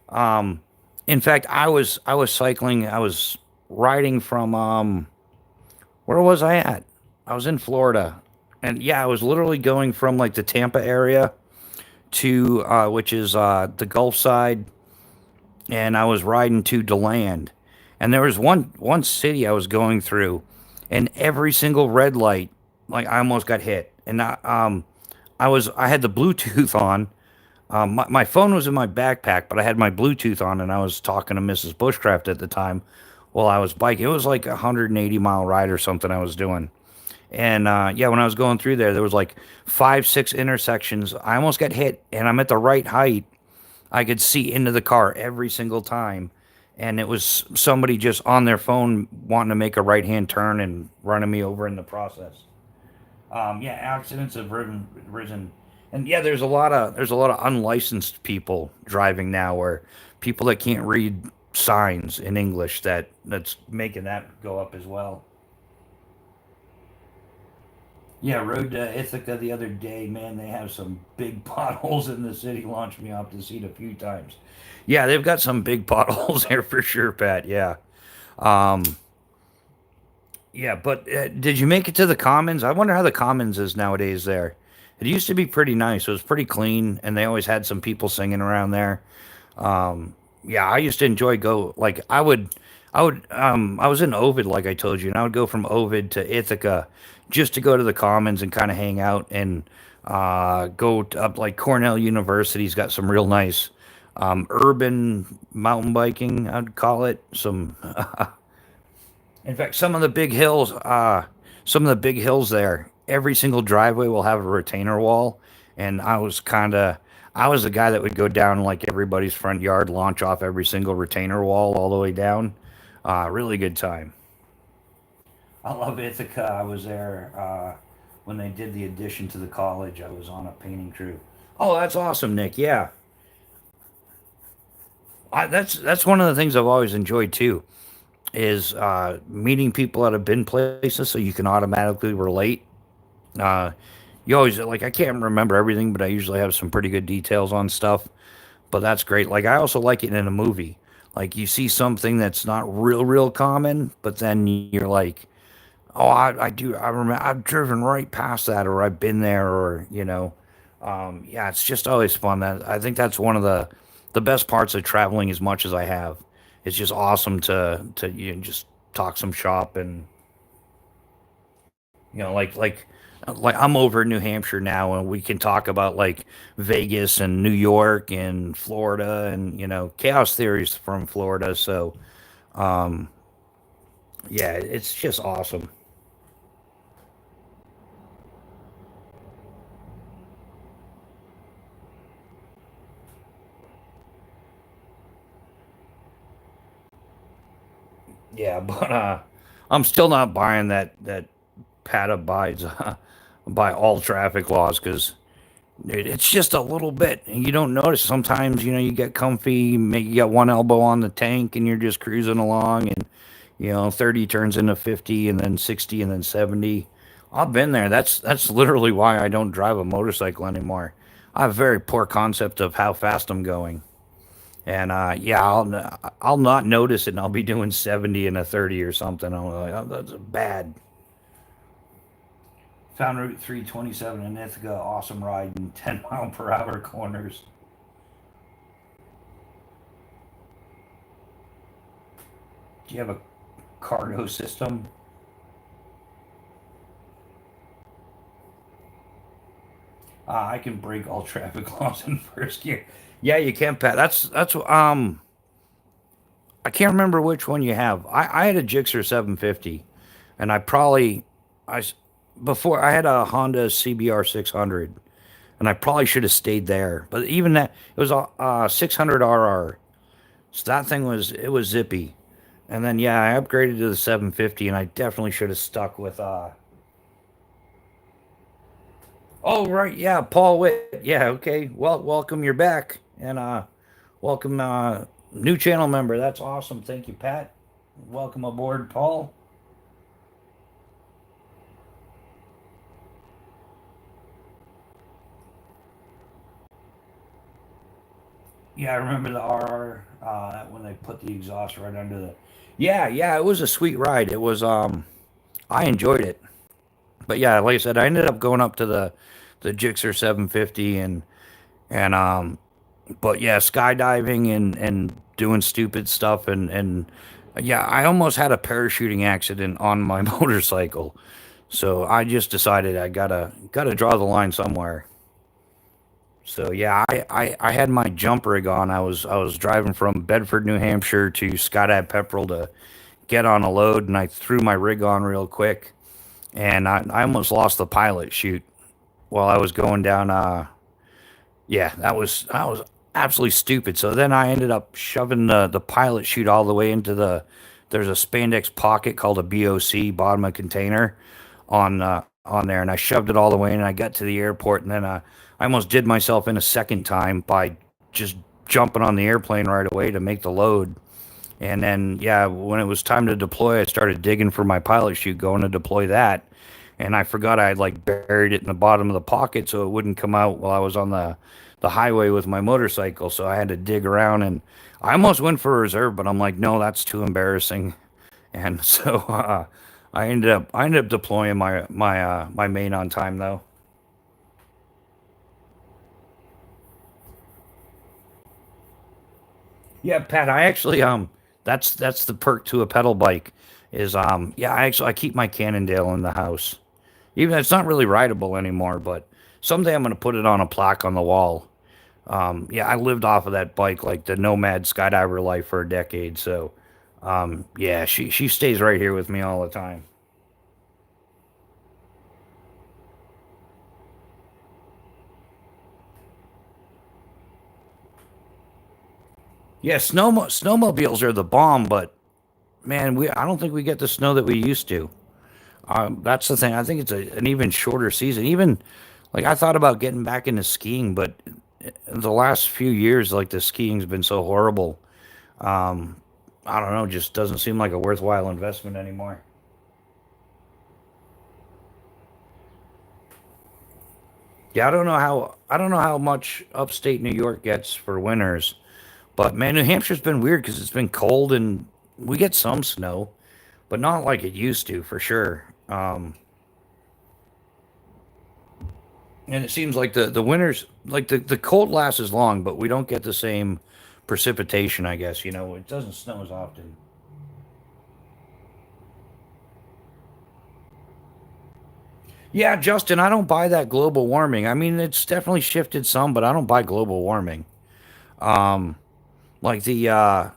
Um, in fact, I was cycling. I was riding from where was I at? I was in Florida, and yeah, I was literally going from like the Tampa area to which is the Gulf side, and I was riding to DeLand, and there was one city I was going through, and every single red light, like I almost got hit, and I had the Bluetooth on. My phone was in my backpack, but I had my Bluetooth on, and I was talking to Mrs. Bushcraft at the time while I was biking. It was like a 180-mile ride or something I was doing. And yeah, when I was going through there was like 5, 6 intersections. I almost got hit, and I'm at the right height. I could see into the car every single time. And it was somebody just on their phone wanting to make a right hand turn and running me over in the process. Yeah, accidents have risen, and yeah, there's a lot of unlicensed people driving now, or people that can't read signs in English that's making that go up as well. Yeah, rode to Ithaca the other day. Man, they have some big potholes in the city. Launched me off the seat a few times. Yeah, they've got some big potholes there for sure, Pat. Yeah. Um, yeah, but did you make it to the Commons? I wonder how the Commons is nowadays there. It used to be pretty nice. It was pretty clean, and they always had some people singing around there. Yeah, I used to enjoy go like I was in Ovid like I told you, and I would go from Ovid to Ithaca just to go to the Commons and kind of hang out and up like Cornell University's got some real nice urban mountain biking, I'd call it. Some in fact, some of the big hills there, every single driveway will have a retainer wall, and I was the guy that would go down like everybody's front yard, launch off every single retainer wall all the way down. Really good time. I love Ithaca. I was there when they did the addition to the college. I was on a painting crew. Oh, that's awesome, Nick. Yeah, that's one of the things I've always enjoyed too. Is meeting people that have been places so you can automatically relate. Uh, you always like I can't remember everything, but I usually have some pretty good details on stuff. But that's great. Like I also like it in a movie. Like you see something that's not real common, but then you're like, oh, I do. I remember I've driven right past that, or I've been there, or yeah, it's just always fun. That I think that's one of the best parts of traveling as much as I have. It's just awesome to just talk some shop and like I'm over in New Hampshire now, and we can talk about like Vegas and New York and Florida, and chaos theories from Florida. So um, yeah, it's just awesome. Yeah, but I'm still not buying that Pat abides by all traffic laws because it's just a little bit, and you don't notice. Sometimes you get comfy, maybe you got one elbow on the tank, and you're just cruising along, and 30 turns into 50, and then 60, and then 70. I've been there. That's literally why I don't drive a motorcycle anymore. I have a very poor concept of how fast I'm going. And yeah, I'll not notice it, and I'll be doing 70 and a 30 or something. I'm like, oh, that's bad. Found Route 327 in Ithaca, awesome ride in 10-mile-per-hour corners. Do you have a cargo system? I can break all traffic laws in first gear. Yeah, you can, Pat. That's I can't remember which one you have. I had a Gixxer 750, and I s- before I had a Honda CBR 600, and I probably should have stayed there. But even that, it was a 600 RR, so that thing was zippy. And then yeah, I upgraded to the 750, and I definitely should have stuck with. Oh right, yeah, Paul Witt. Yeah, okay. Well, welcome. You're back, and welcome new channel member. That's awesome. Thank you, Pat. Welcome aboard, Paul. Yeah, I remember the RR when they put the exhaust right under the. Yeah, yeah, it was a sweet ride. It was I enjoyed it. But yeah, like I said, I ended up going up to the Gixxer 750 and but yeah, skydiving and doing stupid stuff and yeah, I almost had a parachuting accident on my motorcycle. So I just decided I gotta draw the line somewhere. So yeah, I had my jump rig on. I was driving from Bedford, New Hampshire to Skydive Pepperell to get on a load, and I threw my rig on real quick, and I almost lost the pilot chute while I was going down. Yeah, that was absolutely stupid. So then I ended up shoving the pilot chute all the way into there's a spandex pocket called a BOC, bottom of container, on there, and I shoved it all the way in. And I got to the airport, and then I almost did myself in a second time by just jumping on the airplane right away to make the load. And then, yeah, when it was time to deploy, I started digging for my pilot chute, going to deploy that. And I forgot I had like buried it in the bottom of the pocket so it wouldn't come out while I was on the highway with my motorcycle. So I had to dig around, and I almost went for a reserve, but I'm like, no, that's too embarrassing. And so I ended up deploying my main on time though. Yeah, Pat, I actually that's the perk to a pedal bike is yeah, I keep my Cannondale in the house. Even it's not really rideable anymore, but someday I'm gonna put it on a plaque on the wall. Yeah, I lived off of that bike like the nomad skydiver life for a decade, so yeah, she stays right here with me all the time. Yeah, snowmobiles are the bomb, but man, we I don't think we get the snow that we used to. That's the thing. I think it's an even shorter season. Even like I thought about getting back into skiing, but the last few years, like the skiing's been so horrible. Um, I don't know, just doesn't seem like a worthwhile investment anymore. Yeah, I don't know how much upstate New York gets for winters, but man, New Hampshire's been weird because it's been cold and we get some snow, but not like it used to for sure. And it seems like the winters, like the cold lasts as long, but we don't get the same precipitation. I guess it doesn't snow as often. Yeah, Justin, I don't buy that global warming. I mean, it's definitely shifted some, but I don't buy global warming. Um, like the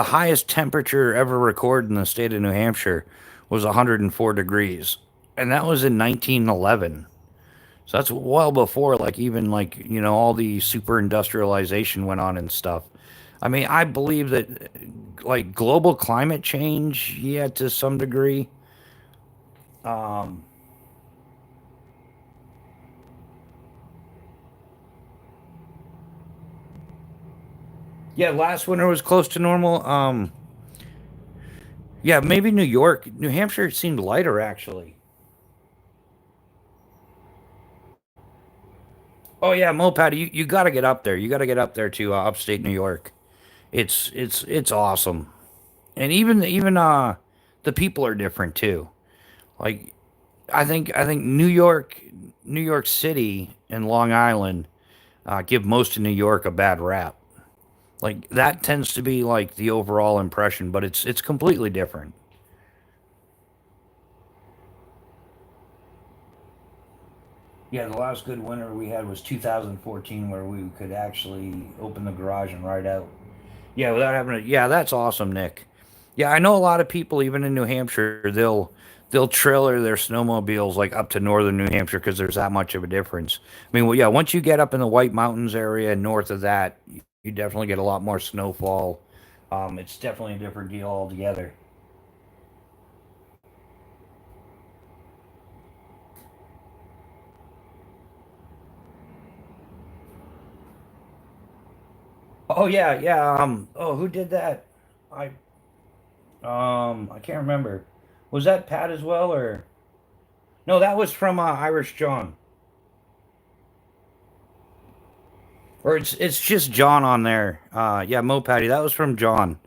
highest temperature ever recorded in the state of New Hampshire was 104 degrees, and that was in 1911. So that's well before like even like all the super industrialization went on and stuff. I mean, I believe that like global climate change, yeah, to some degree. Um, yeah, last winter was close to normal. Yeah, maybe New York, New Hampshire seemed lighter actually. Oh yeah, Moped, you got to get up there. You got to get up there to upstate New York. It's awesome, and even the people are different too. Like I think New York City, and Long Island give most of New York a bad rap. Like that tends to be like the overall impression, but it's completely different. Yeah, the last good winter we had was 2014, where we could actually open the garage and ride out. Yeah, without having to. Yeah, that's awesome, Nick. Yeah, I know a lot of people, even in New Hampshire, they'll trailer their snowmobiles like up to northern New Hampshire because there's that much of a difference. I mean, well, yeah, once you get up in the White Mountains area and north of that, you definitely get a lot more snowfall. It's definitely a different deal altogether. Oh yeah, yeah. Oh, who did that? I I can't remember. Was that Pat as well, or no? That was from Irish John, or it's just John on there. Yeah, Mo Patty. That was from John.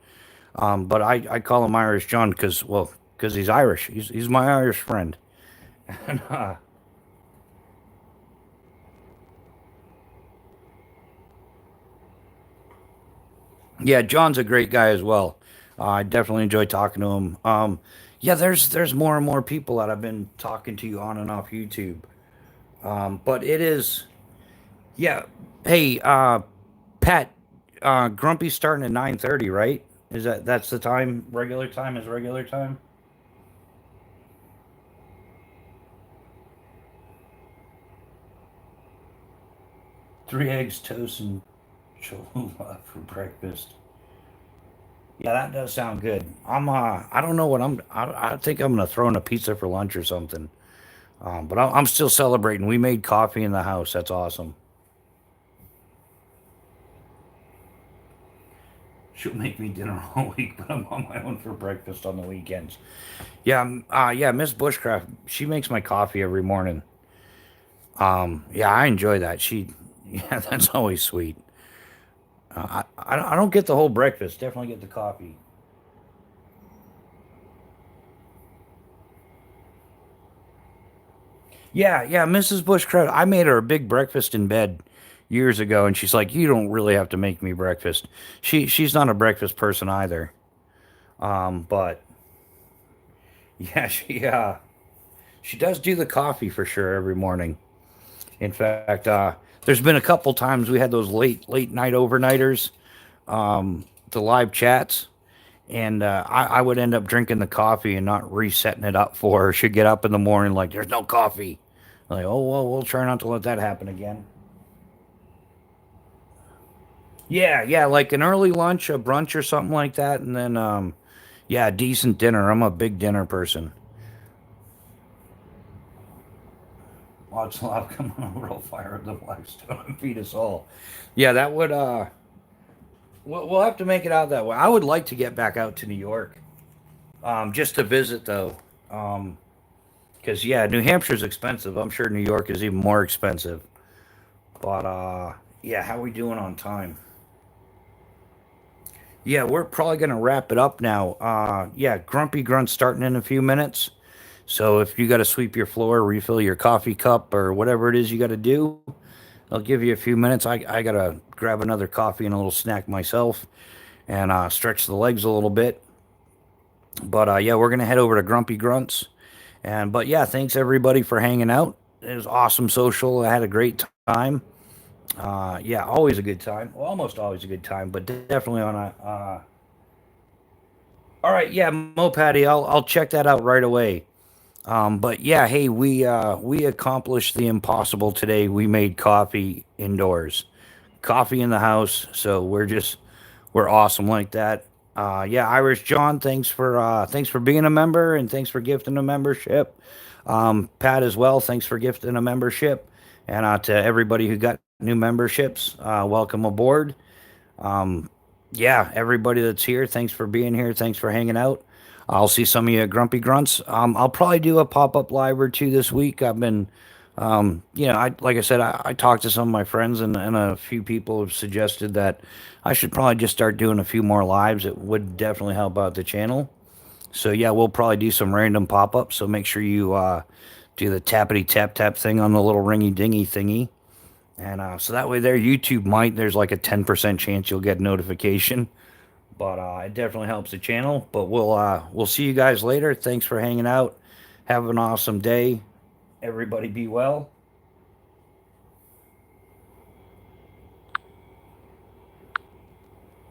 But I call him Irish John because he's Irish. He's my Irish friend. And, yeah, John's a great guy as well. I definitely enjoy talking to him. Yeah, there's more and more people that I've been talking to on and off YouTube. But it is yeah. Hey, Pat, Grumpy's starting at 9:30, right? That's the time? Regular time is regular time. 3 eggs, toast, and Cholula for breakfast. Yeah, that does sound good. I don't know what I think I'm gonna throw in a pizza for lunch or something. But I'm still celebrating. We made coffee in the house. That's awesome. She'll make me dinner all week, but I'm on my own for breakfast on the weekends. Yeah, yeah, Miss Bushcraft, she makes my coffee every morning. Yeah, I enjoy that. Yeah, that's always sweet. I don't get the whole breakfast. Definitely get the coffee. Yeah, yeah, Mrs. Bushcraft. I made her a big breakfast in bed years ago, and she's like, "You don't really have to make me breakfast." She's not a breakfast person either. But yeah, she does do the coffee for sure every morning. In fact, there's been a couple times we had those late night overnighters, the live chats, and I would end up drinking the coffee and not resetting it up for her. She'd get up in the morning like, "There's no coffee." Like, oh well, we'll try not to let that happen again. Yeah, yeah, like an early lunch, a brunch, or something like that, and then yeah, decent dinner. I'm a big dinner person. Watch love come on a real fire of the Blackstone and feed us all. Yeah, that would we'll have to make it out that way. I would like to get back out to New York, just to visit though, because yeah, New Hampshire's expensive. I'm sure New York is even more expensive. But yeah, how we doing on time? Yeah, we're probably gonna wrap it up now. Yeah, Grumpy Grunt's starting in a few minutes. So if you got to sweep your floor, refill your coffee cup, or whatever it is you got to do, I'll give you a few minutes. I got to grab another coffee and a little snack myself and stretch the legs a little bit. But yeah, we're going to head over to Grumpy Grunts. And but yeah, thanks everybody for hanging out. It was awesome social. I had a great time. Yeah, always a good time. Well, almost always a good time, but definitely on a. All right, yeah, Mo Patty, I'll check that out right away. But yeah, hey, we accomplished the impossible today. We made coffee indoors, coffee in the house. So we're awesome like that. Yeah, Irish John, thanks for being a member and thanks for gifting a membership. Pat as well, thanks for gifting a membership, and to everybody who got new memberships, welcome aboard. Yeah, everybody that's here, thanks for being here. Thanks for hanging out. I'll see some of you grumpy grunts. I'll probably do a pop up live or two this week. I've been, I like I said, I talked to some of my friends and a few people have suggested that I should probably just start doing a few more lives. It would definitely help out the channel. So yeah, we'll probably do some random pop ups. So make sure you do the tappity tap tap thing on the little ringy dingy thingy. And so that way, there, YouTube might, there's like a 10% chance you'll get notification, but it definitely helps the channel. But we'll see you guys later. Thanks for hanging out. Have an awesome day. Everybody be well.